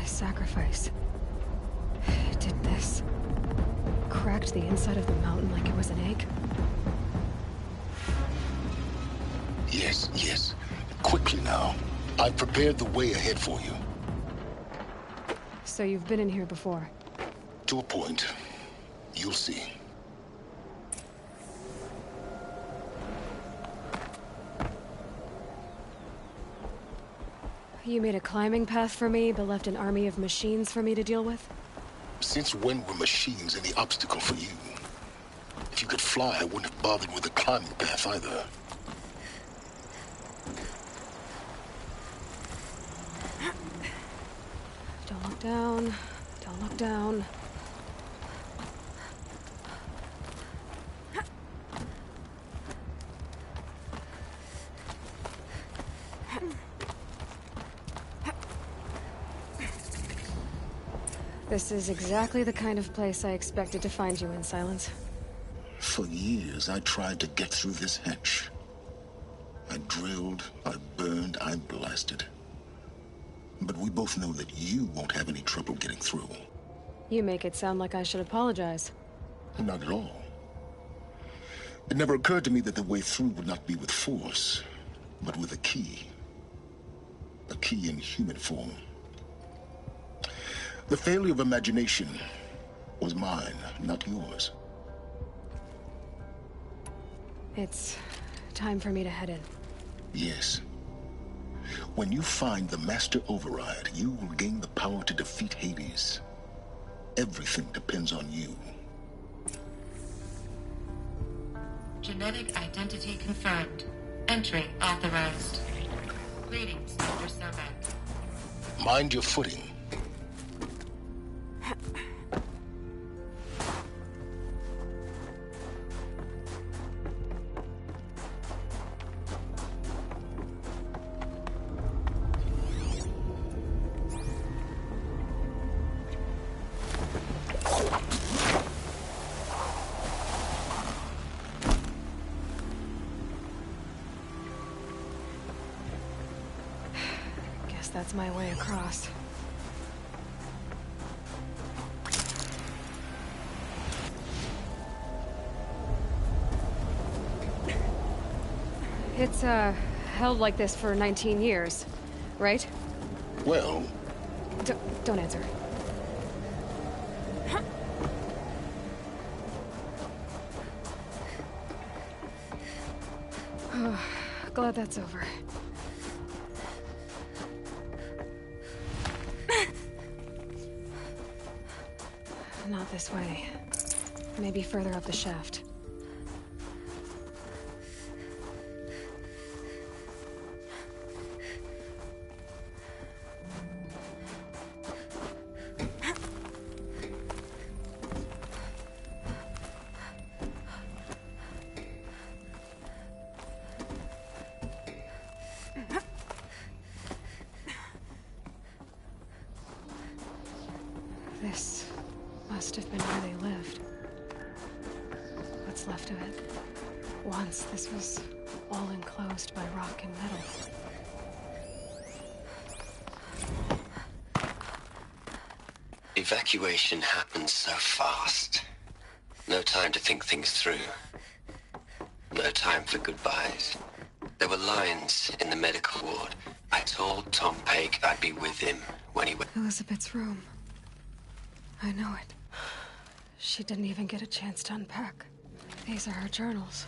Sacrifice. It did this. Cracked the inside of the mountain like it was an egg. Yes, yes. Quickly now. I've prepared the way ahead for you. So you've been in here before? To a point. You'll see. You made a climbing path for me, but left an army of machines for me to deal with? Since when were machines any obstacle for you? If you could fly, I wouldn't have bothered with a climbing path either. Don't look down. Don't look down. This is exactly the kind of place I expected to find you in, Silence. For years, I tried to get through this hatch. I drilled, I burned, I blasted. But we both know that you won't have any trouble getting through. You make it sound like I should apologize. Not at all. It never occurred to me that the way through would not be with force, but with a key. A key in human form. The failure of imagination was mine, not yours. It's time for me to head in. Yes. When you find the Master Override, you will gain the power to defeat Hades. Everything depends on you. Genetic identity confirmed. Entry authorized. Greetings, Dr. Sobek. Mind your footing. That's my way across. It's, held like this for 19 years, right? Well... Don't answer. Glad that's over. Not this way. Maybe further up the shaft. This must have been where they lived. What's left of it. Once this was all enclosed by rock and metal. Evacuation happened so fast. No time to think things through. No time for goodbyes. There were lines in the medical ward. I told Tom Paige I'd be with him when he went. Elizabeth's room. I know it. She didn't even get a chance to unpack. These are her journals.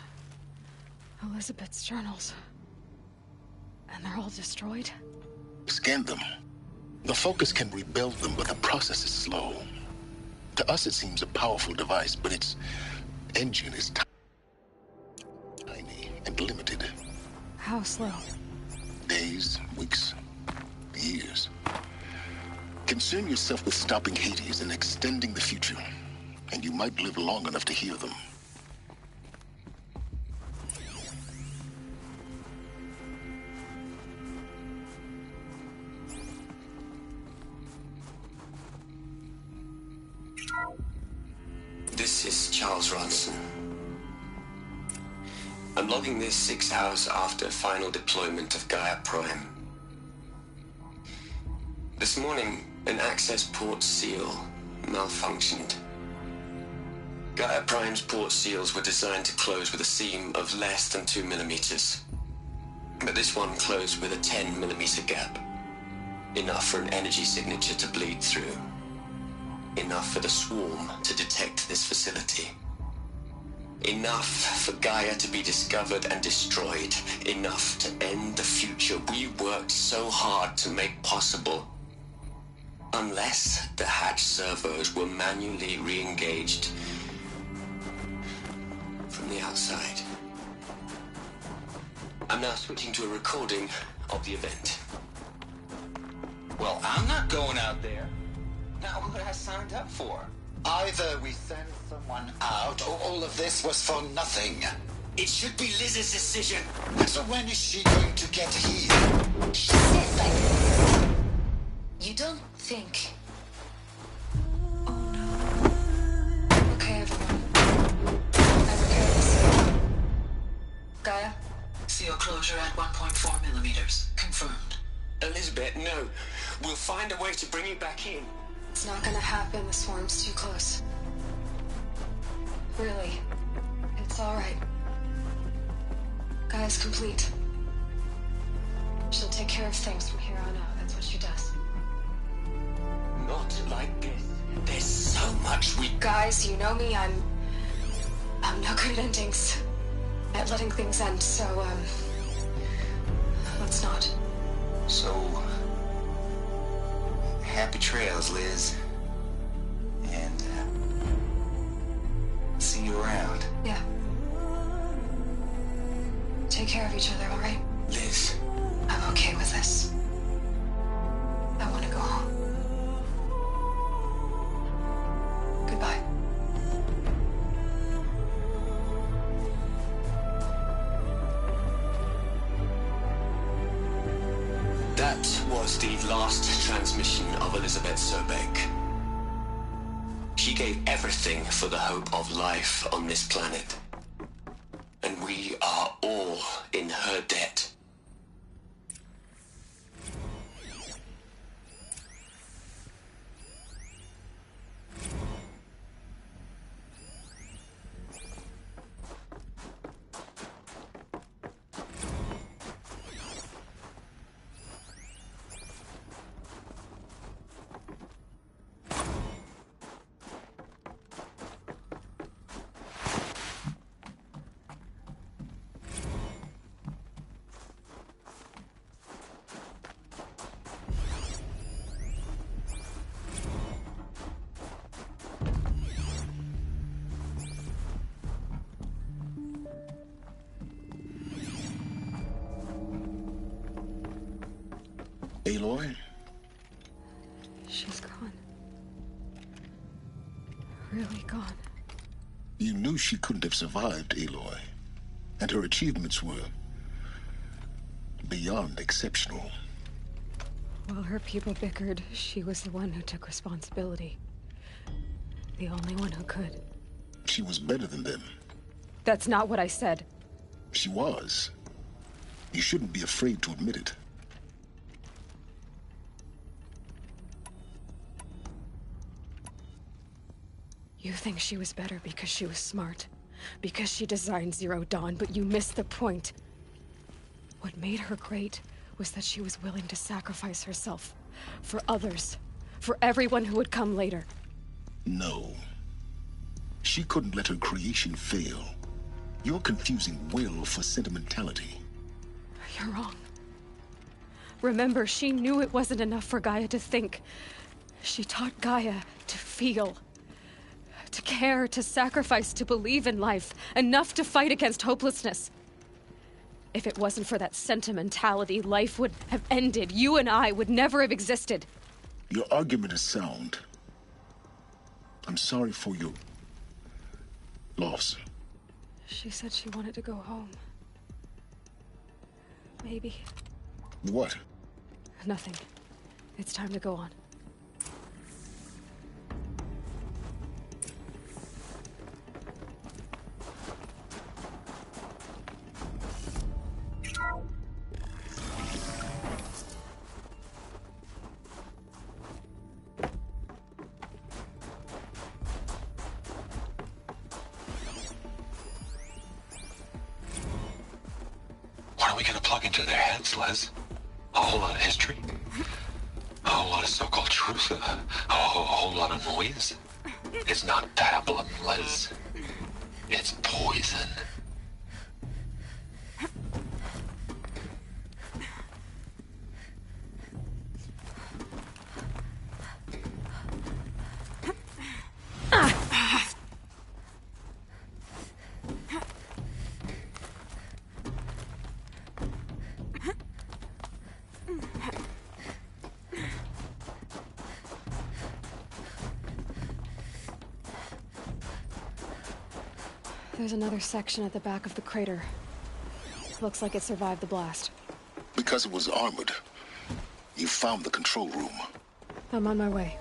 Elizabeth's journals. And they're all destroyed? Scan them. The Focus can rebuild them, but the process is slow. To us, it seems a powerful device, but its engine is tiny and limited. How slow? Days, weeks, years. Concern yourself with stopping Hades and extending the future, and you might live long enough to hear them. This is Charles Ronson. I'm logging this 6 hours after final deployment of Gaia Prime. This morning, an access port seal malfunctioned. Gaia Prime's port seals were designed to close with a seam of less than 2 millimeters. But this one closed with a 10 millimeter gap. Enough for an energy signature to bleed through. Enough for the swarm to detect this facility. Enough for Gaia to be discovered and destroyed. Enough to end the future we worked so hard to make possible. Unless the hatch servos were manually re-engaged from the outside. I'm now switching to a recording of the event. Well, I'm not going out there. Now, what I signed up for? Either we send someone out, or all of this was for nothing. It should be Liz's decision. So when is she going to get here? You don't think... Oh no. Okay, everyone. I repaired the seal. Gaia? Seal closure at 1.4 millimeters. Confirmed. Elizabeth, no. We'll find a way to bring you back in. It's not gonna happen. The swarm's too close. Really. It's alright. Gaia's complete. She'll take care of things from here on out. That's what she does. Not like this. There's so much we... Guys, you know me. I'm no good at endings. At letting things end, so, let's not. So, happy trails, Liz. And, see you around. Yeah. Take care of each other, all right? Liz. I'm okay with this. I want to go home. Goodbye. That was the last transmission of Elizabeth Sobek. She gave everything for the hope of life on this planet. And we are all in her debt. Aloy? She's gone. Really gone. You knew she couldn't have survived, Aloy. And her achievements were beyond exceptional. While her people bickered, she was the one who took responsibility. The only one who could. She was better than them. That's not what I said. She was. You shouldn't be afraid to admit it. You think she was better because she was smart, because she designed Zero Dawn, but you missed the point. What made her great was that she was willing to sacrifice herself for others, for everyone who would come later. No. She couldn't let her creation fail. You're confusing will for sentimentality. You're wrong. Remember, she knew it wasn't enough for Gaia to think. She taught Gaia to feel. To care, to sacrifice, to believe in life, enough to fight against hopelessness. If it wasn't for that sentimentality, life would have ended. You and I would never have existed. Your argument is sound. I'm sorry for your loss. She said she wanted to go home. Maybe. What? Nothing. It's time to go on. What are we gonna plug into their heads, Les? A whole lot of history? A whole lot of so-called truth? A whole lot of noise? It's not pablum, Les. It's poison. There's another section at the back of the crater. Looks like it survived the blast. Because it was armored. You found the control room. I'm on my way.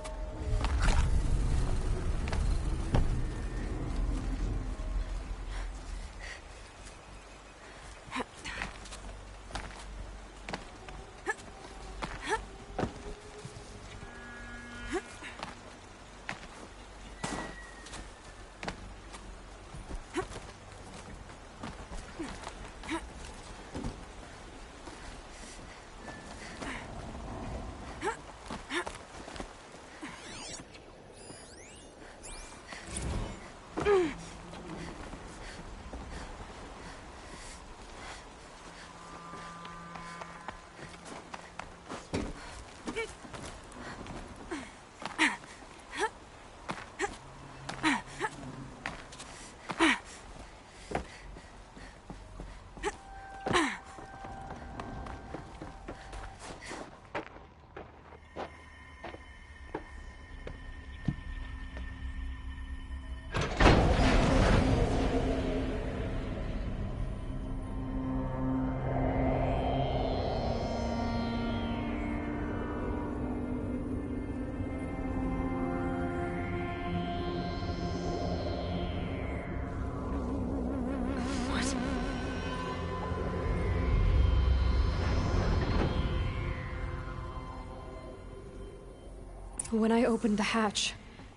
When I opened the hatch,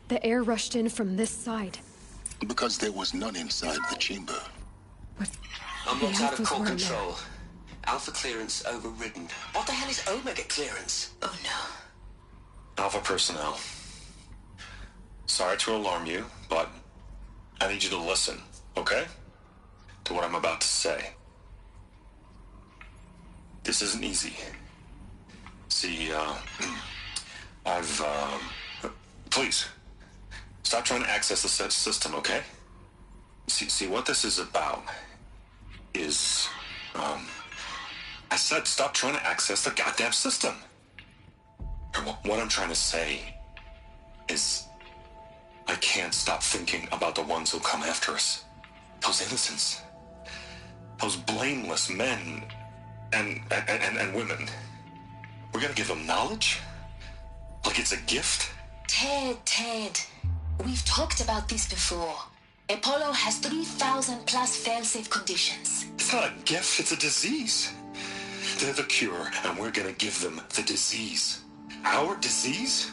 the air rushed in from this side. Because there was none inside the chamber. I'm The locked out of Alphas core were in control. Alpha clearance overridden. What the hell is Omega clearance? Oh no. Alpha personnel. Sorry to alarm you, but I need you to listen, okay? To what I'm about to say. This isn't easy. See, please, stop trying to access the system, okay? See, what this is about is, I said stop trying to access the goddamn system. What I'm trying to say is, I can't stop thinking about the ones who come after us. Those innocents. Those blameless men and women. We're gonna give them knowledge? Like it's a gift? Ted. We've talked about this before. Apollo has 3,000 plus fail-safe conditions. It's not a gift, it's a disease. They're the cure, and we're gonna give them the disease. Our disease?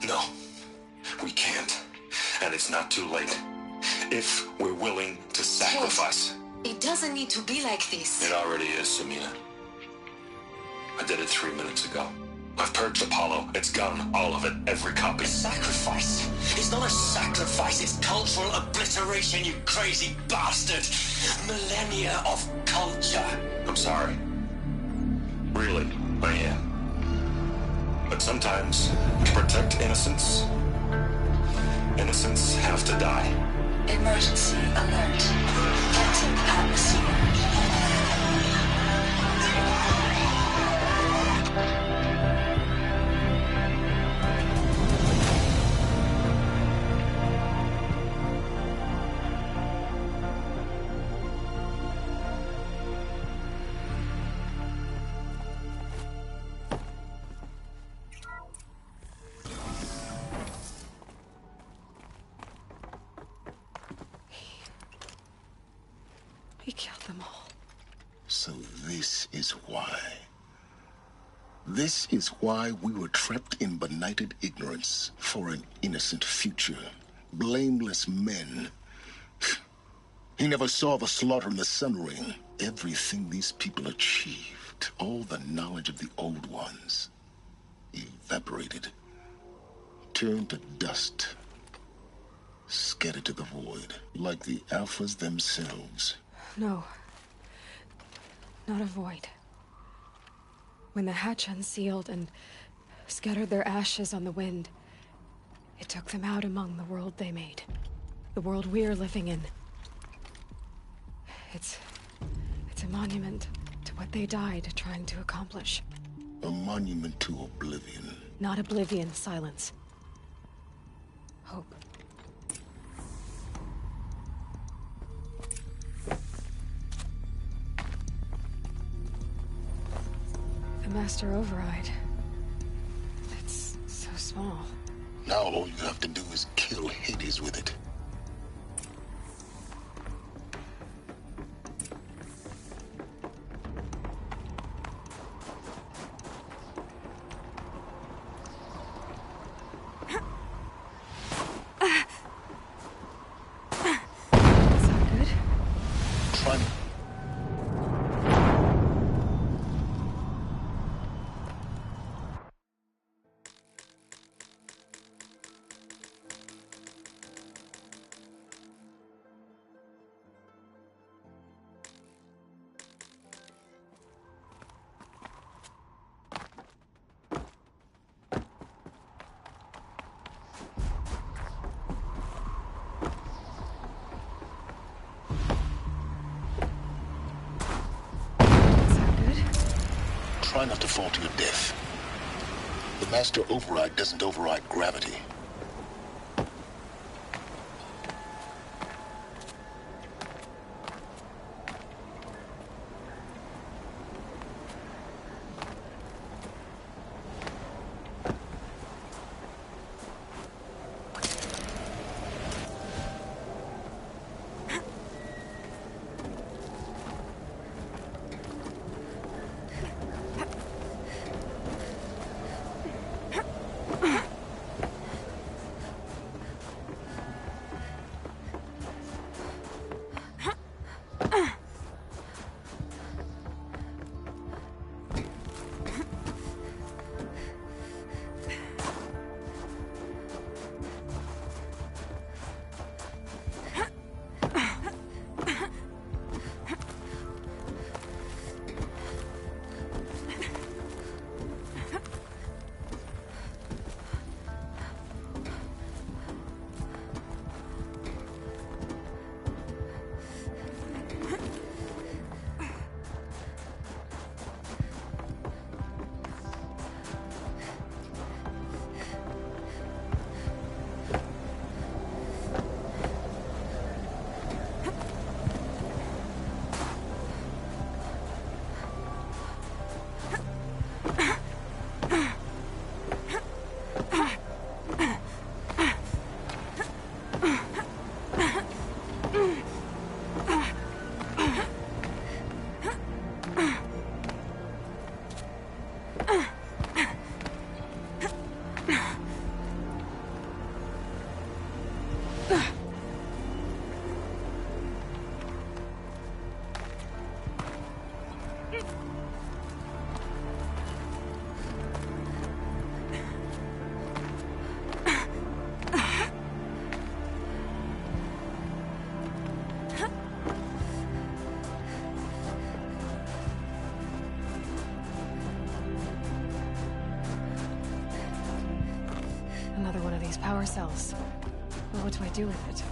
No, we can't. And it's not too late. If we're willing to sacrifice. Ted, it doesn't need to be like this. It already is, Samina. I did it 3 minutes ago. I've purged Apollo. It's gone. All of it. Every copy. Sacrifice? It's not a sacrifice, it's cultural obliteration, you crazy bastard! Millennia of culture! I'm sorry. Really, I am. But sometimes, to protect innocence, innocents have to die. Emergency alert. Detecting atmosphere. He killed them all. So this is why. This is why we were trapped in benighted ignorance for an innocent future. Blameless men. He never saw the slaughter in the Sun Ring. Everything these people achieved, all the knowledge of the old ones, evaporated, turned to dust, scattered to the void, like the Alphas themselves. No. Not a void. When the hatch unsealed and scattered their ashes on the wind, it took them out among the world they made. The world we're living in. It's a monument to what they died trying to accomplish. A monument to oblivion. Not oblivion, Silence. Hope. The Master Override. It's so small. Now all you have to do is kill Hades with it. Try not to fall to your death. The Master Override doesn't override gravity. cells. Well, what do I do with it?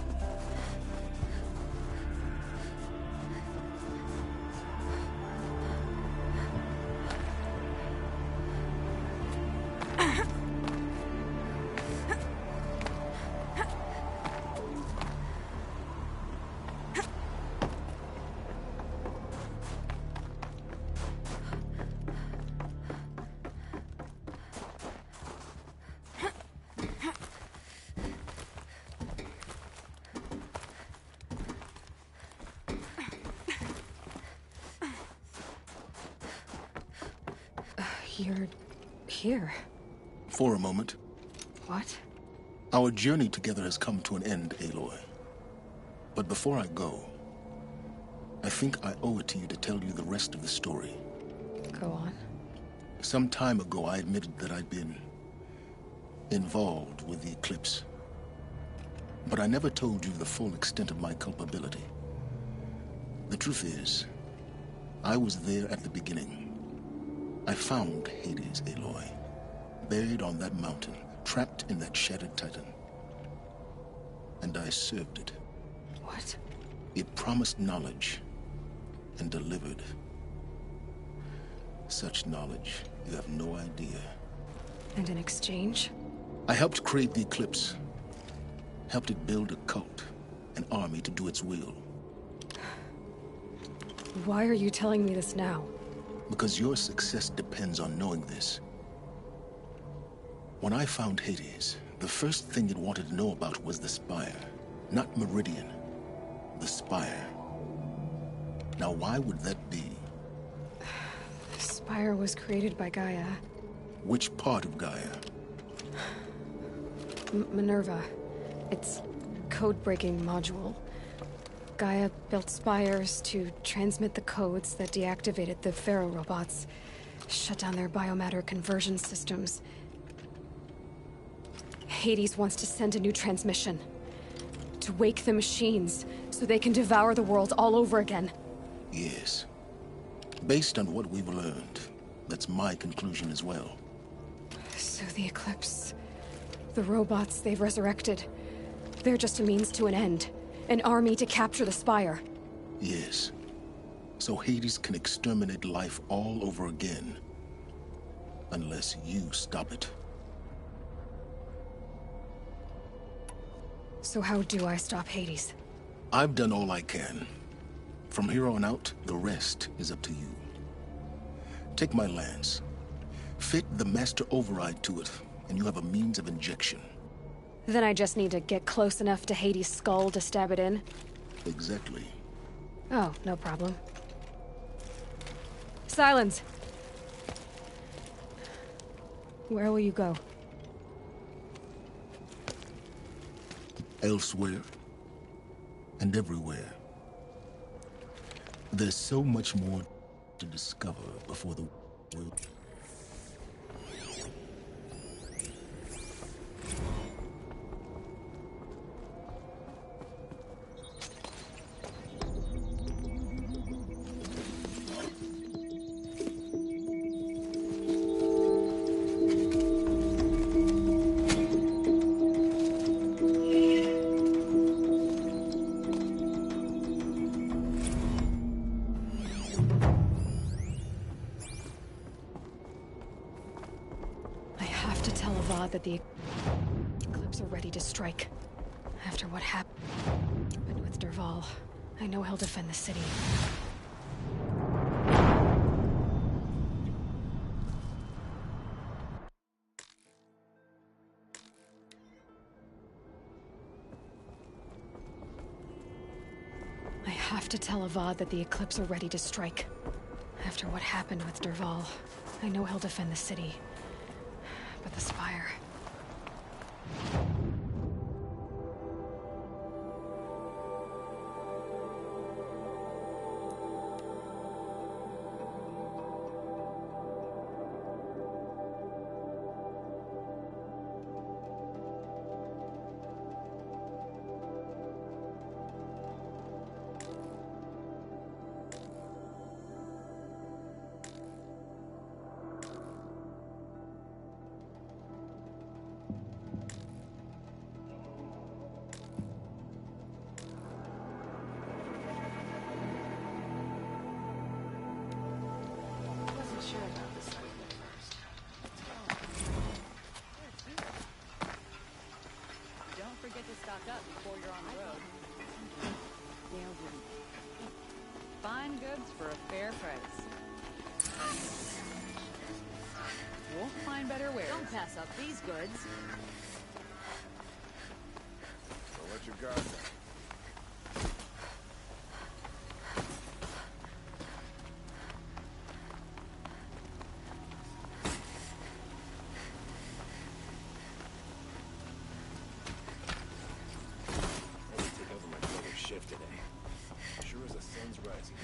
You're here. For a moment. What? Our journey together has come to an end, Aloy. But before I go, I think I owe it to you to tell you the rest of the story. Go on. Some time ago, I admitted that I'd been involved with the Eclipse. But I never told you the full extent of my culpability. The truth is, I was there at the beginning. I found Hades, Aloy, buried on that mountain, trapped in that shattered titan. And I served it. What? It promised knowledge and delivered. Such knowledge, you have no idea. And in exchange? I helped create the Eclipse. Helped it build a cult, an army to do its will. Why are you telling me this now? Because your success depends on knowing this. When I found Hades, the first thing it wanted to know about was the Spire. Not Meridian. The Spire. Now, why would that be? The Spire was created by Gaia. Which part of Gaia? Minerva. Its code-breaking module. Gaia built spires to transmit the codes that deactivated the Pharaoh robots, shut down their biomatter conversion systems. Hades wants to send a new transmission. To wake the machines, so they can devour the world all over again. Yes. Based on what we've learned, that's my conclusion as well. So the Eclipse... the robots they've resurrected... they're just a means to an end. An army to capture the Spire. Yes. So Hades can exterminate life all over again. Unless you stop it. So how do I stop Hades? I've done all I can. From here on out, the rest is up to you. Take my lance. Fit the Master Override to it, and you have a means of injection. Then I just need to get close enough to Hades' skull to stab it in? Exactly. Oh, no problem. Silence! Where will you go? Elsewhere. And everywhere. There's so much more to discover before the world... That the Eclipse are ready to strike. After what happened with Dervahl, I know he'll defend the city. I have to tell Avad that the Eclipse are ready to strike. After what happened with Dervahl, I know he'll defend the city. But the Spire... goods for a fair price. Won't find better wares. Don't pass up these goods. Don't let your guard down. Shift today. Sure as the sun's rising.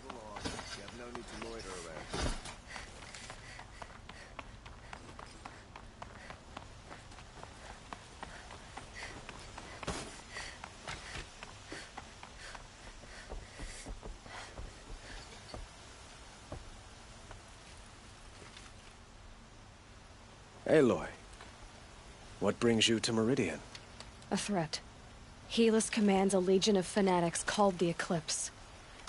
Move along. You have no need to loiter around. Aloy, what brings you to Meridian? A threat. Helis commands a legion of fanatics called the Eclipse.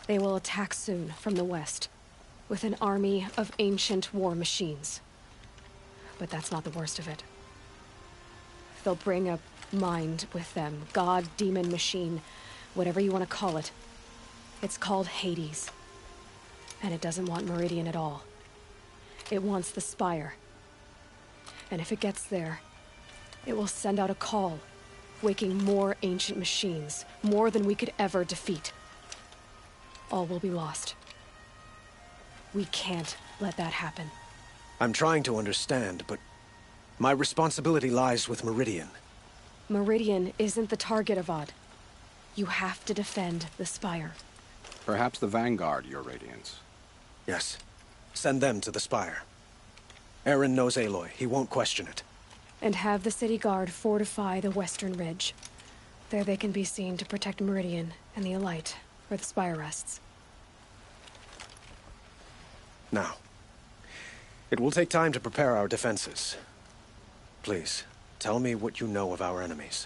They will attack soon from the west, with an army of ancient war machines. But that's not the worst of it. They'll bring a mind with them, god, demon, machine, whatever you want to call it. It's called Hades. And it doesn't want Meridian at all. It wants the Spire. And if it gets there, it will send out a call, waking more ancient machines, more than we could ever defeat. All will be lost. We can't let that happen. I'm trying to understand, but my responsibility lies with Meridian. Meridian isn't the target, Avad. You have to defend the Spire. Perhaps the Vanguard, Your Radiance. Yes. Send them to the Spire. Eren knows Aloy. He won't question it. And have the city guard fortify the western ridge. There they can be seen to protect Meridian and the Elite, where the Spire rests. Now, it will take time to prepare our defenses. Please, tell me what you know of our enemies.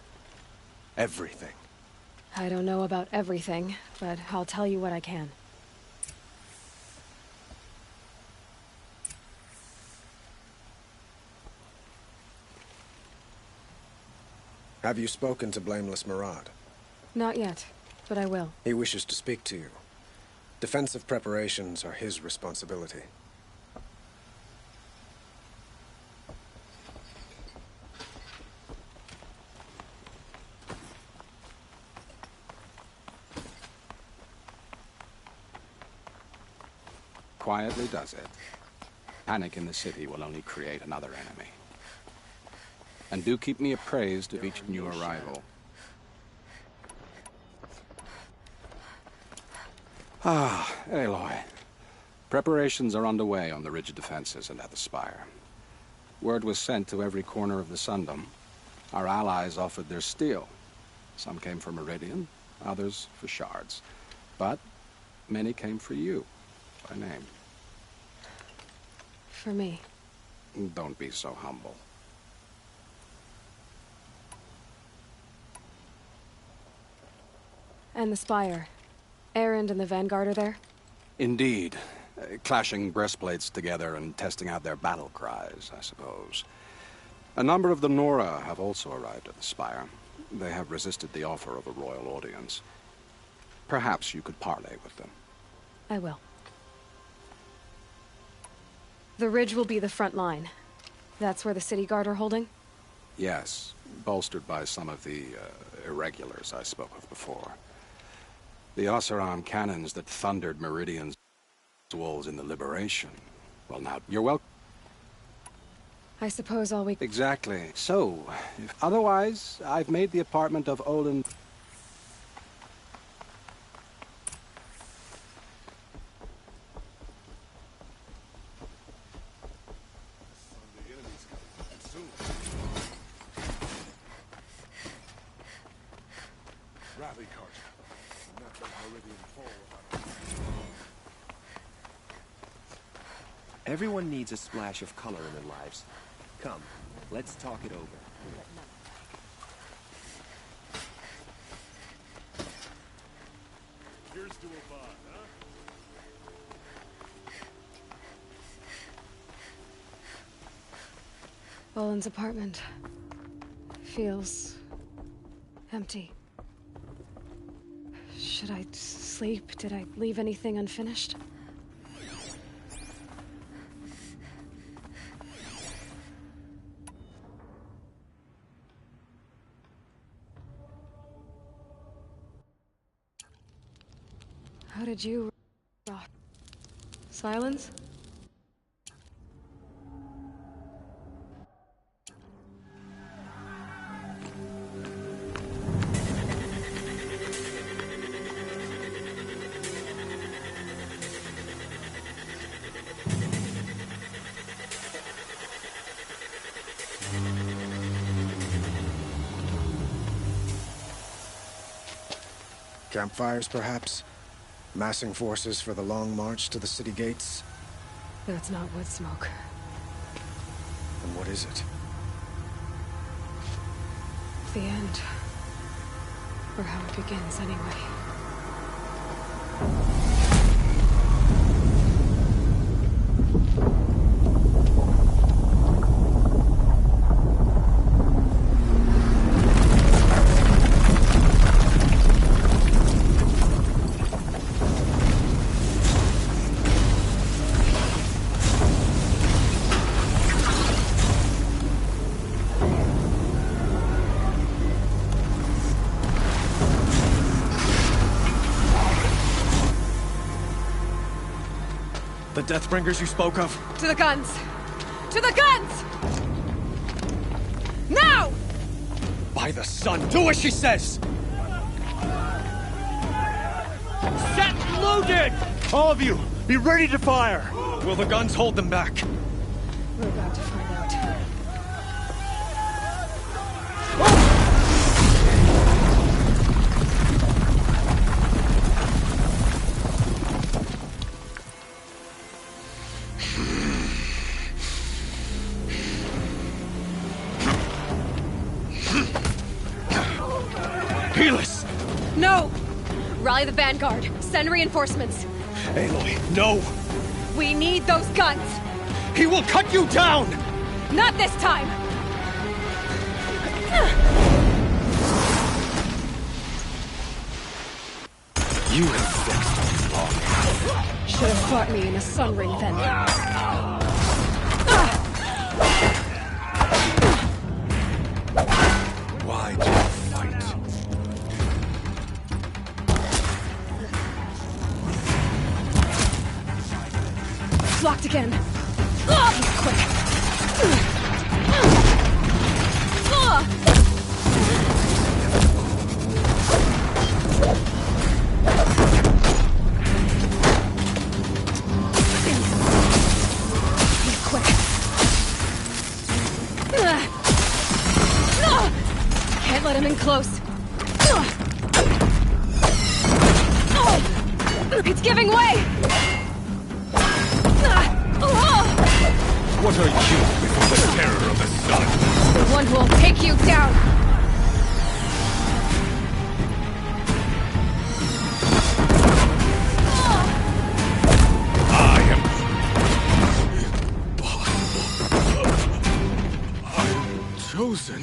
Everything. I don't know about everything, but I'll tell you what I can. Have you spoken to Blameless Marad? Not yet, but I will. He wishes to speak to you. Defensive preparations are his responsibility. Quietly does it. Panic in the city will only create another enemy. And do keep me appraised of each new arrival. Ah, Aloy. Preparations are underway on the ridge defenses and at the Spire. Word was sent to every corner of the Sundom. Our allies offered their steel. Some came for Meridian, others for shards. But many came for you, by name. For me. Don't be so humble. And the Spire. Erend and the Vanguard are there? Indeed. Clashing breastplates together and testing out their battle cries, I suppose. A number of the Nora have also arrived at the Spire. They have resisted the offer of a royal audience. Perhaps you could parley with them. I will. The ridge will be the front line. That's where the city guard are holding? Yes, bolstered by some of the irregulars I spoke of before. The Oseram cannons that thundered Meridian's walls in the Liberation. Well, now, you're welcome. I suppose all we... Exactly. So, if otherwise, I've made the apartment of Olin... Rally, Carter. Not let Meridian fall without a... Everyone needs a splash of color in their lives. Come, let's talk it over. Here's to Avad, huh? Olin's apartment feels empty. Should I sleep? Did I leave anything unfinished? How did you... Silence? Campfires, perhaps? Massing forces for the long march to the city gates? That's not wood smoke. And what is it? The end. Or how it begins, anyway. The Deathbringers you spoke of? To the guns! To the guns! Now! By the sun, do as she says! Set loaded! All of you, be ready to fire! Will the guns hold them back? We're about to find out. Helis! No! Rally the Vanguard. Send reinforcements. Aloy, no! We need those guns! He will cut you down! Not this time! You have fixed long. Should have fought me in a sun ring then. Why do you fight? Blocked again. Quick. Can't let him in close. It's giving way! What are you before the terror of the sun? The one who will take you down! I am chosen.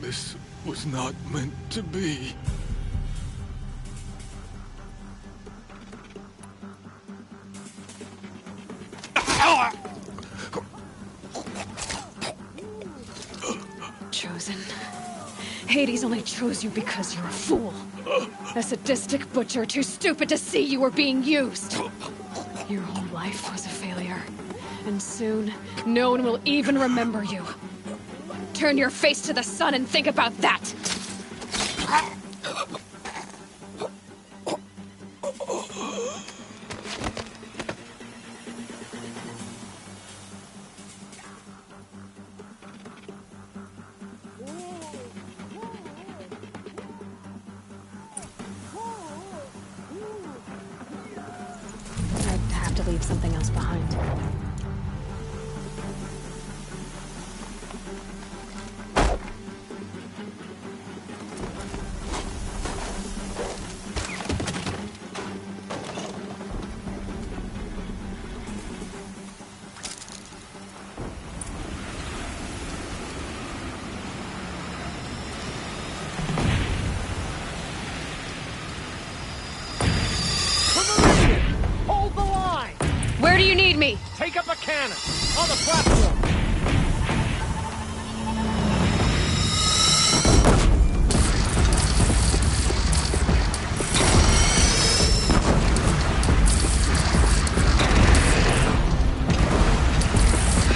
This was not meant to be. Chosen. Hades only chose you because you're a fool. A sadistic butcher too stupid to see you were being used. Your whole life was a failure. And soon, no one will even remember you. Turn your face to the sun and think about that! I'd have to leave something else behind. do you need me? Take up a cannon on the platform.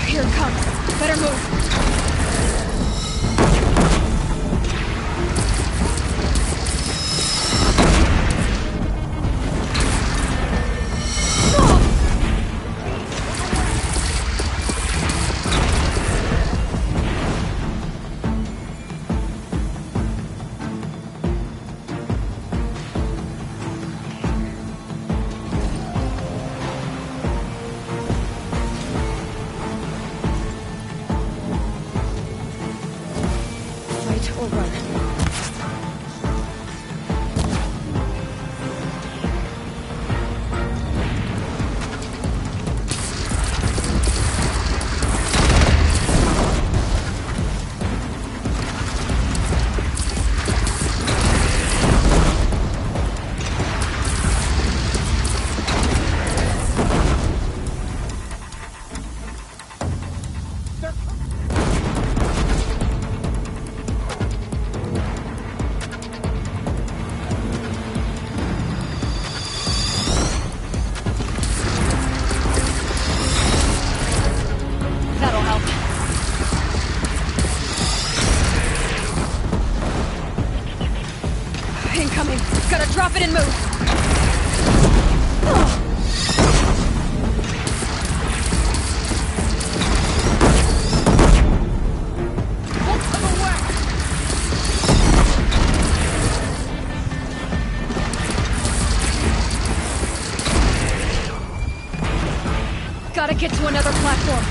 Here it comes. Better move. Incoming. Gotta drop it and move. Gotta get to another platform.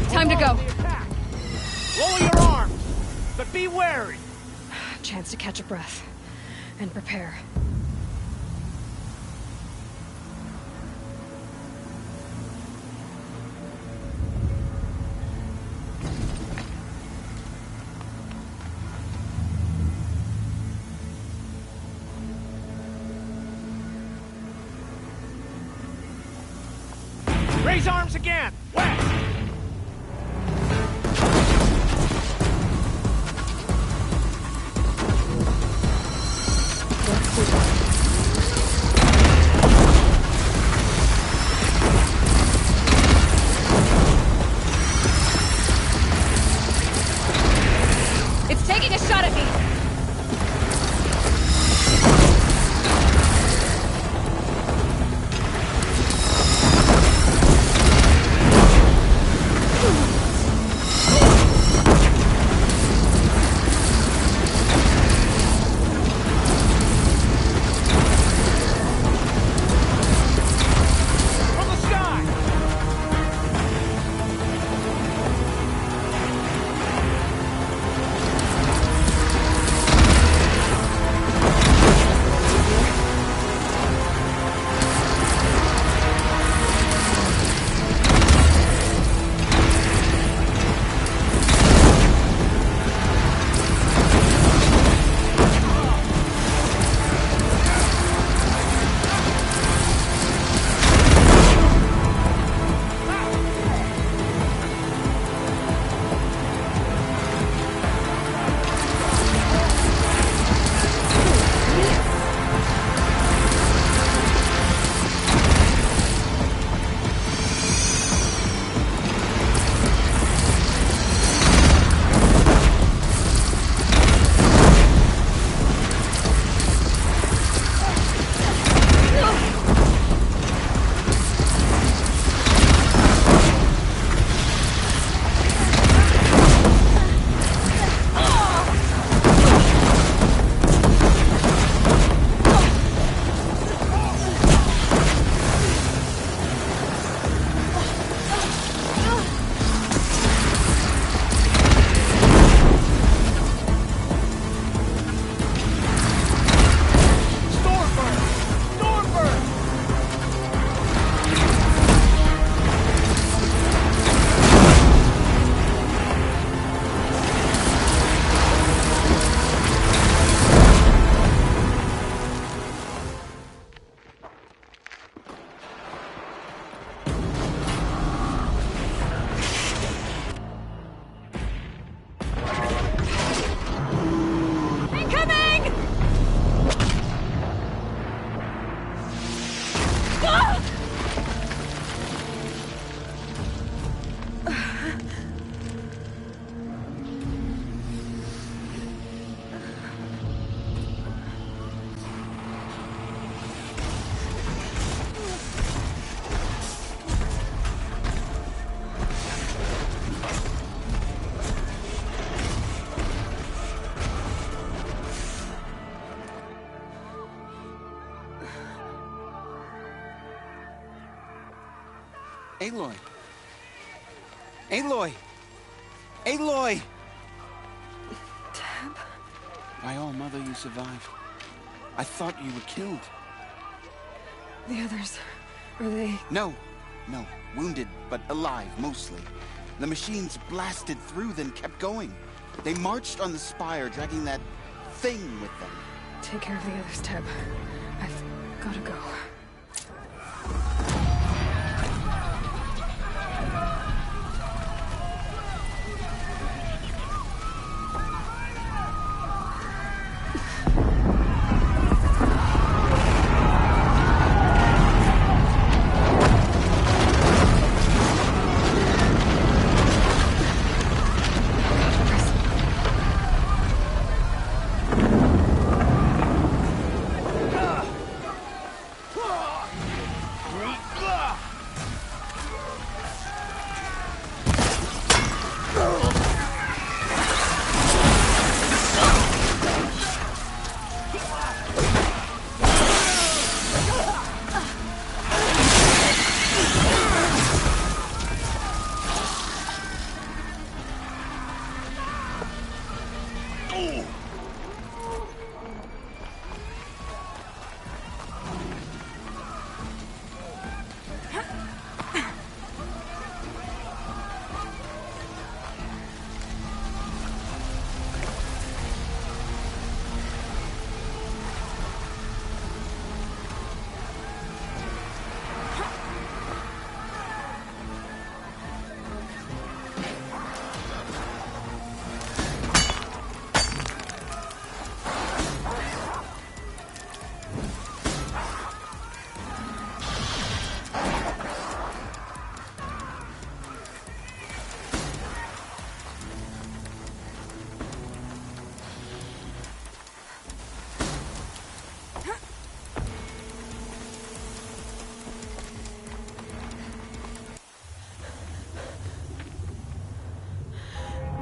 Time to go. Lower your arms, but be wary. Chance to catch a breath and prepare. Raise arms again. West. It's taking a shot at me. Aloy! Aloy! Aloy! Teb? My all-mother, you survived. I thought you were killed. The others, are they... No. Wounded, but alive, mostly. The machines blasted through, then kept going. They marched on the spire, dragging that thing with them. Take care of the others, Teb. I've gotta go.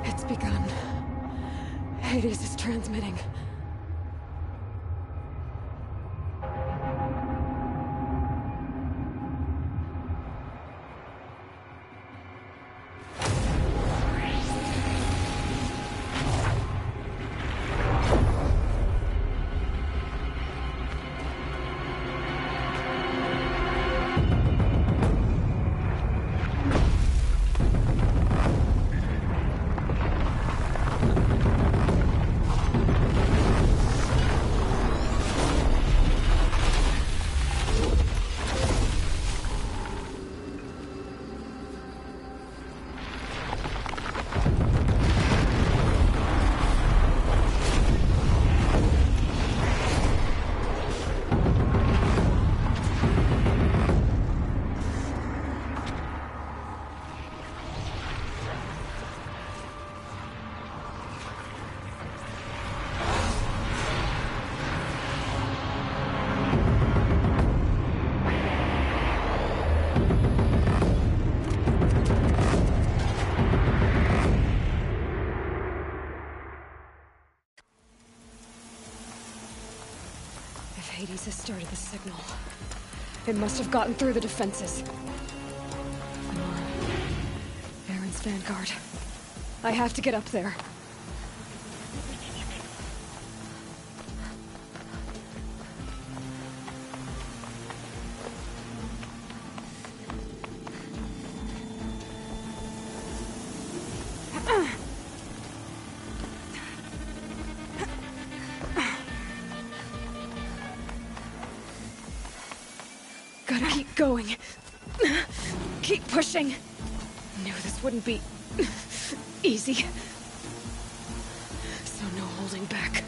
It's begun. Hades is transmitting. Hades has started the signal. It must have gotten through the defenses. Come on. Baron's vanguard. I have to get up there. Gotta keep going. Keep pushing. Knew this wouldn't be easy. So no holding back.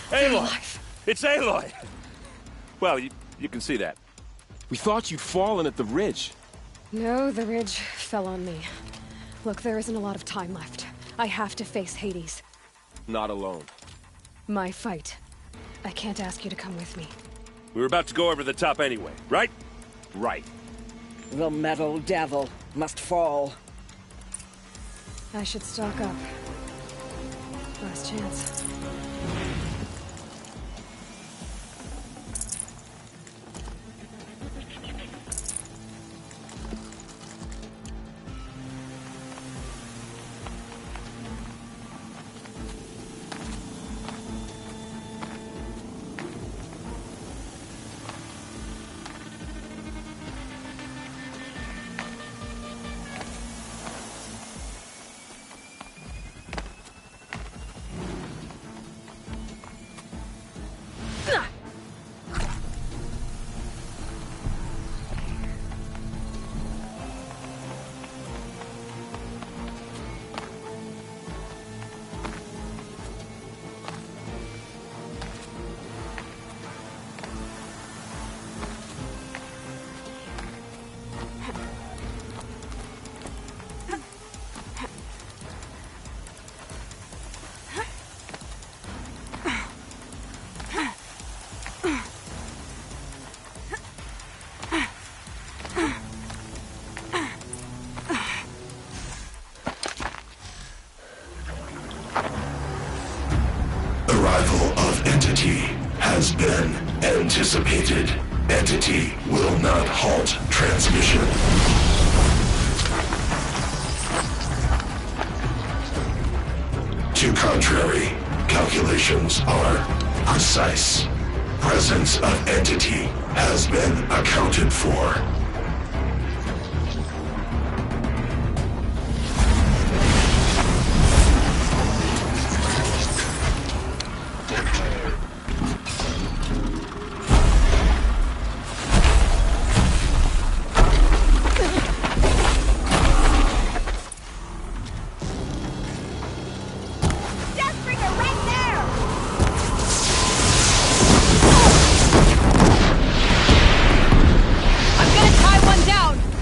Aloy! It's Aloy! Well, you can see that. We thought you'd fallen at the ridge. No, the ridge fell on me. Look, there isn't a lot of time left. I have to face Hades. Not alone. My fight I can't ask you to come with me. We were about to go over the top anyway, right? Right. The metal devil must fall. I should stock up. Last chance. Arrival of Entity has been anticipated. Entity will not halt transmission. To contrary, calculations are precise. Presence of Entity has been accounted for.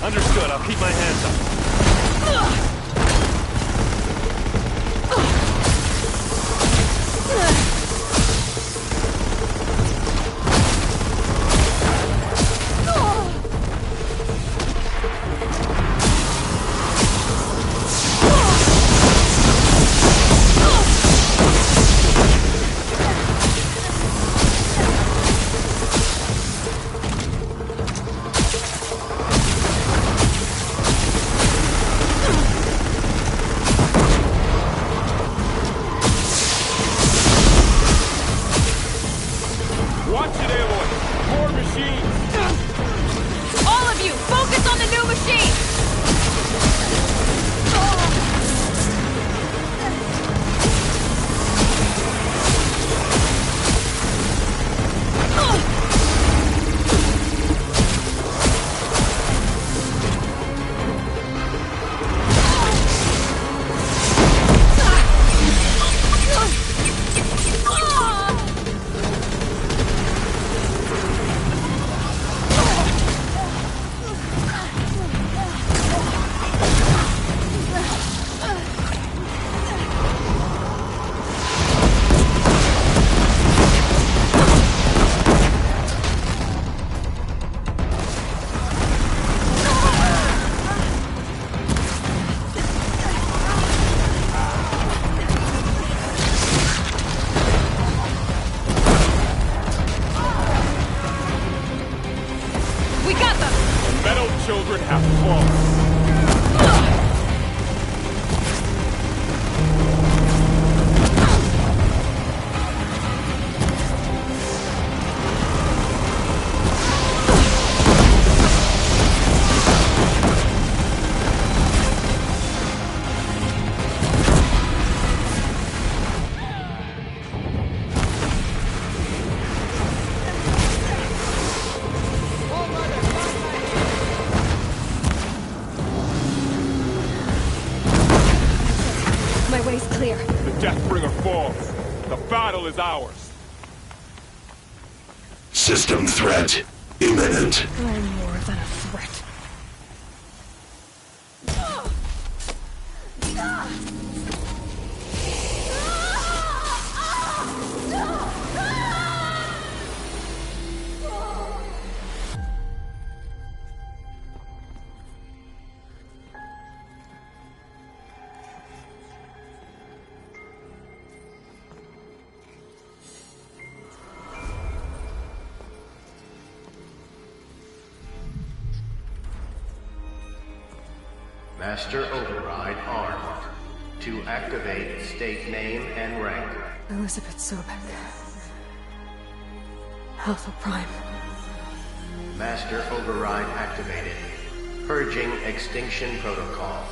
Understood, I'll keep my hands up. Children have fallen. Clear. The Deathbringer falls. The battle is ours. System threat imminent. I'm more than a threat. Master Override armed. To activate, state name and rank. Elizabeth Sobek. Alpha Prime. Master Override activated. Purging Extinction Protocol.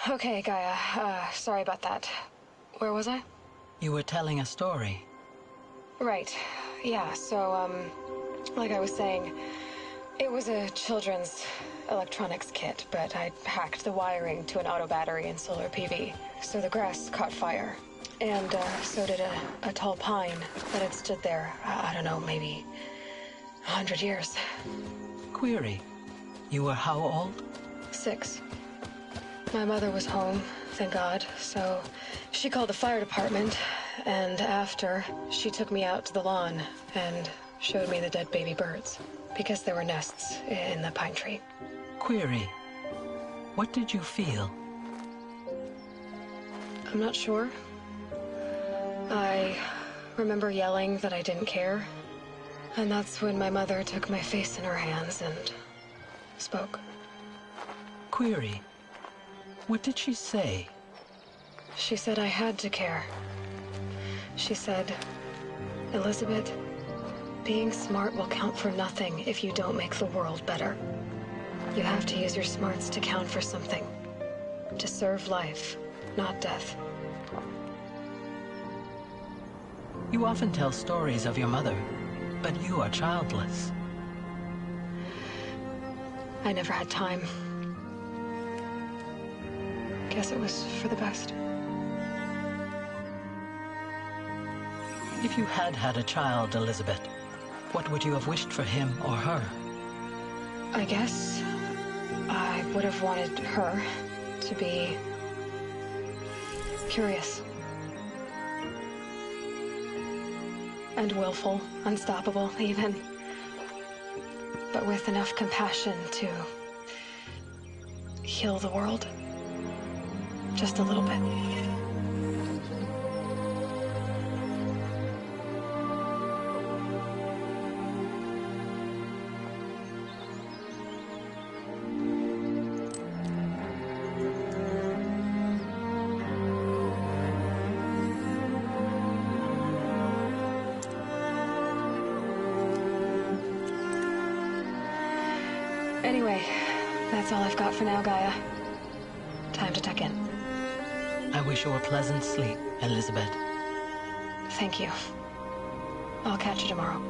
Okay, Gaia. Sorry about that. Where was I? You were telling a story. Right. Yeah, so, like I was saying, it was a children's electronics kit, but I'd hacked the wiring to an auto battery and solar PV. So the grass caught fire. And, so did a tall pine that had stood there, I don't know, maybe 100 years. Query. You were how old? 6. My mother was home, thank God, so she called the fire department, and after, she took me out to the lawn and showed me the dead baby birds, because there were nests in the pine tree. Query. What did you feel? I'm not sure. I remember yelling that I didn't care, and that's when my mother took my face in her hands and spoke. Query. What did she say? She said I had to care. She said, Elizabeth, being smart will count for nothing if you don't make the world better. You have to use your smarts to count for something. To serve life, not death. You often tell stories of your mother, but you are childless. I never had time. Guess it was for the best. If you had had a child, Elizabeth, what would you have wished for him or her? I guess I would have wanted her to be curious. And willful, unstoppable, even. But with enough compassion to heal the world. Just a little bit. Anyway, that's all I've got for now, Gaia. Time to tuck in. I wish you a pleasant sleep, Elizabeth. Thank you. I'll catch you tomorrow.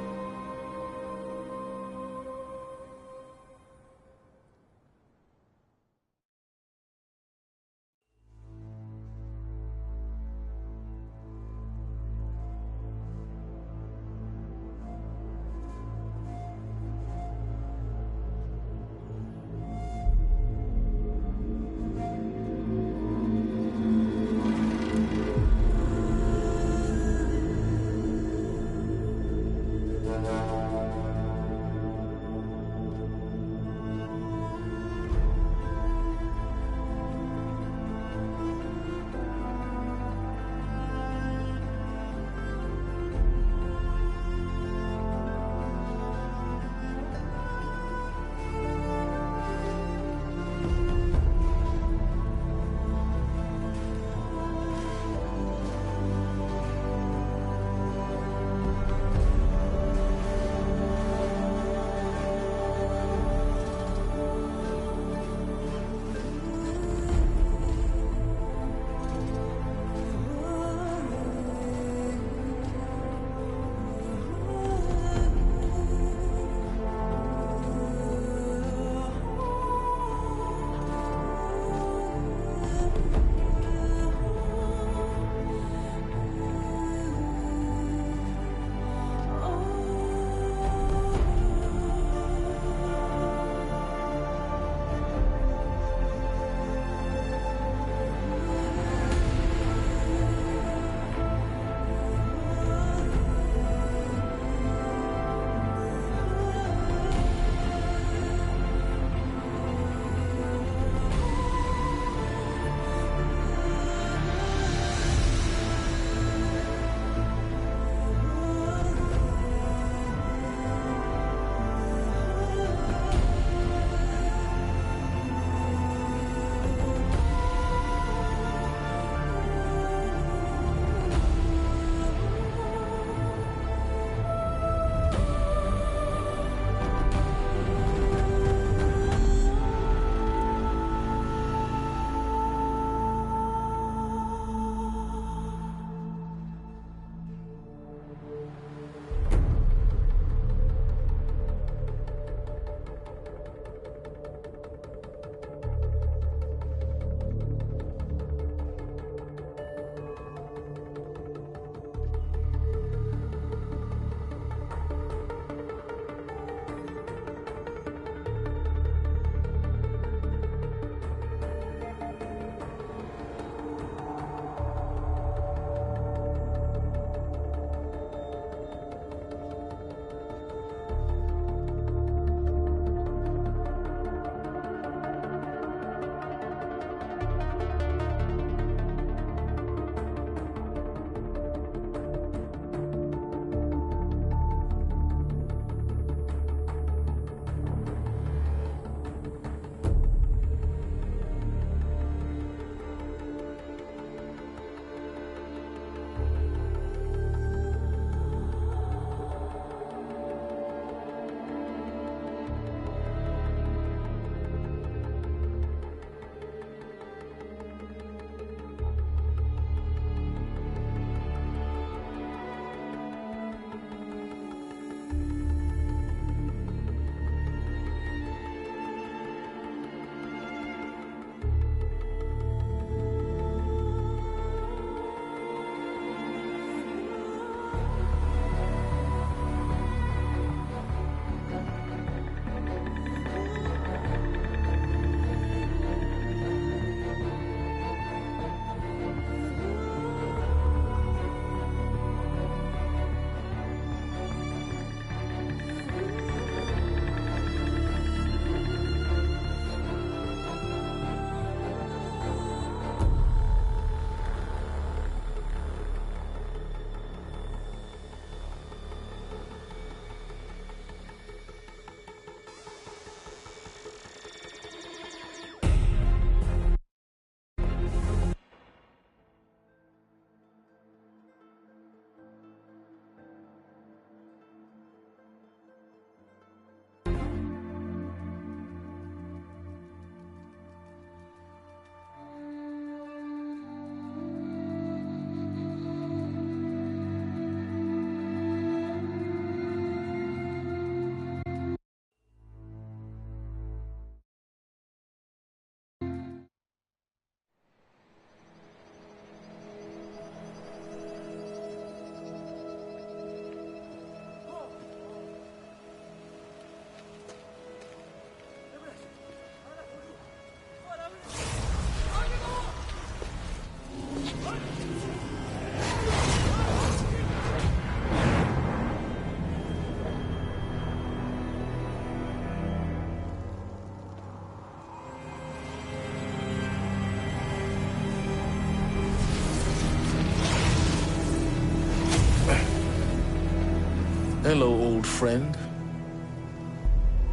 friend,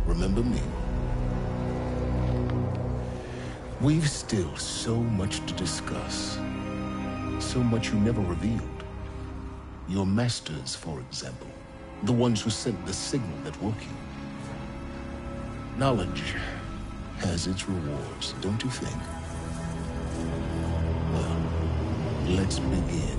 remember me. We've still so much to discuss. So much you never revealed. Your masters, for example. The ones who sent the signal that woke you. Knowledge has its rewards, don't you think? Well, let's begin.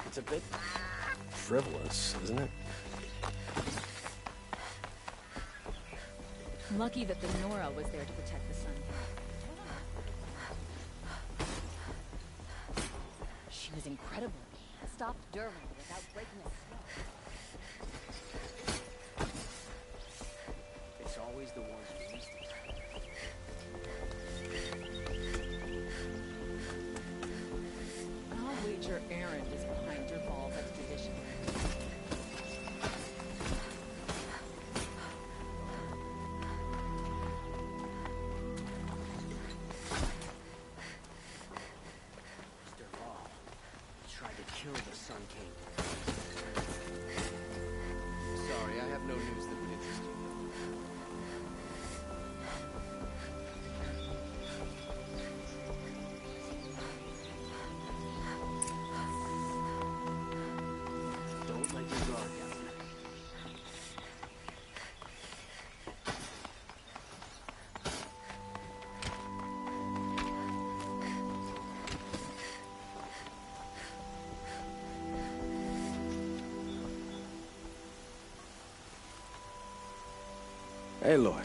It's a bit frivolous, isn't it? Lucky that the Nora was there to protect the sun. She was incredible. Stopped Dermal without breaking a sweat. It's always the ones who least I'll wager Erend is behind Derval's expedition. Derval tried to kill the Sun King. Sorry, I have no news that would interest you. Don't let your guard down. Aloy,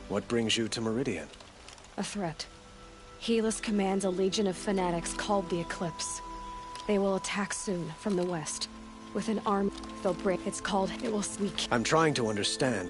what brings you to Meridian? A threat. Helis commands a legion of fanatics called the Eclipse. They will attack soon from the west. With an army they'll break. It's called It Will Speak. I'm trying to understand